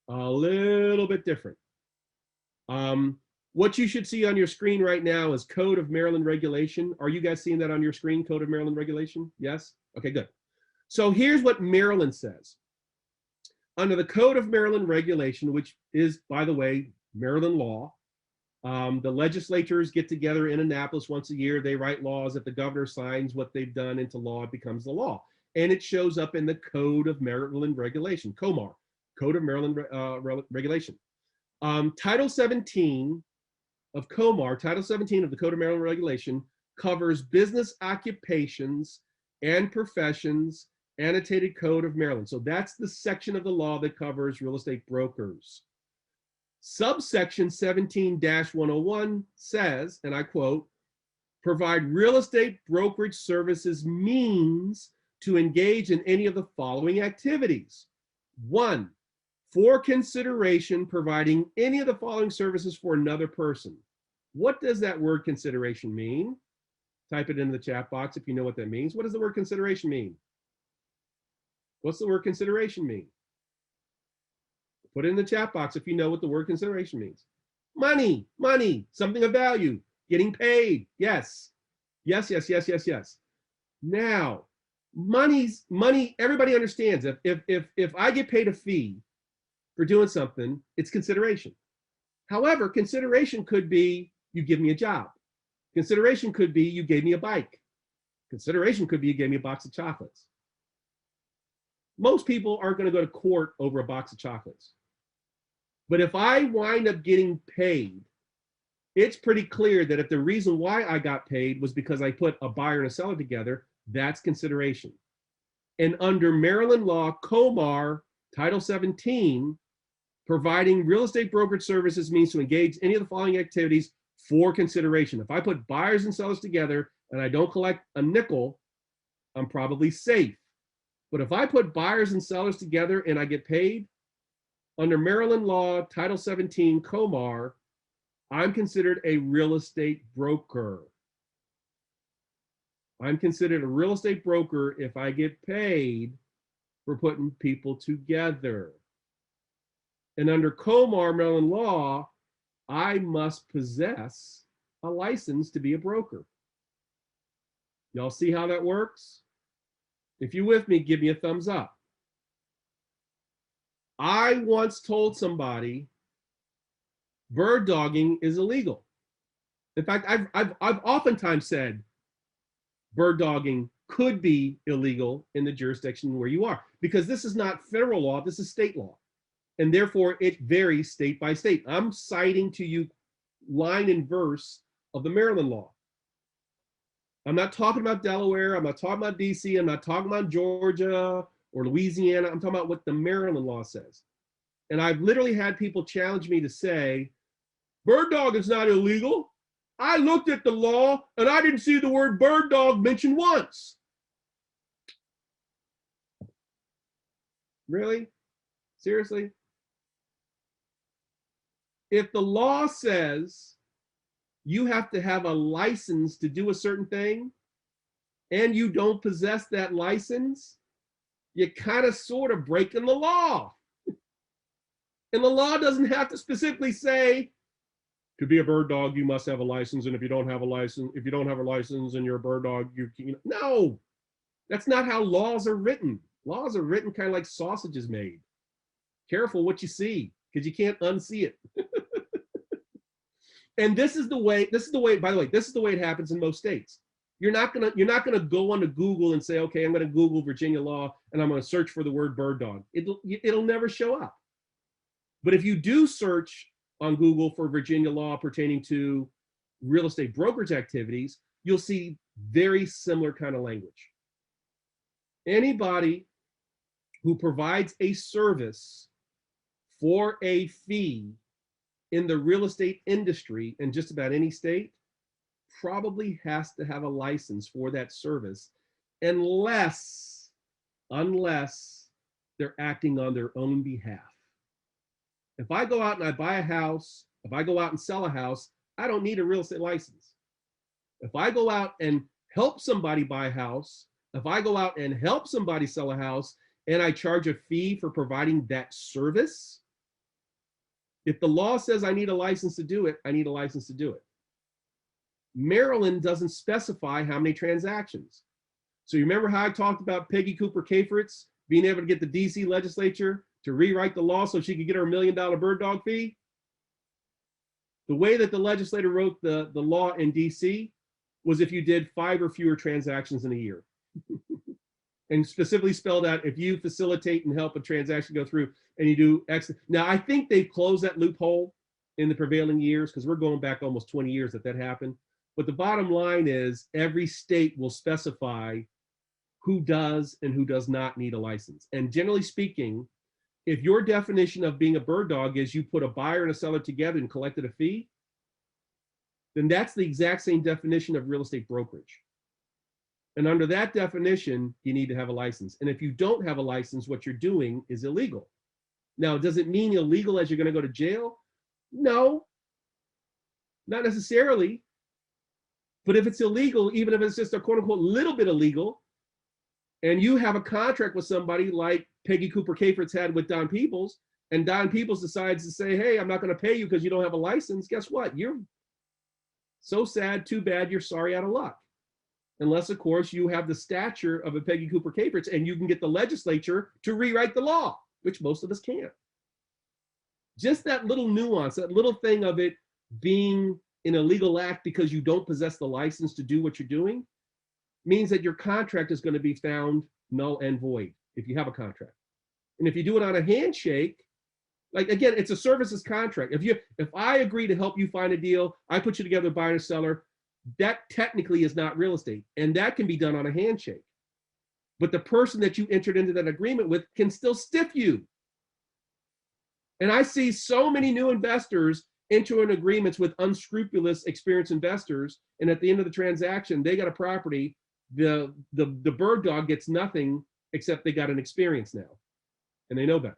a little bit different. What you should see on your screen right now is Code of Maryland Regulation. Are you guys seeing that on your screen, Code of Maryland Regulation? Yes? Okay, good. So here's what Maryland says. Under the Code of Maryland Regulation, which is, by the way, Maryland law, the legislatures get together in Annapolis once a year. They write laws. If the governor signs what they've done into law, it becomes the law. And it shows up in the Code of Maryland Regulation, COMAR, Code of Maryland Regulation. Title 17 of COMAR, Title 17 of the Code of Maryland Regulation, covers business occupations and professions, annotated Code of Maryland. So that's the section of the law that covers real estate brokers. Subsection 17-101 says, and I quote, provide real estate brokerage services means to engage in any of the following activities. 1, for consideration, providing any of the following services for another person. What does that word consideration mean? Type it into the chat box if you know what that means. What does the word consideration mean? What's the word consideration mean? Put it in the chat box if you know what the word consideration means. Money, money, something of value, getting paid. Yes, yes, yes, yes, yes, yes. Now, money, everybody understands. If I get paid a fee for doing something, it's consideration. However, consideration could be you give me a job. Consideration could be you gave me a bike. Consideration could be you gave me a box of chocolates. Most people aren't going to go to court over a box of chocolates. But if I wind up getting paid, it's pretty clear that if the reason why I got paid was because I put a buyer and a seller together, that's consideration. And under Maryland law, COMAR, Title 17, providing real estate brokerage services means to engage any of the following activities for consideration. If I put buyers and sellers together and I don't collect a nickel, I'm probably safe. But if I put buyers and sellers together and I get paid, under Maryland law, Title 17, COMAR, I'm considered a real estate broker. I'm considered a real estate broker if I get paid for putting people together. And under COMAR, Maryland law, I must possess a license to be a broker. Y'all see how that works? If you're with me, give me a thumbs up. I once told somebody bird dogging is illegal. In fact, I've oftentimes said bird dogging could be illegal in the jurisdiction where you are, because this is not federal law, this is state law. And therefore it varies state by state. I'm citing to you line and verse of the Maryland law. I'm not talking about Delaware, I'm not talking about DC, I'm not talking about Georgia or Louisiana, I'm talking about what the Maryland law says. And I've literally had people challenge me to say, bird dog is not illegal. I looked at the law and I didn't see the word bird dog mentioned once. Really? Seriously? If the law says you have to have a license to do a certain thing, and you don't possess that license, you kind of sort of breaking the law. And the law doesn't have to specifically say, to be a bird dog, you must have a license. And if you don't have a license, and you're a bird dog, no, that's not how laws are written. Laws are written kind of like sausage is made. Careful what you see, because you can't unsee it. And this is the way, by the way, this is the way it happens in most states. You're not gonna go onto Google and say, okay, I'm gonna Google Virginia law and I'm gonna search for the word bird dog. It'll never show up. But if you do search on Google for Virginia law pertaining to real estate brokerage activities, you'll see very similar kind of language. Anybody who provides a service for a fee in the real estate industry in just about any state probably has to have a license for that service, unless they're acting on their own behalf. If I go out and I buy a house, if I go out and sell a house, I don't need a real estate license. If I go out and help somebody buy a house, if I go out and help somebody sell a house, and I charge a fee for providing that service, if the law says I need a license to do it, I need a license to do it. Maryland doesn't specify how many transactions. So you remember how I talked about Peggy Cooper Kafertz being able to get the DC legislature to rewrite the law so she could get her $1 million bird dog fee? The way that the legislator wrote the law in DC was if you did 5 or fewer transactions in a year. And specifically spelled out, if you facilitate and help a transaction go through and you do X. Now, I think they've closed that loophole in the prevailing years, because we're going back almost 20 years that happened. But the bottom line is every state will specify who does and who does not need a license. And generally speaking, if your definition of being a bird dog is you put a buyer and a seller together and collected a fee, then that's the exact same definition of real estate brokerage. And under that definition, you need to have a license. And if you don't have a license, what you're doing is illegal. Now, does it mean illegal as you're going to go to jail? No, not necessarily. But if it's illegal, even if it's just a quote unquote little bit illegal, and you have a contract with somebody like Peggy Cooper Kafertz had with Don Peoples, and Don Peoples decides to say, hey, I'm not going to pay you because you don't have a license, guess what? You're so sad, too bad, you're sorry out of luck. Unless, of course, you have the stature of a Peggy Cooper Kafertz and you can get the legislature to rewrite the law, which most of us can't. Just that little nuance, that little thing of it being an illegal act because you don't possess the license to do what you're doing, means that your contract is going to be found null and void if you have a contract. And if you do it on a handshake, like, again, it's a services contract. If I agree to help you find a deal, I put you together, buyer and seller, that technically is not real estate. And that can be done on a handshake. But the person that you entered into that agreement with can still stiff you. And I see so many new investors enter in agreements with unscrupulous, experienced investors. And at the end of the transaction, they got a property. The bird dog gets nothing except they got an experience now. And they know better.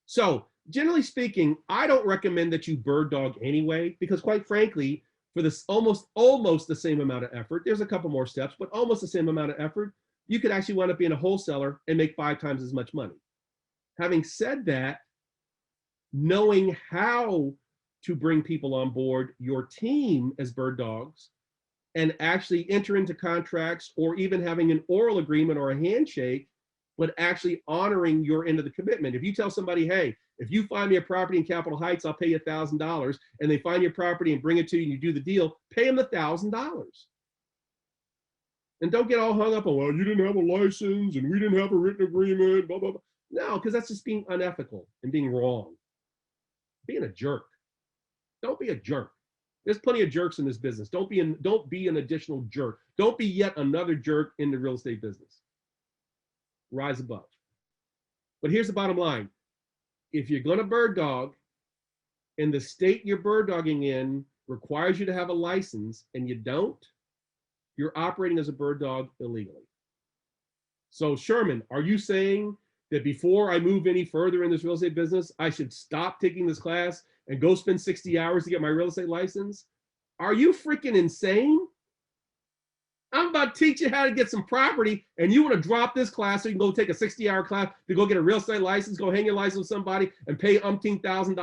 So generally speaking, I don't recommend that you bird dog anyway, because quite frankly, for this almost the same amount of effort, there's a couple more steps, but almost the same amount of effort, you could actually wind up being a wholesaler and make 5 times as much money. Having said that, knowing how to bring people on board your team as bird dogs and actually enter into contracts, or even having an oral agreement or a handshake, but actually honoring your end of the commitment. If you tell somebody, hey, if you find me a property in Capitol Heights, I'll pay you $1,000, and they find your property and bring it to you and you do the deal, pay them the $1,000. And don't get all hung up on, well, you didn't have a license and we didn't have a written agreement, blah, blah, blah. No, because that's just being unethical and being wrong. Being a jerk. Don't be a jerk. There's plenty of jerks in this business. Don't be an additional jerk. Don't be yet another jerk in the real estate business. Rise above. But here's the bottom line. If you're going to bird dog and the state you're bird dogging in requires you to have a license and you don't, you're operating as a bird dog illegally. So Sherman, are you saying that before I move any further in this real estate business, I should stop taking this class and go spend 60 hours to get my real estate license? Are you freaking insane? I'm about to teach you how to get some property, and you want to drop this class so you can go take a 60-hour class to go get a real estate license, go hang your license with somebody, and pay $umpteen thousand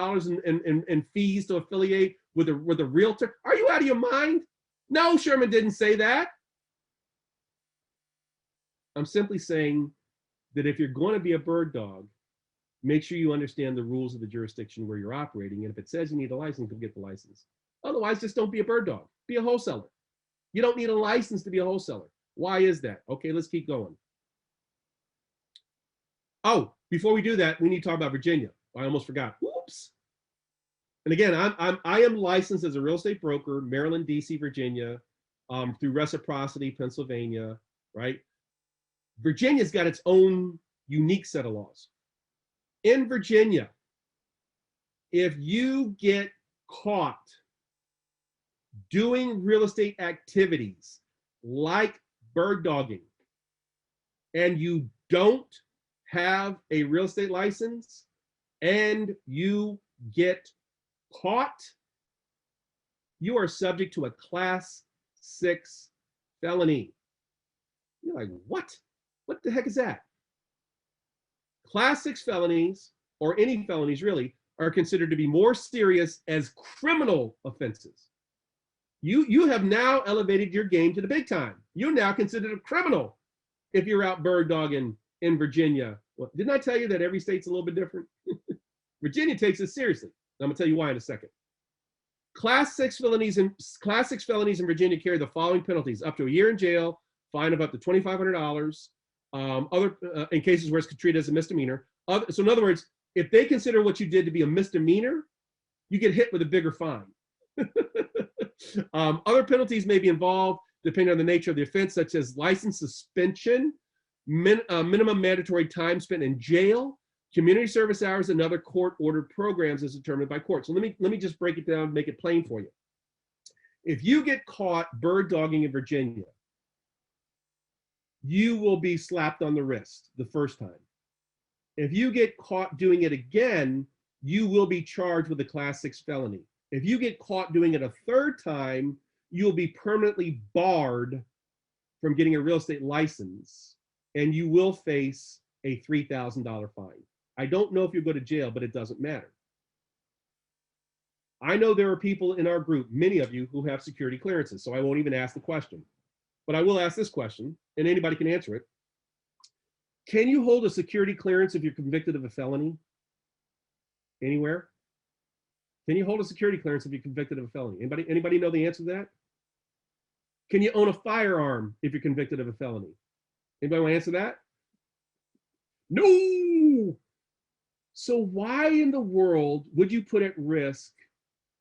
in fees to affiliate with a realtor? Are you out of your mind? No, Sherman didn't say that. I'm simply saying that if you're going to be a bird dog, make sure you understand the rules of the jurisdiction where you're operating. And if it says you need a license, go get the license. Otherwise, just don't be a bird dog. Be a wholesaler. You don't need a license to be a wholesaler. Why is that? Okay, let's keep going. Oh, before we do that, we need to talk about Virginia. I almost forgot. Oops. And again, I am licensed as a real estate broker, Maryland, DC, Virginia, through Reciprocity, Pennsylvania, right? Virginia's got its own unique set of laws. In Virginia, if you get caught doing real estate activities like bird dogging and you don't have a real estate license and you get caught, you are subject to a Class 6 felony. You're like, what? What the heck is that? Class 6 felonies, or any felonies really, are considered to be more serious as criminal offenses. You have now elevated your game to the big time. You're now considered a criminal if you're out bird dogging in Virginia. Well, didn't I tell you that every state's a little bit different? Virginia takes it seriously. I'm gonna tell you why in a second. Class 6 felonies in Virginia carry the following penalties: up to a year in jail, fine of up to $2,500, in cases where it's treated as a misdemeanor. So in other words, if they consider what you did to be a misdemeanor, you get hit with a bigger fine. Other penalties may be involved depending on the nature of the offense, such as license suspension, minimum mandatory time spent in jail, community service hours, and other court-ordered programs as determined by court. So let me just break it down and make it plain for you. If you get caught bird dogging in Virginia, you will be slapped on the wrist the first time. If you get caught doing it again, you will be charged with a Class 6 felony. If you get caught doing it a third time, you'll be permanently barred from getting a real estate license, and you will face a $3,000 fine. I don't know if you go to jail, but it doesn't matter. I know there are people in our group, many of you, who have security clearances, so I won't even ask the question. But I will ask this question, and anybody can answer it. Can you hold a security clearance if you're convicted of a felony? Anywhere? Can you hold a security clearance if you're convicted of a felony? Anybody know the answer to that? Can you own a firearm if you're convicted of a felony? Anybody want to answer that? No! So why in the world would you put at risk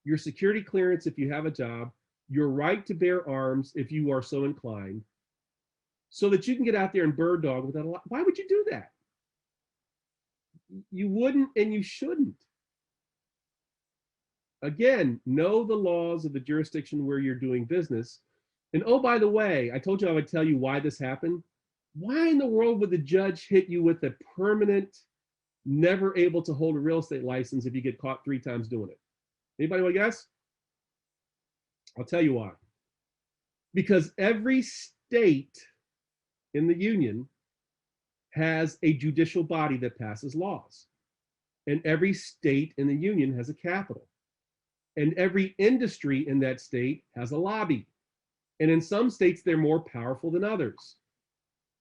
your security clearance if you have a job, your right to bear arms if you are so inclined, so that you can get out there and bird dog without a lot? Why would you do that? You wouldn't, and you shouldn't. Again, know the laws of the jurisdiction where you're doing business. And oh, by the way, I told you I would tell you why this happened. Why in the world would the judge hit you with a permanent, never able to hold a real estate license if you get caught 3 times doing it? Anybody want to guess? I'll tell you why. Because every state in the union has a judicial body that passes laws. And every state in the union has a capital. And every industry in that state has a lobby. And in some states, they're more powerful than others.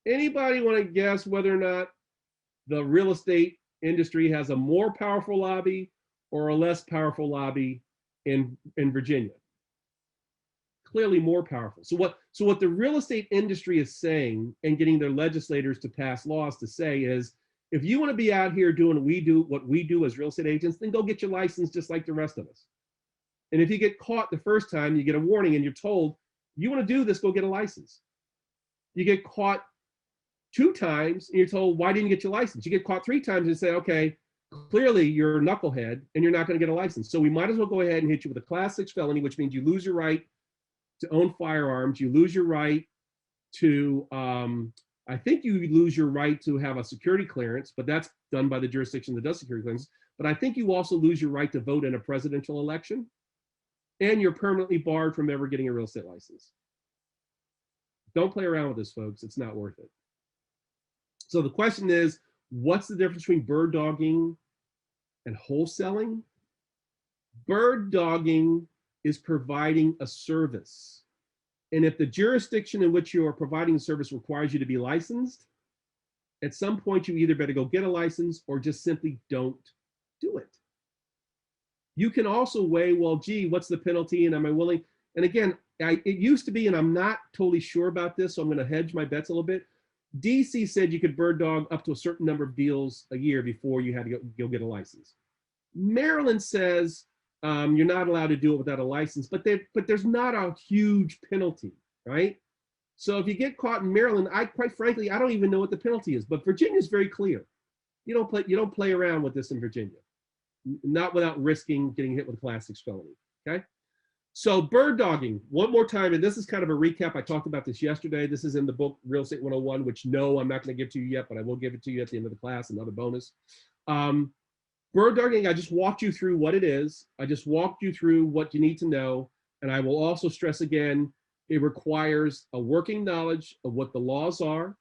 Anybody want to guess whether or not the real estate industry has a more powerful lobby or a less powerful lobby in Virginia? Clearly more powerful. So what the real estate industry is saying and getting their legislators to pass laws to say is, if you want to be out here doing what we do as real estate agents, then go get your license just like the rest of us. And if you get caught the first time, you get a warning and you're told, you want to do this, go get a license. You get caught 2 times and you're told, why didn't you get your license? You get caught 3 times and say, okay, clearly you're a knucklehead and you're not going to get a license. So we might as well go ahead and hit you with a Class 6 felony, which means you lose your right to own firearms. You lose your right to, I think you lose your right to have a security clearance, but that's done by the jurisdiction that does security clearance. But I think you also lose your right to vote in a presidential election. And you're permanently barred from ever getting a real estate license. Don't play around with this, folks. It's not worth it. So the question is, what's the difference between bird dogging and wholesaling? Bird dogging is providing a service. And if the jurisdiction in which you are providing the service requires you to be licensed, at some point you either better go get a license or just simply don't do it. You can also weigh, well, gee, what's the penalty and am I willing? And again, it used to be, and I'm not totally sure about this, so I'm going to hedge my bets a little bit. DC said you could bird dog up to a certain number of deals a year before you had to go get a license. Maryland says you're not allowed to do it without a license, but there's not a huge penalty, right? So if you get caught in Maryland, quite frankly, I don't even know what the penalty is, but Virginia is very clear. You don't play around with this in Virginia, not without risking getting hit with a Class 6 felony, okay? So bird dogging, one more time, and this is kind of a recap. I talked about this yesterday. This is in the book Real Estate 101, which no, I'm not going to give to you yet, but I will give it to you at the end of the class, another bonus. Bird dogging, I just walked you through what it is. I just walked you through what you need to know. And I will also stress again, it requires a working knowledge of what the laws are.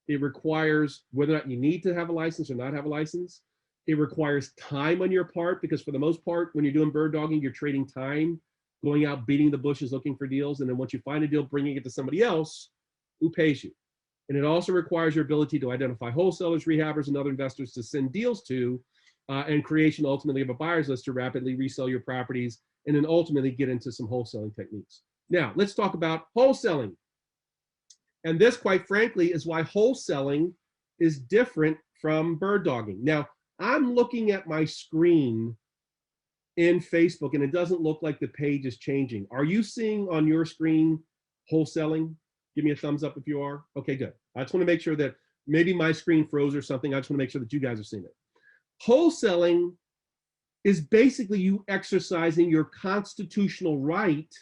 It requires whether or not you need to have a license or not have a license. It requires time on your part, because for the most part, when you're doing bird dogging, you're trading time, going out, beating the bushes, looking for deals. And then once you find a deal, bringing it to somebody else who pays you. And it also requires your ability to identify wholesalers, rehabbers, and other investors to send deals to, and creation ultimately of a buyer's list to rapidly resell your properties, and then ultimately get into some wholesaling techniques. Now, let's talk about wholesaling. And this, quite frankly, is why wholesaling is different from bird dogging. Now, I'm looking at my screen in Facebook, and it doesn't look like the page is changing. Are you seeing on your screen wholesaling? Give me a thumbs up if you are. Okay, good. I just want to make sure that maybe my screen froze or something. I just want to make sure that you guys are seeing it. Wholesaling is basically you exercising your constitutional right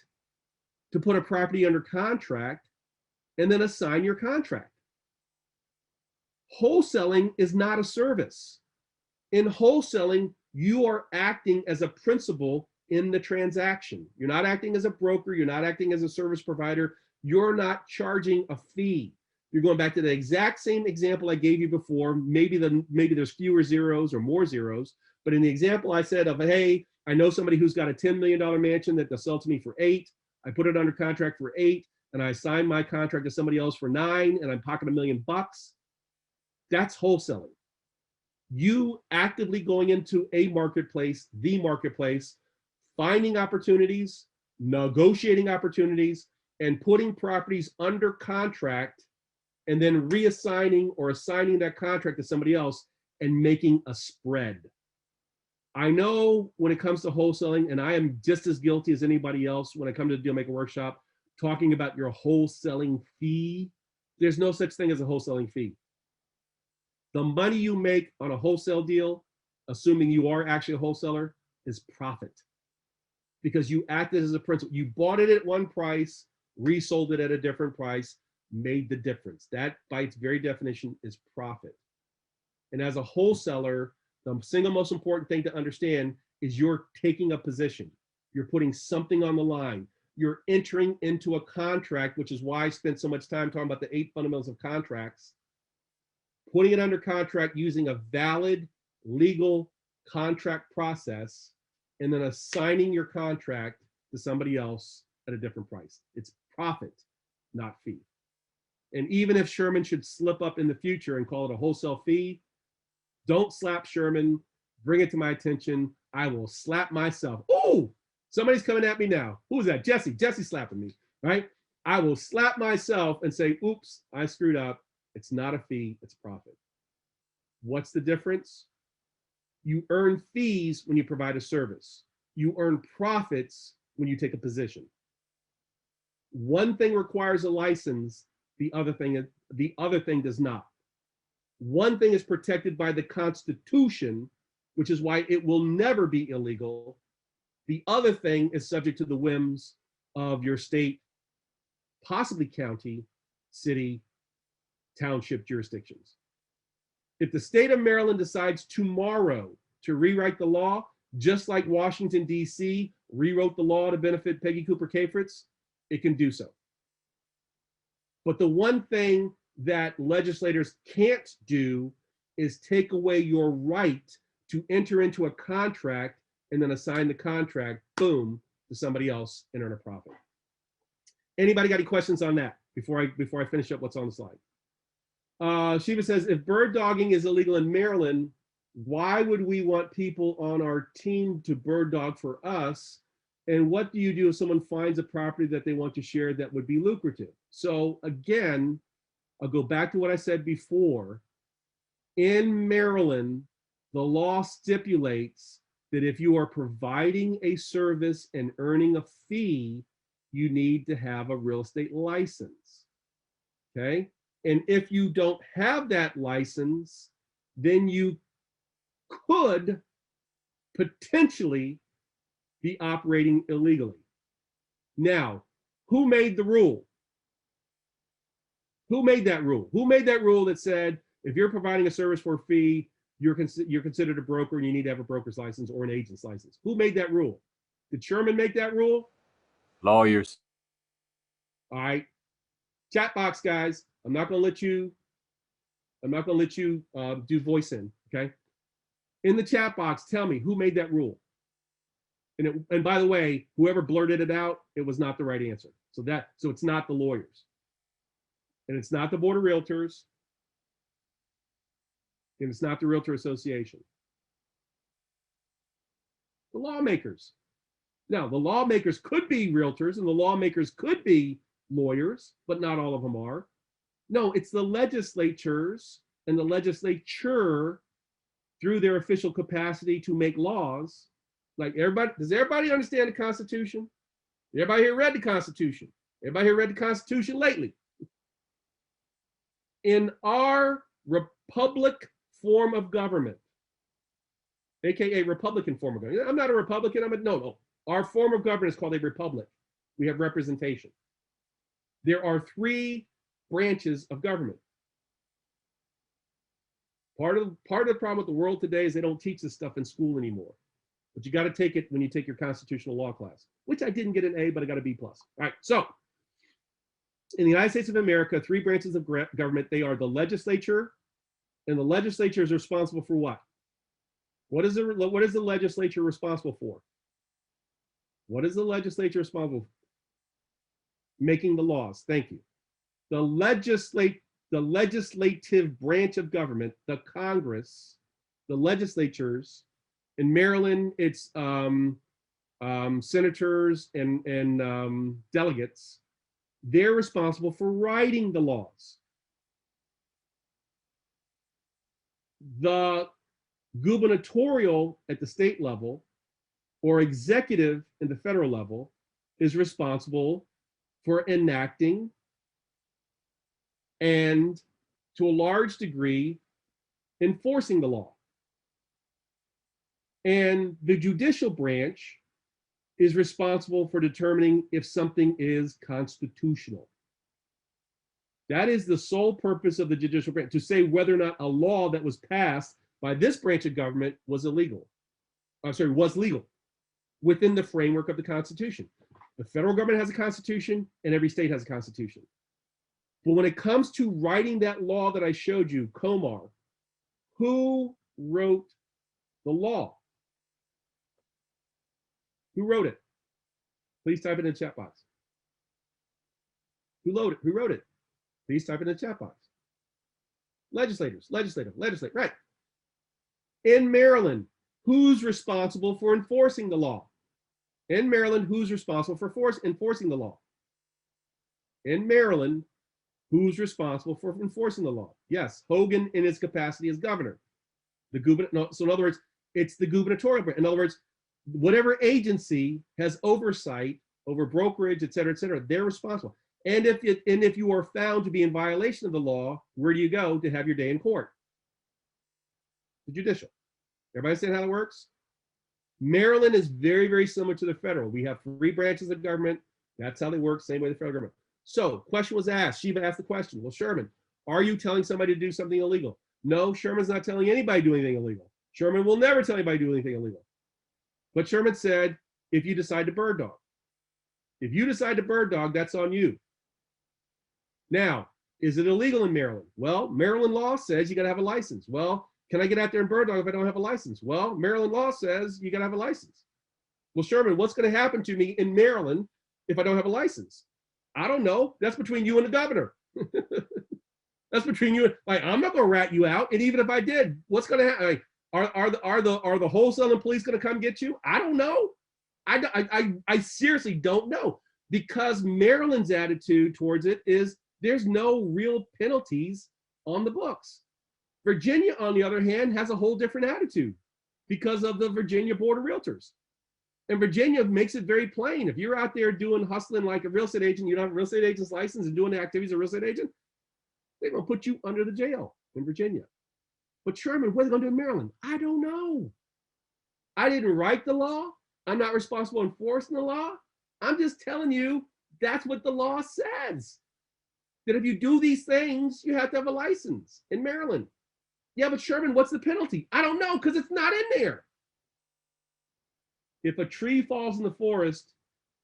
to put a property under contract and then assign your contract. Wholesaling is not a service. In wholesaling, you are acting as a principal in the transaction. You're not acting as a broker. You're not acting as a service provider. You're not charging a fee. You're going back to the exact same example I gave you before. Maybe there's fewer zeros or more zeros, but in the example I said of, hey, I know somebody who's got a $10 million mansion that they'll sell to me for 8. I put it under contract for 8, and I assign my contract to somebody else for 9, and I'm pocketing $1 million. That's wholesaling. You actively going into a marketplace, the marketplace, finding opportunities, negotiating opportunities, and putting properties under contract, and then reassigning or assigning that contract to somebody else and making a spread. I know when it comes to wholesaling, and I am just as guilty as anybody else when I come to the Deal Maker Workshop, talking about your wholesaling fee. There's no such thing as a wholesaling fee. The money you make on a wholesale deal, assuming you are actually a wholesaler, is profit. Because you acted as a principal. You bought it at one price, resold it at a different price, made the difference. That, by its very definition, is profit. And as a wholesaler, the single most important thing to understand is you're taking a position. You're putting something on the line. You're entering into a contract, which is why I spent so much time talking about the 8 fundamentals of contracts. Putting it under contract using a valid legal contract process, and then assigning your contract to somebody else at a different price. It's profit, not fee. And even if Sherman should slip up in the future and call it a wholesale fee, don't slap Sherman, bring it to my attention. I will slap myself. Oh, somebody's coming at me now. Who is that? Jesse. Jesse's slapping me, right? I will slap myself and say, oops, I screwed up. It's not a fee, it's profit. What's the difference? You earn fees when you provide a service. You earn profits when you take a position. One thing requires a license, the other thing does not. One thing is protected by the Constitution, which is why it will never be illegal. The other thing is subject to the whims of your state, possibly county, city, township jurisdictions. If the state of Maryland decides tomorrow to rewrite the law, just like Washington, D.C. rewrote the law to benefit Peggy Cooper Cafritz, it can do so. But the one thing that legislators can't do is take away your right to enter into a contract and then assign the contract, boom, to somebody else and earn a profit. Anybody got any questions on that before I finish up what's on the slide? Shiva says, if bird dogging is illegal in Maryland, why would we want people on our team to bird dog for us? And what do you do if someone finds a property that they want to share that would be lucrative? So again, I'll go back to what I said before. In Maryland, the law stipulates that if you are providing a service and earning a fee, you need to have a real estate license, okay? And if you don't have that license, then you could potentially be operating illegally. Now, who made the rule? Who made that rule? Who made that rule that said, if you're providing a service for a fee, you're considered a broker and you need to have a broker's license or an agent's license? Who made that rule? Did Sherman make that rule? Lawyers. All right. Chat box, guys. I'm not going to let you do voice in, okay? In the chat box, tell me who made that rule. And by the way, whoever blurted it out, it was not the right answer. So it's not the lawyers. And it's not the Board of Realtors. And it's not the Realtor Association. The lawmakers. Now, the lawmakers could be realtors and the lawmakers could be lawyers, but not all of them are. No, it's the legislatures and the legislature through their official capacity to make laws. Like everybody, does everybody understand the Constitution? Everybody here read the Constitution? Everybody here read the Constitution lately? In our republic form of government, AKA Republican form of government. I'm not a Republican, no. Our form of government is called a republic. We have representation. There are 3 branches of government. Part of the problem with the world today is they don't teach this stuff in school anymore. But you got to take it when you take your constitutional law class, which I didn't get an A, but I got a B+. All right, so in the United States of America, 3 branches of government. They are the legislature, and the legislature is responsible for what? What is the legislature responsible for? What is the legislature responsible for? Making the laws. Thank you. The legislative branch of government, the Congress, the legislatures. In Maryland, it's senators and delegates. They're responsible for writing the laws. The gubernatorial at the state level or executive in the federal level is responsible for enacting and, to a large degree, enforcing the law. And the judicial branch is responsible for determining if something is constitutional. That is the sole purpose of the judicial branch, to say whether or not a law that was passed by this branch of government was illegal. Was legal within the framework of the Constitution. The federal government has a constitution and every state has a constitution. But when it comes to writing that law that I showed you, Comar, who wrote the law? Who wrote it? Please type it in the chat box. Who wrote it? Please type it in the chat box. Legislative, right. In Maryland, who's responsible for enforcing the law? In Maryland, who's responsible for enforcing the law? In Maryland, who's responsible for enforcing the law? Yes, Hogan in his capacity as governor. So in other words, it's the gubernatorial branch. In other words, whatever agency has oversight over brokerage, et cetera, they're responsible. And if you are found to be in violation of the law, where do you go to have your day in court? The judicial. Everybody understand how it works? Maryland is very, very similar to the federal. We have 3 branches of government. That's how they work, same way the federal government. So, question was asked. Shiva asked the question. Well, Sherman, are you telling somebody to do something illegal? No, Sherman's not telling anybody to do anything illegal. Sherman will never tell anybody to do anything illegal. But Sherman said, if you decide to bird dog. If you decide to bird dog, that's on you. Now, is it illegal in Maryland? Well, Maryland law says you got to have a license. Well, can I get out there and bird dog if I don't have a license? Well, Maryland law says you got to have a license. Well, Sherman, what's going to happen to me in Maryland if I don't have a license? I don't know. That's between you and the governor. That's between you. Like, I'm not going to rat you out. And even if I did, what's going to happen? Like, are the wholesaling police going to come get you? I don't know. I seriously don't know, because Maryland's attitude towards it is there's no real penalties on the books. Virginia, on the other hand, has a whole different attitude because of the Virginia Board of Realtors. And Virginia makes it very plain. If you're out there doing hustling like a real estate agent, you don't have a real estate agent's license and doing the activities of a real estate agent, they're going to put you under the jail in Virginia. But Sherman, what are they going to do in Maryland? I don't know. I didn't write the law. I'm not responsible for enforcing the law. I'm just telling you, that's what the law says. That if you do these things, you have to have a license in Maryland. Yeah, but Sherman, what's the penalty? I don't know, because it's not in there. If a tree falls in the forest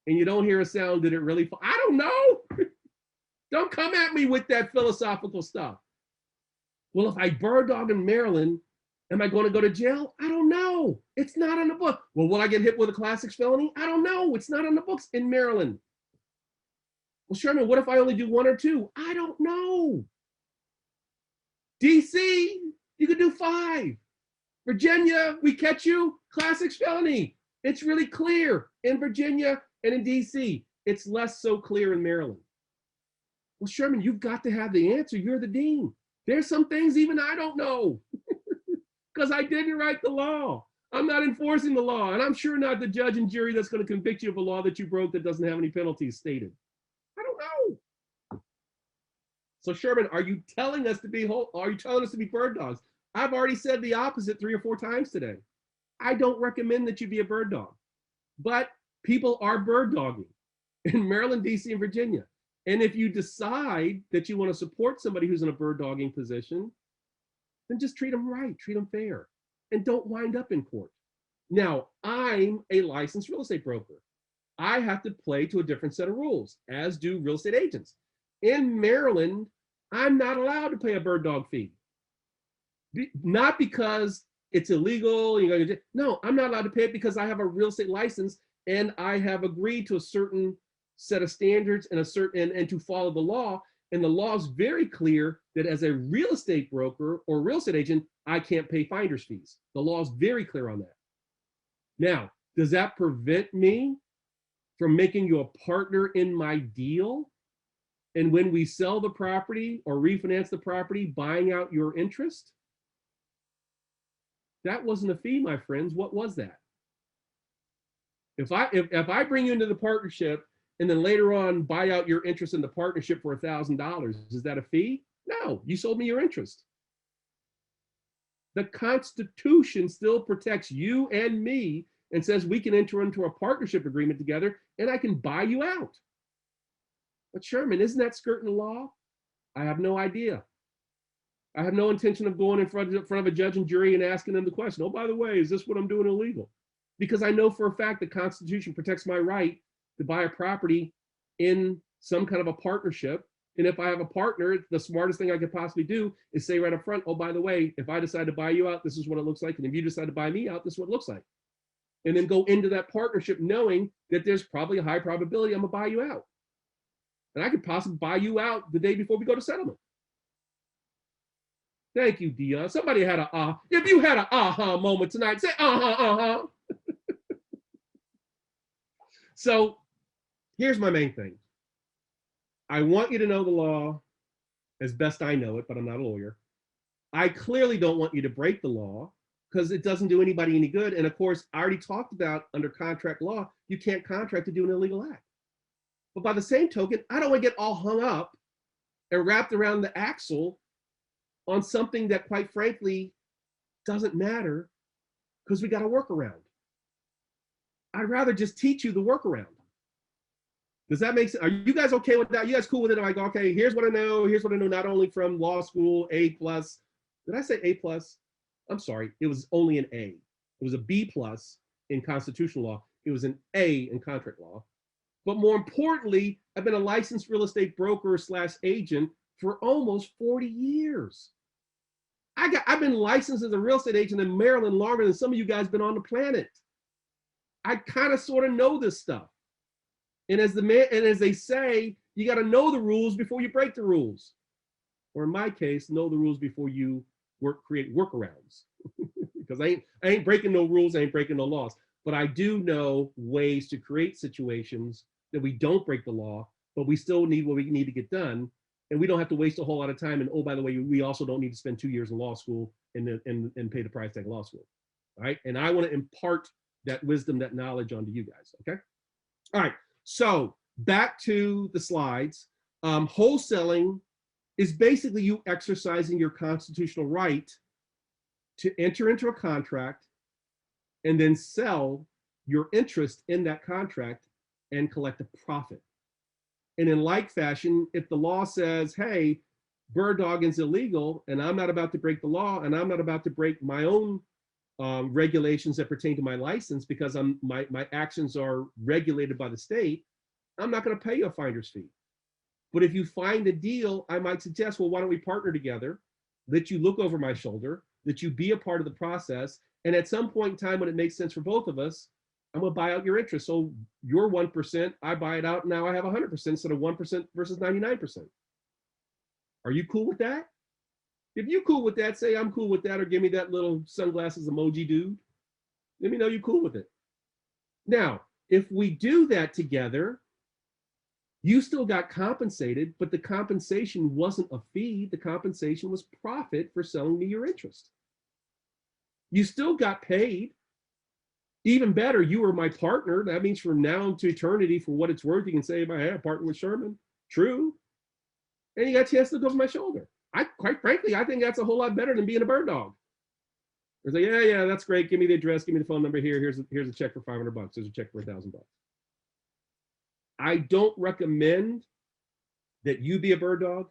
and you don't hear a sound, did it really fall? I don't know. Don't come at me with that philosophical stuff. Well, if I bird dog in Maryland, am I going to go to jail? I don't know. It's not on the book. Well, will I get hit with a Class 6 felony? I don't know. It's not on the books in Maryland. Well, Sherman, what if I only do 1 or 2? I don't know. DC, you could do 5. Virginia, we catch you, Class 6 felony. It's really clear in Virginia and in DC. It's less so clear in Maryland. Well, Sherman, you've got to have the answer. You're the dean. There's some things even I don't know because I didn't write the law. I'm not enforcing the law, and I'm sure not the judge and jury that's going to convict you of a law that you broke that doesn't have any penalties stated. I don't know. So Sherman, are you telling us to be bird dogs? I've already said the opposite 3 or 4 times today. I don't recommend that you be a bird dog, but people are bird dogging in Maryland, DC, and Virginia. And if you decide that you want to support somebody who's in a bird dogging position, then just treat them right, treat them fair, and don't wind up in court. Now, I'm a licensed real estate broker. I have to play to a different set of rules, as do real estate agents. In Maryland, I'm not allowed to pay a bird dog fee. Not because it's illegal. No, I'm not allowed to pay it because I have a real estate license and I have agreed to a certain set of standards and to follow the law. And the law is very clear that as a real estate broker or real estate agent, I can't pay finder's fees. The law is very clear on that. Now, does that prevent me from making you a partner in my deal? And when we sell the property or refinance the property, buying out your interest? That wasn't a fee, my friends. What was that? If I bring you into the partnership and then later on buy out your interest in the partnership for $1,000, is that a fee? No, you sold me your interest. The Constitution still protects you and me and says we can enter into a partnership agreement together and I can buy you out. But Sherman, isn't that skirting the law? I have no idea. I have no intention of going in front of a judge and jury and asking them the question, oh, by the way, is this what I'm doing illegal? Because I know for a fact the Constitution protects my right to buy a property in some kind of a partnership. And if I have a partner, the smartest thing I could possibly do is say right up front, oh, by the way, if I decide to buy you out, this is what it looks like. And if you decide to buy me out, this is what it looks like. And then go into that partnership knowing that there's probably a high probability I'm gonna buy you out. And I could possibly buy you out the day before we go to settlement. Thank you, Dion. Somebody had a if you had an aha moment tonight, say uh-huh. So here's my main thing. I want you to know the law as best I know it, but I'm not a lawyer. I clearly don't want you to break the law because it doesn't do anybody any good. And of course, I already talked about under contract law, you can't contract to do an illegal act. But by the same token, I don't want to get all hung up and wrapped around the axle on something that quite frankly doesn't matter because we got a workaround. I'd rather just teach you the workaround. Does that make sense? Are you guys okay with that? You guys cool with it? I'm like, okay, here's what I know. Here's what I know, not only from law school, A+. Did I say A+? I'm sorry, it was only an A. It was a B+ in constitutional law. It was an A in contract law. But more importantly, I've been a licensed real estate broker / agent for almost 40 years. I've been licensed as a real estate agent in Maryland longer than some of you guys been on the planet. I kind of sort of know this stuff. And as they say, you got to know the rules before you break the rules. Or in my case, know the rules before you create workarounds. Because I ain't breaking no rules, I ain't breaking no laws. But I do know ways to create situations that we don't break the law, but we still need what we need to get done. And we don't have to waste a whole lot of time. And oh, by the way, we also don't need to spend 2 years in law school and pay the price tag of law school. All right. And I want to impart that wisdom, that knowledge onto you guys. Okay. All right. So back to the slides. Wholesaling is basically you exercising your constitutional right to enter into a contract and then sell your interest in that contract and collect a profit. And in like fashion, if the law says, hey, bird dogging is illegal, and I'm not about to break the law, and I'm not about to break my own regulations that pertain to my license because my actions are regulated by the state, I'm not going to pay you a finder's fee. But if you find a deal, I might suggest, well, why don't we partner together, let you look over my shoulder, that you be a part of the process, and at some point in time when it makes sense for both of us, I'm gonna buy out your interest. So your 1%, I buy it out, now I have 100% instead of 1% versus 99%. Are you cool with that? If you cool with that, say I'm cool with that, or give me that little sunglasses emoji dude. Let me know you're cool with it. Now, if we do that together, you still got compensated, but the compensation wasn't a fee. The compensation was profit for selling me your interest. You still got paid. Even better, you were my partner. That means from now to eternity, for what it's worth, you can say, I partnered with Sherman. True. And you got a chance to look over my shoulder. Quite frankly, I think that's a whole lot better than being a bird dog. It's like, yeah, that's great. Give me the address, give me the phone number here. Here's a check for $500. Here's a check for $1,000. I don't recommend that you be a bird dog,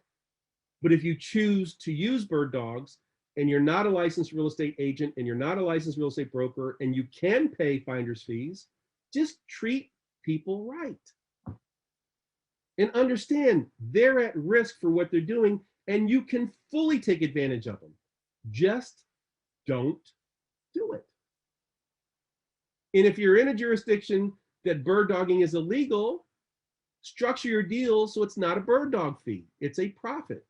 but if you choose to use bird dogs and you're not a licensed real estate agent and you're not a licensed real estate broker and you can pay finder's fees, just treat people right. And understand they're at risk for what they're doing and you can fully take advantage of them. Just don't do it. And if you're in a jurisdiction that bird dogging is illegal, structure your deal so it's not a bird dog fee, it's a profit.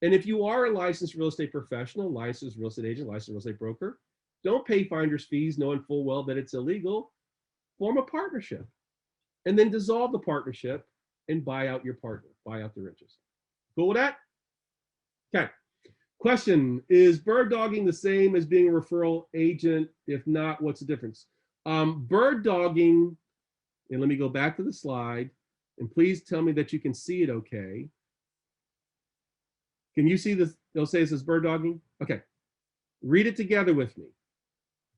And if you are a licensed real estate professional, licensed real estate agent, licensed real estate broker, don't pay finder's fees knowing full well that it's illegal. Form a partnership and then dissolve the partnership and buy out your partner, buy out their interest. Cool with that? Okay. Question, is bird dogging the same as being a referral agent? If not, what's the difference? Bird dogging, and let me go back to the slide, and please tell me that you can see it okay. Can you see this? They'll say it says bird dogging. Okay. Read it together with me.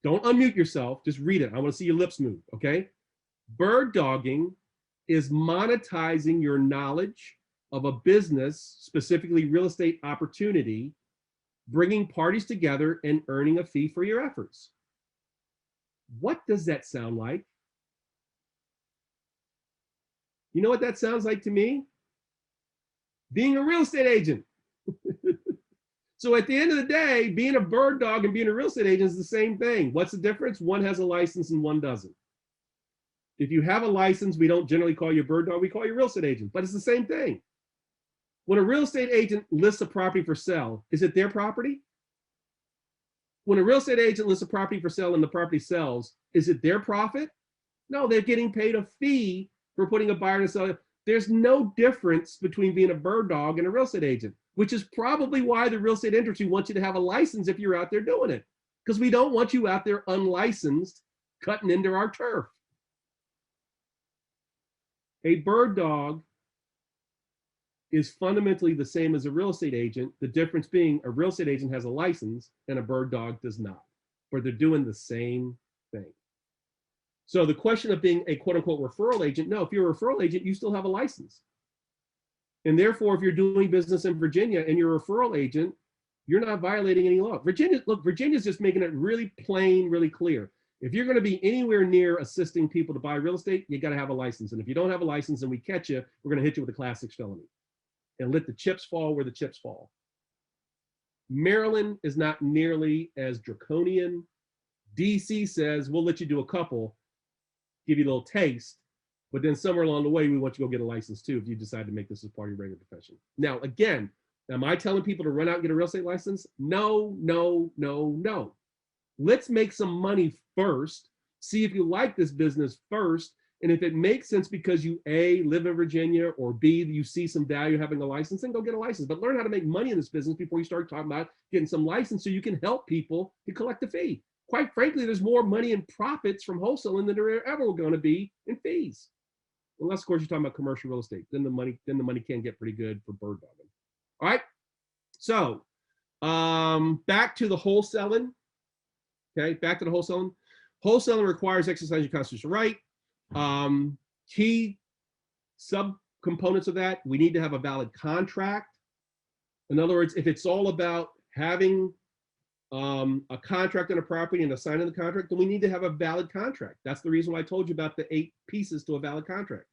Don't unmute yourself. Just read it. I want to see your lips move. Okay. Bird dogging is monetizing your knowledge of a business, specifically real estate opportunity, bringing parties together and earning a fee for your efforts. What does that sound like? You know what that sounds like to me? Being a real estate agent. So at the end of the day, being a bird dog and being a real estate agent is the same thing. What's the difference? One has a license and one doesn't. If you have a license, we don't generally call you a bird dog, we call you a real estate agent, but it's the same thing. When a real estate agent lists a property for sale, is it their property? When a real estate agent lists a property for sale and the property sells, is it their profit? No, they're getting paid a fee for putting a buyer and seller. There's no difference between being a bird dog and a real estate agent, which is probably why the real estate industry wants you to have a license if you're out there doing it, because we don't want you out there unlicensed cutting into our turf. A bird dog is fundamentally the same as a real estate agent. The difference being a real estate agent has a license and a bird dog does not, but they're doing the same thing. So the question of being a quote unquote referral agent, no, if you're a referral agent, you still have a license. And therefore, if you're doing business in Virginia and you're a referral agent, you're not violating any law. Virginia's just making it really plain, really clear. If you're going to be anywhere near assisting people to buy real estate, you got to have a license. And if you don't have a license and we catch you, we're going to hit you with a Class 6 felony and let the chips fall where the chips fall. Maryland is not nearly as draconian. DC says, we'll let you do a couple, give you a little taste, but then somewhere along the way, we want you to go get a license too if you decide to make this as part of your regular profession. Now, again, am I telling people to run out and get a real estate license? No, no, no, no. Let's make some money first, see if you like this business first, and if it makes sense because you A, live in Virginia, or B, you see some value having a license, then go get a license. But learn how to make money in this business before you start talking about getting some license so you can help people to collect a fee. Quite frankly, there's more money in profits from wholesaling than there ever going to be in fees. Unless, of course, you're talking about commercial real estate. Then the money can get pretty good for bird dogging. All right. So back to the wholesaling. Okay, back to the wholesaling. Wholesaling requires exercising your constitutional right. Key subcomponents of that, we need to have a valid contract. In other words, if it's all about having a contract on a property and assigning the contract, then we need to have a valid contract. That's the reason why I told you about the 8 pieces to a valid contract.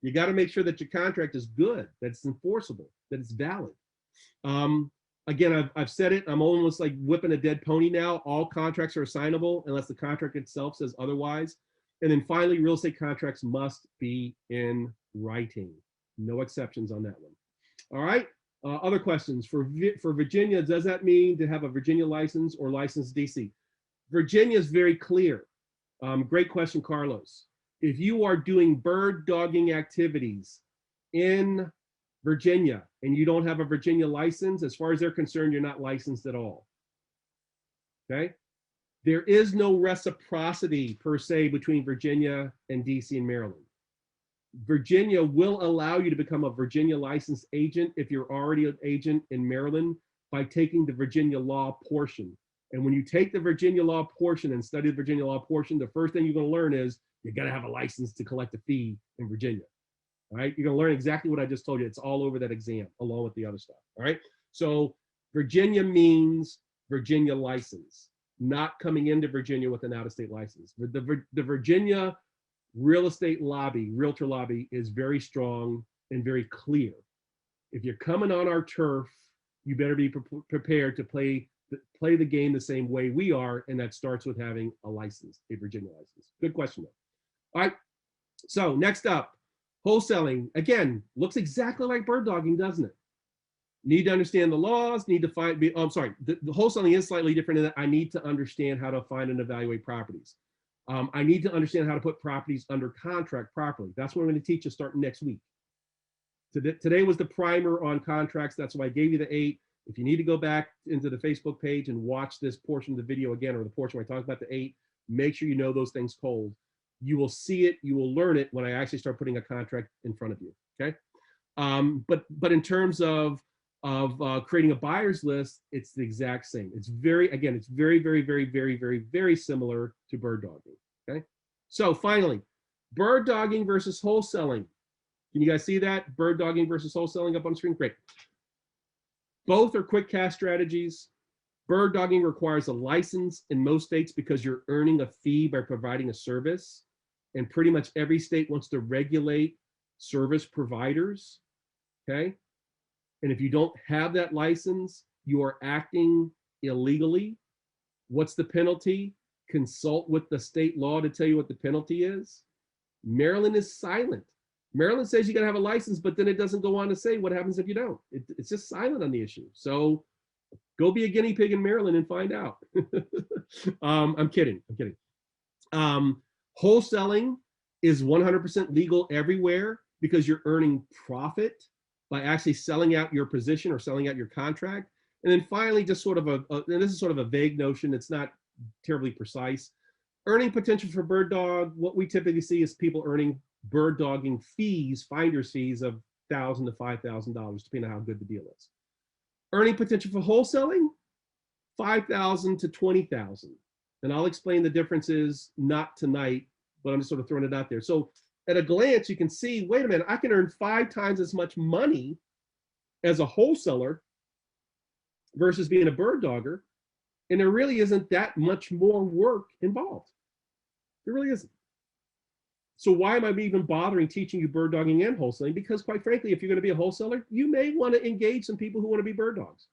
You got to make sure that your contract is good, that it's enforceable, that it's valid. Again, I've said it, I'm almost like whipping a dead pony now. All contracts are assignable unless the contract itself says otherwise. And then finally, real estate contracts must be in writing. No exceptions on that one. All right, other questions. For Virginia, does that mean to have a Virginia license or license DC? Virginia is very clear. Great question, Carlos. If you are doing bird dogging activities in Virginia and you don't have a Virginia license, as far as they're concerned, you're not licensed at all. Okay? There is no reciprocity per se between Virginia and DC and Maryland. Virginia will allow you to become a Virginia licensed agent if you're already an agent in Maryland by taking the Virginia law portion. And when you take the Virginia law portion and study the Virginia law portion, the first thing you're going to learn is you got to have a license to collect a fee in Virginia. All right, you're going to learn exactly what I just told you. It's all over that exam, along with the other stuff. All right, so Virginia means Virginia license, not coming into Virginia with an out-of-state license. The Virginia real estate lobby, realtor lobby, is very strong and very clear. If you're coming on our turf, you better be prepared to play the game the same way we are, and that starts with having a license, a Virginia license. Good question, though. All right, so next up. Wholesaling, again, looks exactly like bird dogging, doesn't it? Need to understand the laws, need to find, the wholesaling is slightly different in that I need to understand how to find and evaluate properties. I need to understand how to put properties under contract properly. That's what I'm going to teach you starting next week. Today was the primer on contracts. That's why I gave you the 8. If you need to go back into the Facebook page and watch this portion of the video again, or the portion where I talk about the 8, make sure you know those things cold. You will see it, you will learn it when I actually start putting a contract in front of you, okay? But in terms of creating a buyer's list, it's the exact same. It's very, very, very, very, very, very, very similar to bird dogging, okay? So finally, bird dogging versus wholesaling. Can you guys see that? Bird dogging versus wholesaling up on the screen? Great. Both are quick cash strategies. Bird dogging requires a license in most states because you're earning a fee by providing a service. And pretty much every state wants to regulate service providers, okay? And if you don't have that license, you are acting illegally. What's the penalty? Consult with the state law to tell you what the penalty is. Maryland is silent. Maryland says you gotta have a license, but then it doesn't go on to say what happens if you don't. It's just silent on the issue. So go be a guinea pig in Maryland and find out. I'm kidding. Wholesaling is 100% legal everywhere because you're earning profit by actually selling out your position or selling out your contract. And then finally, just sort of and this is sort of a vague notion, it's not terribly precise. Earning potential for bird dog, what we typically see is people earning bird dogging fees, finder's fees of $1,000 to $5,000, depending on how good the deal is. Earning potential for wholesaling, $5,000 to $20,000. And I'll explain the differences not tonight, but I'm just sort of throwing it out there. So at a glance, you can see, wait a minute, I can earn 5 times as much money as a wholesaler versus being a bird dogger. And there really isn't that much more work involved. It really isn't. So why am I even bothering teaching you bird dogging and wholesaling? Because quite frankly, if you're going to be a wholesaler, you may want to engage some people who want to be bird dogs.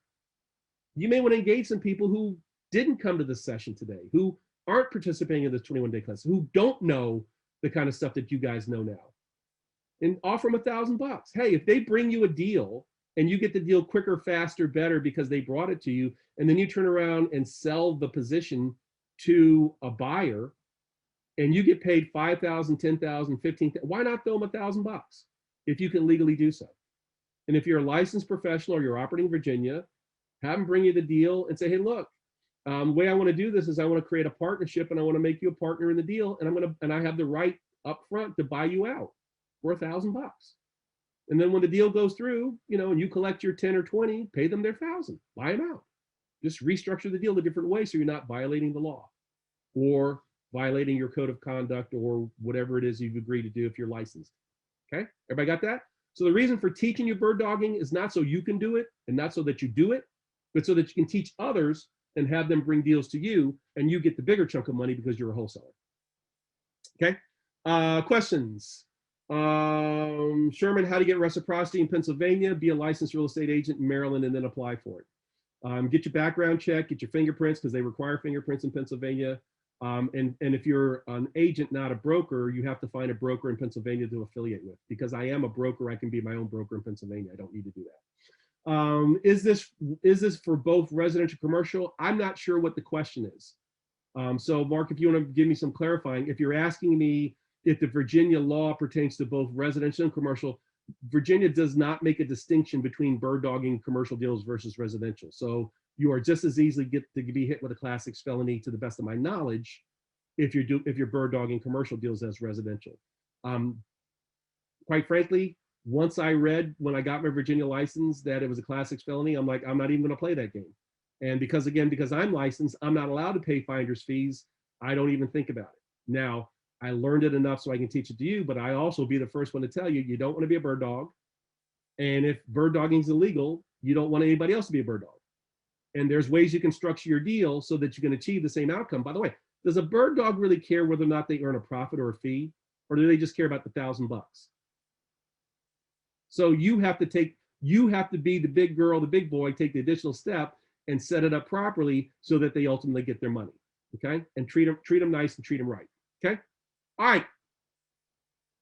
You may want to engage some people who didn't come to this session today, who aren't participating in this 21-day class, who don't know the kind of stuff that you guys know now, and offer them $1,000. Hey, if they bring you a deal and you get the deal quicker, faster, better because they brought it to you, and then you turn around and sell the position to a buyer, and you get paid $5,000, $10,000, $15,000, why not throw them $1,000 if you can legally do so? And if you're a licensed professional or you're operating in Virginia, have them bring you the deal and say, hey, look, the way I want to do this is I want to create a partnership and I want to make you a partner in the deal, and I have the right up front to buy you out for $1,000. And then when the deal goes through, and you collect your 10 or 20, pay them their 1,000, buy them out. Just restructure the deal a different way so you're not violating the law or violating your code of conduct or whatever it is you've agreed to do if you're licensed. Okay, everybody got that? So the reason for teaching you bird dogging is not so you can do it and not so that you do it, but so that you can teach others and have them bring deals to you and you get the bigger chunk of money because you're a wholesaler. Okay, questions? Sherman, how to get reciprocity in Pennsylvania, be a licensed real estate agent in Maryland, and then apply for it. Get your background check, get your fingerprints because they require fingerprints in Pennsylvania. And if you're an agent, not a broker, you have to find a broker in Pennsylvania to affiliate with. Because I am a broker, I can be my own broker in Pennsylvania. I don't need to do that. Is this for both residential commercial? I'm not sure what the question is. So Mark, if you want to give me some clarifying, if you're asking me if the Virginia law pertains to both residential and commercial, Virginia does not make a distinction between bird dogging commercial deals versus residential. So you are just as easily get to be hit with a Class 6 felony, to the best of my knowledge, if you're bird dogging commercial deals as residential. Quite frankly, once I read when I got my Virginia license that it was a Class 6 felony, I'm like, I'm not even going to play that game. And because I'm licensed, I'm not allowed to pay finder's fees. I don't even think about it. Now, I learned it enough so I can teach it to you, but I also be the first one to tell you, you don't want to be a bird dog. And if bird dogging is illegal, you don't want anybody else to be a bird dog. And there's ways you can structure your deal so that you can achieve the same outcome. Be the way, does a bird dog really care whether or not they earn a profit or a fee? Or do they just care about the $1,000? So you have to be the big girl, the big boy, take the additional step and set it up properly so that they ultimately get their money. Okay? And treat them nice and treat them right. Okay? All right.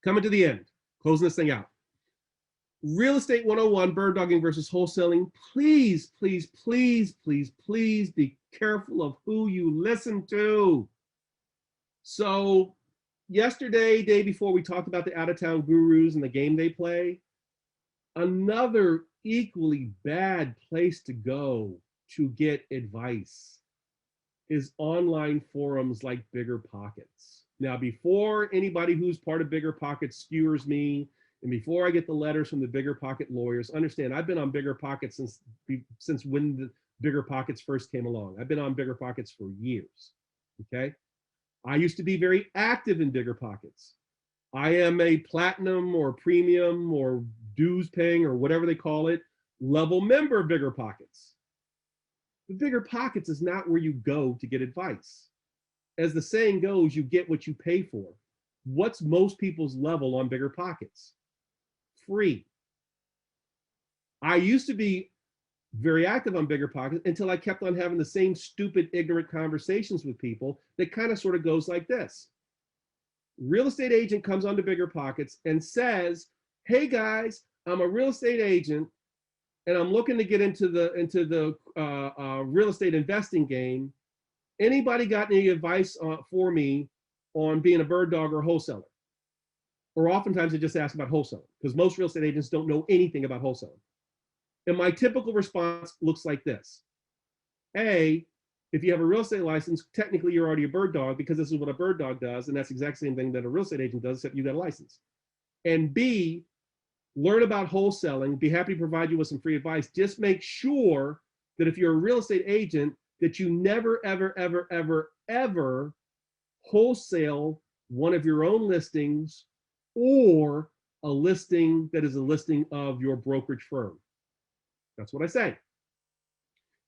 Coming to the end, closing this thing out. Real Estate 101, bird dogging versus wholesaling. Please, please, please, please, please be careful of who you listen to. So yesterday, day before, we talked about the out-of-town gurus and the game they play. Another equally bad place to go to get advice is online forums like Bigger Pockets. Now, before anybody who's part of Bigger Pockets skewers me, and before I get the letters from the Bigger Pocket lawyers, understand I've been on Bigger Pockets since when the Bigger Pockets first came along. I've been on Bigger Pockets for years, okay? I used to be very active in Bigger Pockets. I am a platinum or premium or dues paying or whatever they call it, level member of Bigger Pockets. The Bigger Pockets is not where you go to get advice. As the saying goes, you get what you pay for. What's most people's level on Bigger Pockets? Free. I used to be very active on Bigger Pockets until I kept on having the same stupid, ignorant conversations with people that kind of sort of goes like this. Real estate agent comes onto Bigger Pockets and says, hey guys, I'm a real estate agent and I'm looking to get into the real estate investing game. Anybody got any advice for me on being a bird dog or a wholesaler? Or oftentimes they just ask about wholesaling because most real estate agents don't know anything about wholesaling. And my typical response looks like this. A, if you have a real estate license, technically you're already a bird dog because this is what a bird dog does. And that's the exact same thing that a real estate agent does, except you got a license. And B, learn about wholesaling, be happy to provide you with some free advice. Just make sure that if you're a real estate agent, that you never, ever, ever, ever, ever wholesale one of your own listings or a listing that is a listing of your brokerage firm. That's what I say.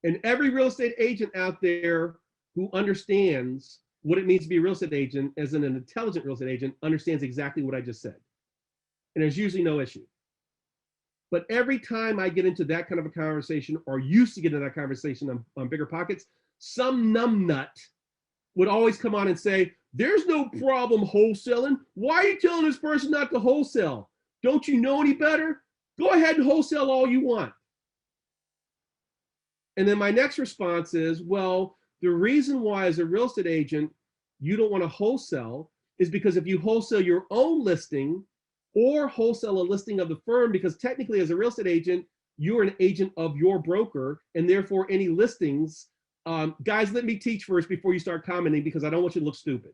And every real estate agent out there who understands what it means to be a real estate agent, as an intelligent real estate agent, understands exactly what I just said. And there's usually no issue. But every time I get into that kind of a conversation, or used to get into that conversation on Bigger Pockets, some numbnut would always come on and say, there's no problem wholesaling. Why are you telling this person not to wholesale? Don't you know any better? Go ahead and wholesale all you want. And then my next response is, well, the reason why as a real estate agent, you don't want to wholesale is because if you wholesale your own listing or wholesale a listing of the firm, because technically as a real estate agent, you're an agent of your broker, and therefore any listings, guys, let me teach first before you start commenting, because I don't want you to look stupid,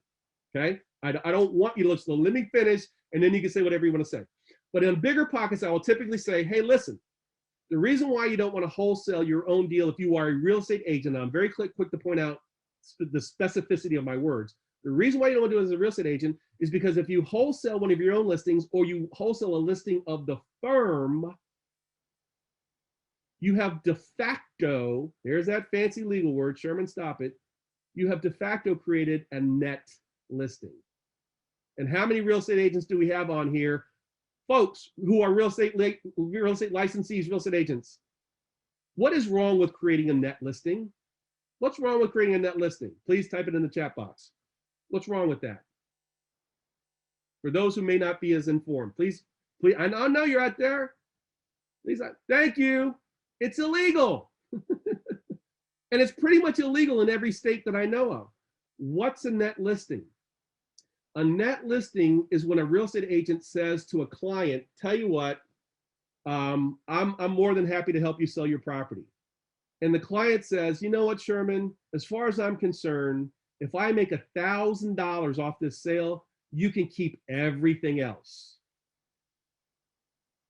okay? I don't want you to look slow. Let me finish, and then you can say whatever you want to say. But in Bigger Pockets, I will typically say, hey, listen, the reason why you don't want to wholesale your own deal if you are a real estate agent, I'm very quick to point out the specificity of my words. The reason why you don't want to do it as a real estate agent is because if you wholesale one of your own listings, or you wholesale a listing of the firm, you have de facto, there's that fancy legal word, Sherman, stop it. You have de facto created a net listing. And how many real estate agents do we have on here? Folks who are real estate licensees, real estate agents. What is wrong with creating a net listing? What's wrong with creating a net listing? Please type it in the chat box. What's wrong with that? For those who may not be as informed, please, I know you're out there. Please, thank you. It's illegal. And it's pretty much illegal in every state that I know of. What's a net listing? A net listing is when a real estate agent says to a client, tell you what, I'm more than happy to help you sell your property. And the client says, you know what, Sherman, as far as I'm concerned, if I make $1,000 off this sale, you can keep everything else.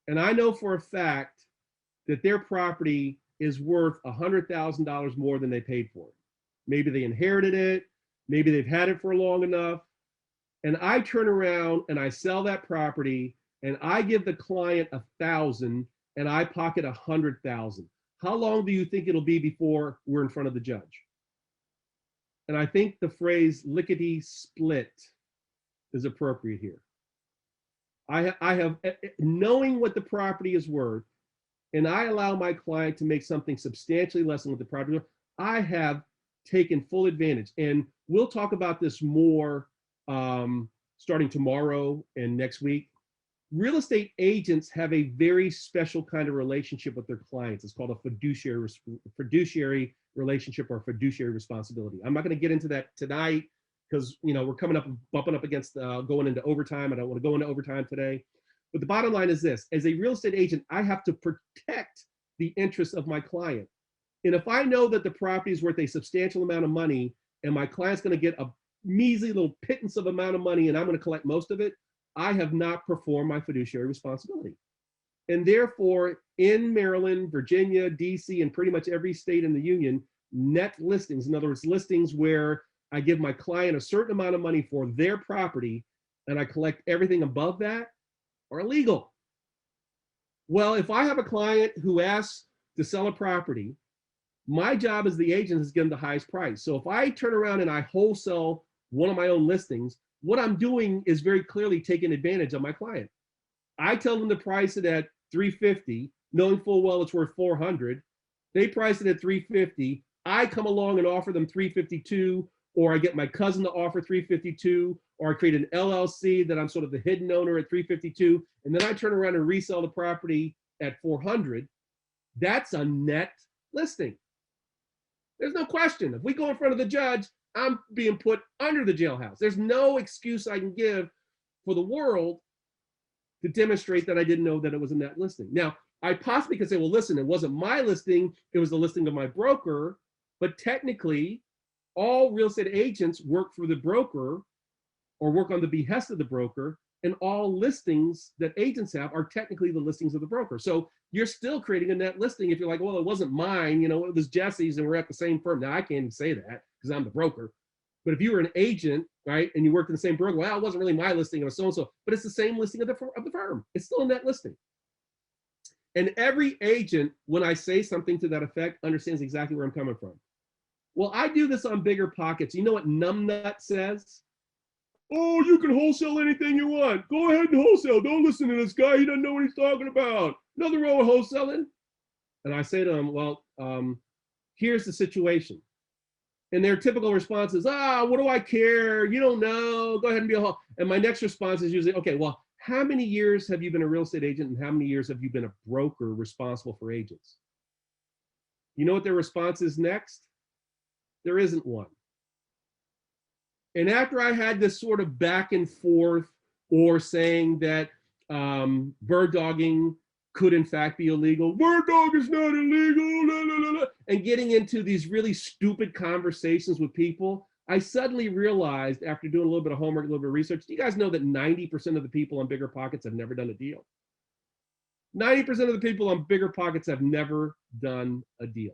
And I know for a fact that their property is worth $100,000 more than they paid for it. Maybe they inherited it. Maybe they've had it for long enough. And I turn around and I sell that property and I give the client $1,000 and I pocket $100,000. How long do you think it'll be before we're in front of the judge? And I think the phrase lickety split is appropriate here. I have, knowing what the property is worth, and I allow my client to make something substantially less than what the property is worth, I have taken full advantage. And we'll talk about this more starting tomorrow and next week. Real estate agents have a very special kind of relationship with their clients. It's called a fiduciary relationship or fiduciary responsibility. I'm not going to get into that tonight because we're coming up, bumping up against going into overtime. I don't want to go into overtime today. But the bottom line is this: as a real estate agent, I have to protect the interests of my client. And if I know that the property is worth a substantial amount of money and my client's going to get a measly little pittance of amount of money and I'm going to collect most of it, I have not performed my fiduciary responsibility. And therefore, in Maryland, Virginia, DC, and pretty much every state in the union, net listings, in other words, listings where I give my client a certain amount of money for their property and I collect everything above that, are illegal. Well, if I have a client who asks to sell a property, my job as the agent is to give them the highest price. So if I turn around and I wholesale one of my own listings, what I'm doing is very clearly taking advantage of my client. I tell them to price it at $350, knowing full well it's worth $400. They price it at $350. I come along and offer them $352, or I get my cousin to offer $352, or I create an LLC that I'm sort of the hidden owner at $352, and then I turn around and resell the property at $400. That's a net listing. There's no question. If we go in front of the judge, I'm being put under the jailhouse. There's no excuse I can give for the world to demonstrate that I didn't know that it was a net listing. Now, I possibly could say, well, listen, it wasn't my listing, it was the listing of my broker, but technically, all real estate agents work for the broker or work on the behest of the broker, and all listings that agents have are technically the listings of the broker. So you're still creating a net listing if you're like, well, it wasn't mine, it was Jesse's and we're at the same firm. Now, I can't even say that because I'm the broker. But if you were an agent, right, and you worked in the same broker, well, it wasn't really my listing, it was so-and-so, but it's the same listing of the firm. It's still a net listing. And every agent, when I say something to that effect, understands exactly where I'm coming from. Well, I do this on Bigger Pockets. You know what Numbnut says? Oh, you can wholesale anything you want. Go ahead and wholesale. Don't listen to this guy. He doesn't know what he's talking about. Nothing wrong with wholesaling. And I say to him, well, here's the situation. And their typical response is, what do I care? You don't know. Go ahead and be a whole. And my next response is usually, okay, well, how many years have you been a real estate agent and how many years have you been a broker responsible for agents? You know what their response is next? There isn't one. And after I had this sort of back and forth or saying that bird dogging could in fact be illegal, bird dog is not illegal, la, la, la, la, and getting into these really stupid conversations with people, I suddenly realized after doing a little bit of homework, a little bit of research, do you guys know that 90% of the people on Bigger Pockets have never done a deal? 90% of the people on Bigger Pockets have never done a deal.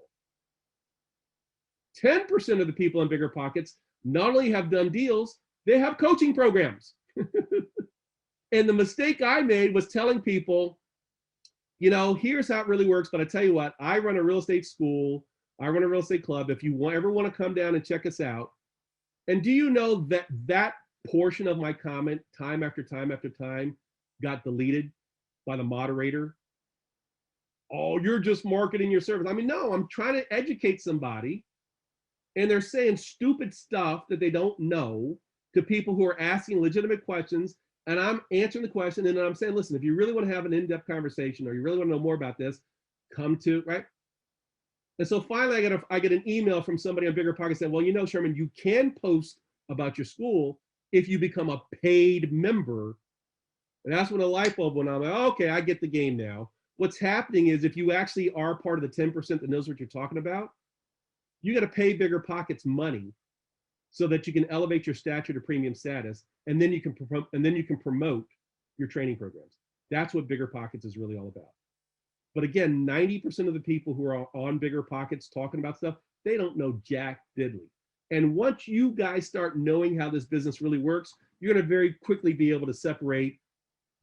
10% of the people on Bigger Pockets not only have done deals, they have coaching programs. And the mistake I made was telling people, you know, here's how it really works. But I tell you what, I run a real estate school. I run a real estate club. If you ever want to come down and check us out. And do you know that that portion of my comment, time after time after time, got deleted by the moderator? Oh, you're just marketing your service. I mean, no, I'm trying to educate somebody. And they're saying stupid stuff that they don't know to people who are asking legitimate questions. And I'm answering the question. And then I'm saying, listen, if you really want to have an in-depth conversation or you really want to know more about this, come to, right? And so finally, I get an email from somebody on Bigger Pockets saying, well, you know, Sherman, you can post about your school if you become a paid member. And that's when a light bulb went on. I'm like, okay, I get the game now. What's happening is if you actually are part of the 10% that knows what you're talking about, you got to pay Bigger Pockets money so that you can elevate your stature to premium status, and then you can promote your training programs. That's what Bigger Pockets is really all about. But again, 90% of the people who are on Bigger Pockets talking about stuff, they don't know jack diddly. And once you guys start knowing how this business really works, you're going to very quickly be able to separate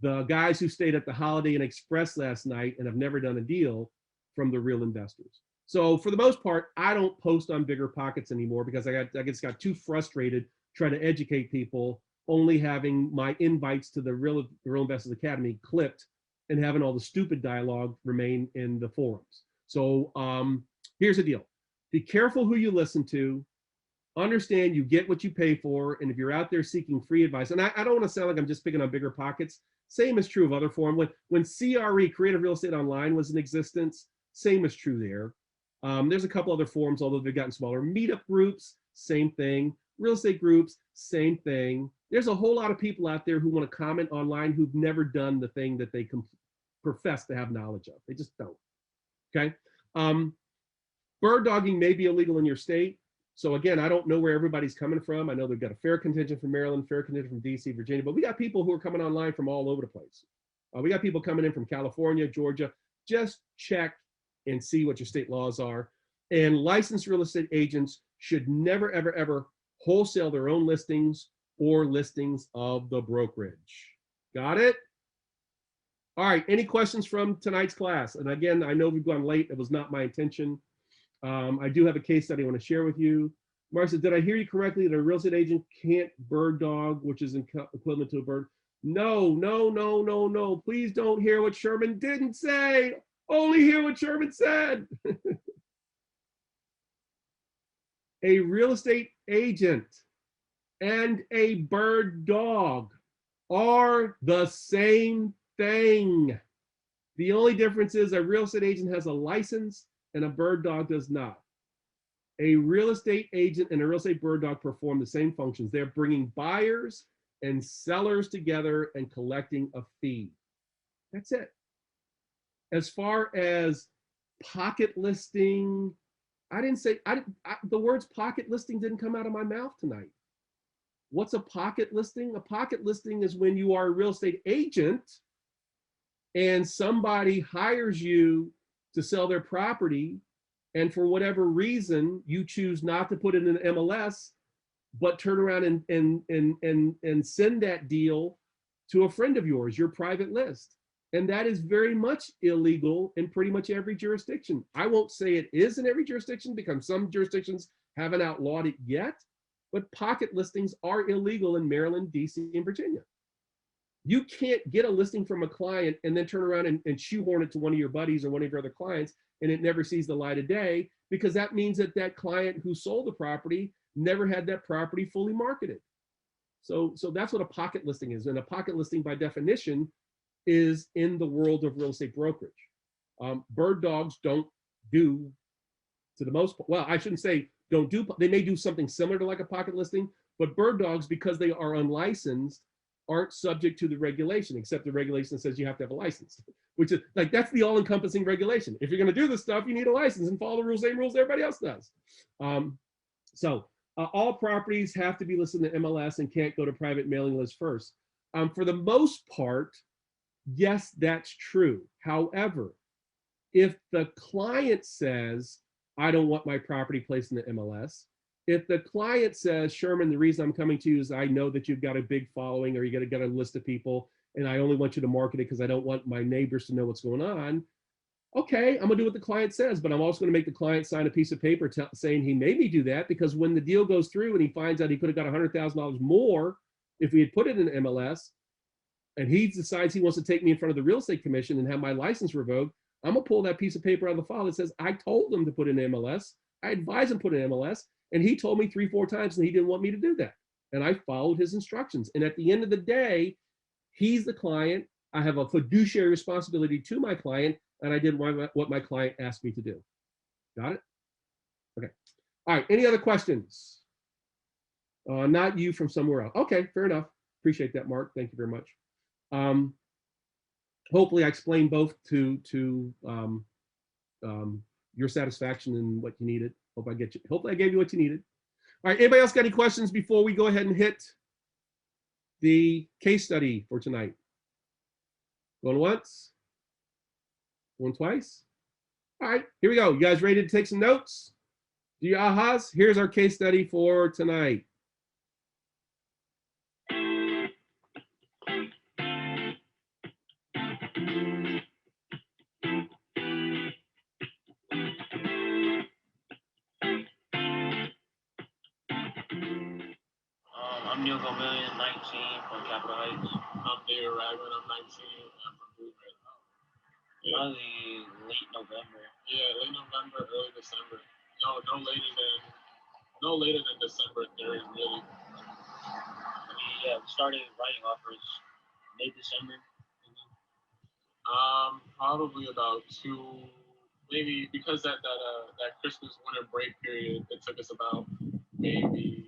the guys who stayed at the Holiday Inn Express last night and have never done a deal from the real investors. So for the most part, I don't post on Bigger Pockets anymore because I just got too frustrated trying to educate people, only having my invites to the Realinvestors Academy clipped and having all the stupid dialogue remain in the forums. So here's the deal. Be careful who you listen to. Understand you get what you pay for. And if you're out there seeking free advice, and I don't want to sound like I'm just picking on Bigger Pockets, same is true of other forums. When CRE, Creative Real Estate Online, was in existence, same is true there. There's a couple other forums, although they've gotten smaller. Meetup groups, same thing. Real estate groups, same thing. There's a whole lot of people out there who want to comment online who've never done the thing that they profess to have knowledge of. They just don't, okay? Bird dogging may be illegal in your state. So again, I don't know where everybody's coming from. I know they've got a fair contingent from Maryland, fair contingent from DC, Virginia, but we got people who are coming online from all over the place. We got people coming in from California, Georgia. Just check and see what your state laws are. And licensed real estate agents should never, ever, ever wholesale their own listings or listings of the brokerage. Got it? All right, any questions from tonight's class? And again, I know we've gone late. It was not my intention. I do have a case study I want to share with you. Marcia, did I hear you correctly that a real estate agent can't bird dog, which is equivalent to a bird? No, no, no, no, no. Please don't hear what Sherman didn't say. Only hear what Sherman said. A real estate agent and a bird dog are the same thing. The only difference is a real estate agent has a license and a bird dog does not. A real estate agent and a real estate bird dog perform the same functions. They're bringing buyers and sellers together and collecting a fee. That's it. As far as pocket listing, the words pocket listing didn't come out of my mouth tonight. What's a pocket listing? A pocket listing is when you are a real estate agent and somebody hires you to sell their property, and for whatever reason, you choose not to put it in an MLS, but turn around and send that deal to a friend of yours, your private list. And that is very much illegal in pretty much every jurisdiction. I won't say it is in every jurisdiction because some jurisdictions haven't outlawed it yet, but pocket listings are illegal in Maryland, DC, and Virginia. You can't get a listing from a client and then turn around and shoehorn it to one of your buddies or one of your other clients, and it never sees the light of day, because that means that that client who sold the property never had that property fully marketed. So that's what a pocket listing is. And a pocket listing, by definition, is in the world of real estate brokerage. Bird dogs don't do, to the most, well, I shouldn't say don't do, they may do something similar to like a pocket listing, but bird dogs, because they are unlicensed, aren't subject to the regulation, except the regulation says you have to have a license, which is like, that's the all-encompassing regulation. If you're going to do this stuff, you need a license and follow the rules, same rules everybody else does. All properties have to be listed in the MLS and can't go to private mailing list first. For the most part, yes, that's true. However, if the client says, I don't want my property placed in the MLS, if the client says, Sherman, the reason I'm coming to you is I know that you've got a big following, or you got a list of people, and I only want you to market it because I don't want my neighbors to know what's going on. Okay, I'm gonna do what the client says, but I'm also gonna make the client sign a piece of paper saying he made me do that, because when the deal goes through and he finds out he could have got $100,000 more if he had put it in MLS, and he decides he wants to take me in front of the real estate commission and have my license revoked, I'm gonna pull that piece of paper out of the file that says, I told him to put in MLS, I advised him to put in MLS, and he told me 3-4 times and he didn't want me to do that. And I followed his instructions. And at the end of the day, he's the client. I have a fiduciary responsibility to my client, and I did what my client asked me to do. Got it? Okay. All right, any other questions? Not you, from somewhere else. Okay, fair enough. Appreciate that, Mark. Thank you very much. Hopefully I explained both to your satisfaction and what you needed. Hopefully I gave you what you needed. All right, anybody else got any questions before we go ahead and hit the case study for tonight? Going once? Going twice? All right, here we go. You guys ready to take some notes? Do your ahas? Here's our case study for tonight. I'm Neil Gomillion, 19 from Capitol Heights. I'm David Ragland, I'm 19. I'm from Blueberry. Probably late November. Yeah, late November, early December. No later than December 3rd, really. We started writing offers mid-December. Probably about maybe because that Christmas winter break period, it took us about maybe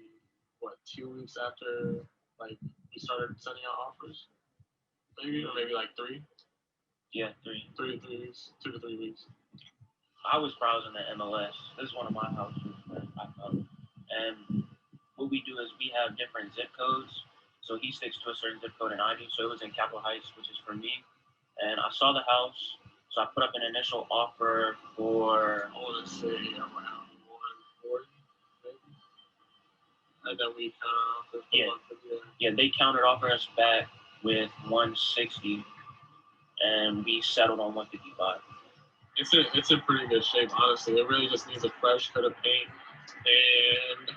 2 weeks after like we started sending out offers, maybe, or maybe like 3. Yeah, 3 weeks, 2 to 3 weeks. I was browsing the MLS. This is one of my houses where I found, and what we do is we have different zip codes. So he sticks to a certain zip code and I do. So it was in Capitol Heights, which is for me. And I saw the house, so I put up an initial offer for, I want to say around 140, maybe. And then we they countered offer us back with 160, and we settled on 155. It's in pretty good shape, honestly. It really just needs a fresh coat of paint and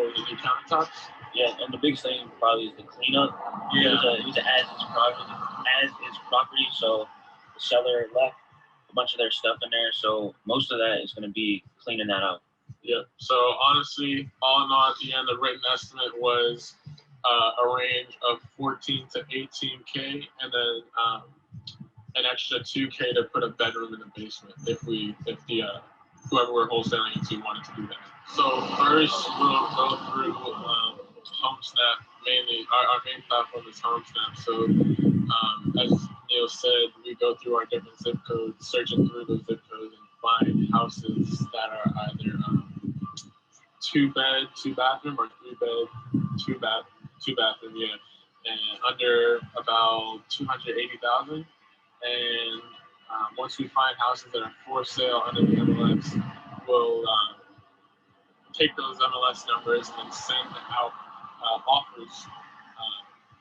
new countertops. Yeah, and the biggest thing probably is the cleanup. Yeah. It was an as is property, so the seller left a bunch of their stuff in there, so most of that is going to be cleaning that out. Yeah. So honestly, all in all, at the end, the written estimate was a range of 14 to 18K, and then an extra 2K to put a bedroom in the basement if the whoever we're wholesaling into wanted to do that. So first we'll go through HomeSnap mainly. Our main platform is HomeSnap. So as Neil said, we go through our different zip codes, searching through those zip codes and find houses that are either 2-bed, 2-bathroom, or 3-bed, 2-bathroom, yeah, and under about 280,000. And once we find houses that are for sale under the MLS, we'll take those MLS numbers and send out offers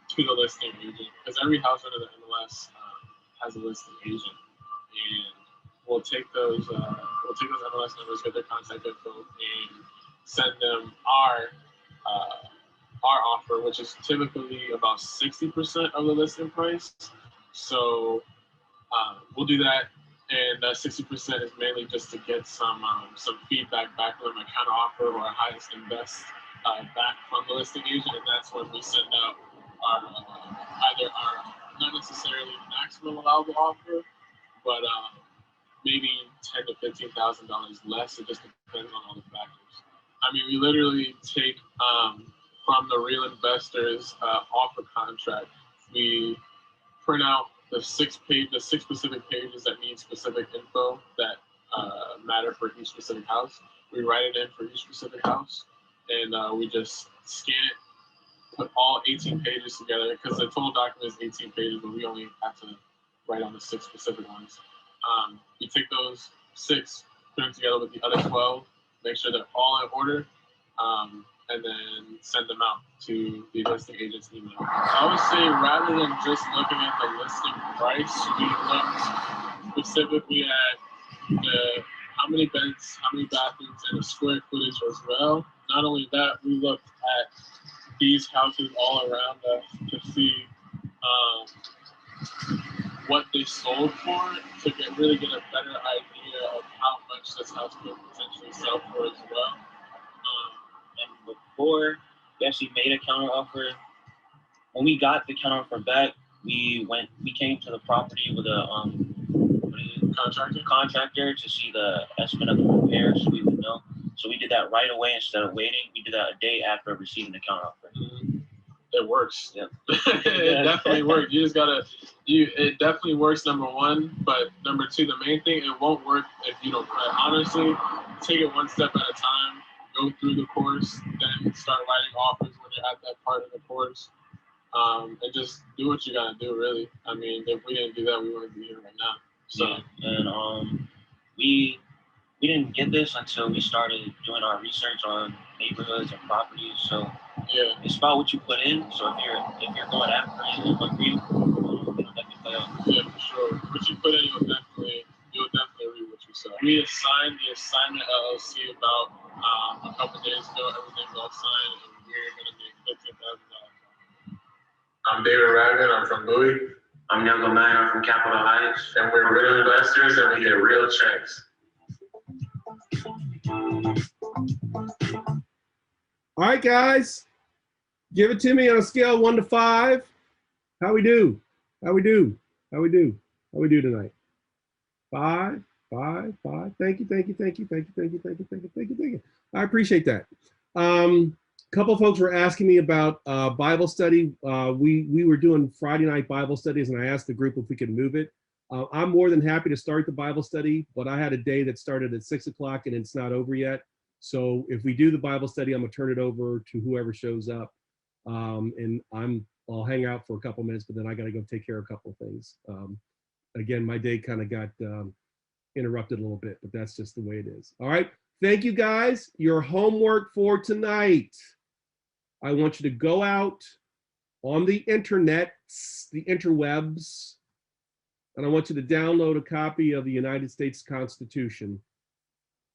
to the listing agent, because every house under the MLS has a listing agent, and we'll take those MLS numbers, get their contact info, and send them our offer, which is typically about 60% of the listing price. So we'll do that, and 60% is mainly just to get some feedback back from a counter offer or our highest and best back from the listing agent, and that's when we send out our either our not necessarily maximum allowable offer, but maybe $10,000 to $15,000 less. It just depends on all the factors. I mean, we literally take from the real investors offer contract, we print out the six specific pages that need specific info that matter for each specific house. We write it in for each specific house, and we just scan it, put all 18 pages together, because the total document is 18 pages, but we only have to write on the 6 specific ones. We take those 6, put them together with the other 12, make sure they're all in order, and then send them out to the listing agent's email. So I would say, rather than just looking at the listing price, we looked specifically at how many beds, how many bathrooms, and the square footage as well. Not only that, we looked at these houses all around us to see what they sold for, to really get a better idea of how much this house could potentially sell for as well. And before we actually made a counter offer, when we got the counter offer back, we came to the property with a contractor to see the estimate of the repairs, so we would know. So we did that right away instead of waiting. We did that a day after receiving the counter offer. It works. Yeah. It definitely works. You just gotta, it definitely works, number one, but number two, the main thing, it won't work if you don't try. Honestly, take it one step at a time, go through the course, then start writing offers when you're at that part of the course, and just do what you gotta do, really. I mean, if we didn't do that, we wouldn't be here right now. So, yeah. And we didn't get this until we started doing our research on neighborhoods and properties. So yeah, it's about what you put in. So if you're going after it, you'll agree. It'll definitely play out. Yeah, for sure. What you put in, you'll definitely read what you said. We assigned the assignment LLC about a couple days ago. Everything's all signed, and we're gonna make $15,000. I'm David Ragland. I'm from Louis. I'm Young Man. I'm from Capitol Heights. And we're real investors, and we get real checks. All right, guys, give it to me on a scale of 1 to 5. How we do? How we do? How we do? How we do tonight? 5, 5, 5. Thank you, thank you, thank you, thank you, thank you, thank you, thank you, thank you, thank you. I appreciate that. A couple of folks were asking me about Bible study. We were doing Friday night Bible studies, and I asked the group if we could move it. I'm more than happy to start the Bible study, but I had a day that started at 6 o'clock and it's not over yet. So if we do the Bible study, I'm gonna turn it over to whoever shows up. And I'll hang out for a couple minutes, but then I gotta go take care of a couple of things. Again, my day kind of got interrupted a little bit, but that's just the way it is. All right, thank you guys. Your homework for tonight. I want you to go out on the internets, the interwebs, and I want you to download a copy of the United States Constitution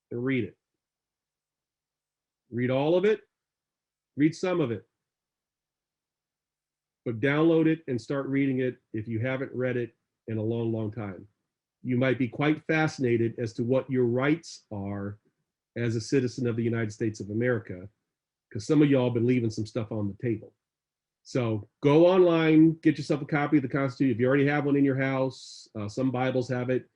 and read it. Read all of it, read some of it, but download it and start reading it if you haven't read it in a long, long time. You might be quite fascinated as to what your rights are as a citizen of the United States of America, because some of y'all have been leaving some stuff on the table. So go online, get yourself a copy of the Constitution. If you already have one in your house, some Bibles have it.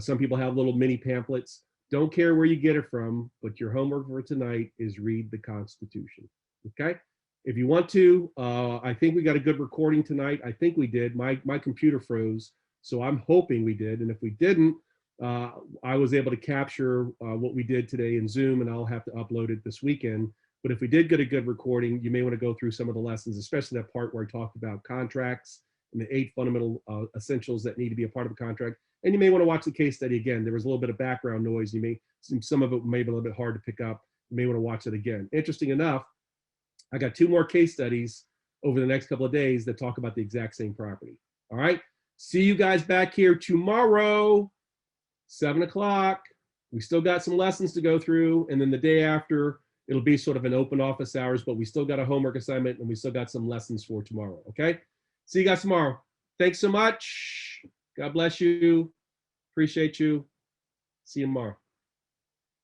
Some people have little mini pamphlets. Don't care where you get it from, but your homework for tonight is read the Constitution, okay? If you want to, I think we got a good recording tonight. I think we did. My computer froze, so I'm hoping we did. And if we didn't, I was able to capture what we did today in Zoom, and I'll have to upload it this weekend. But if we did get a good recording, you may want to go through some of the lessons, especially that part where I talked about contracts and the 8 fundamental essentials that need to be a part of a contract. And you may want to watch the case study again. There was a little bit of background noise. Some of it may be a little bit hard to pick up. You may want to watch it again. Interesting enough, I got 2 more case studies over the next couple of days that talk about the exact same property. All right. See you guys back here tomorrow, 7 o'clock. We still got some lessons to go through. And then the day after, It'll be sort of an open office hours, but we still got a homework assignment and we still got some lessons for tomorrow. Okay. See you guys tomorrow. Thanks so much. God bless you. Appreciate you. See you tomorrow.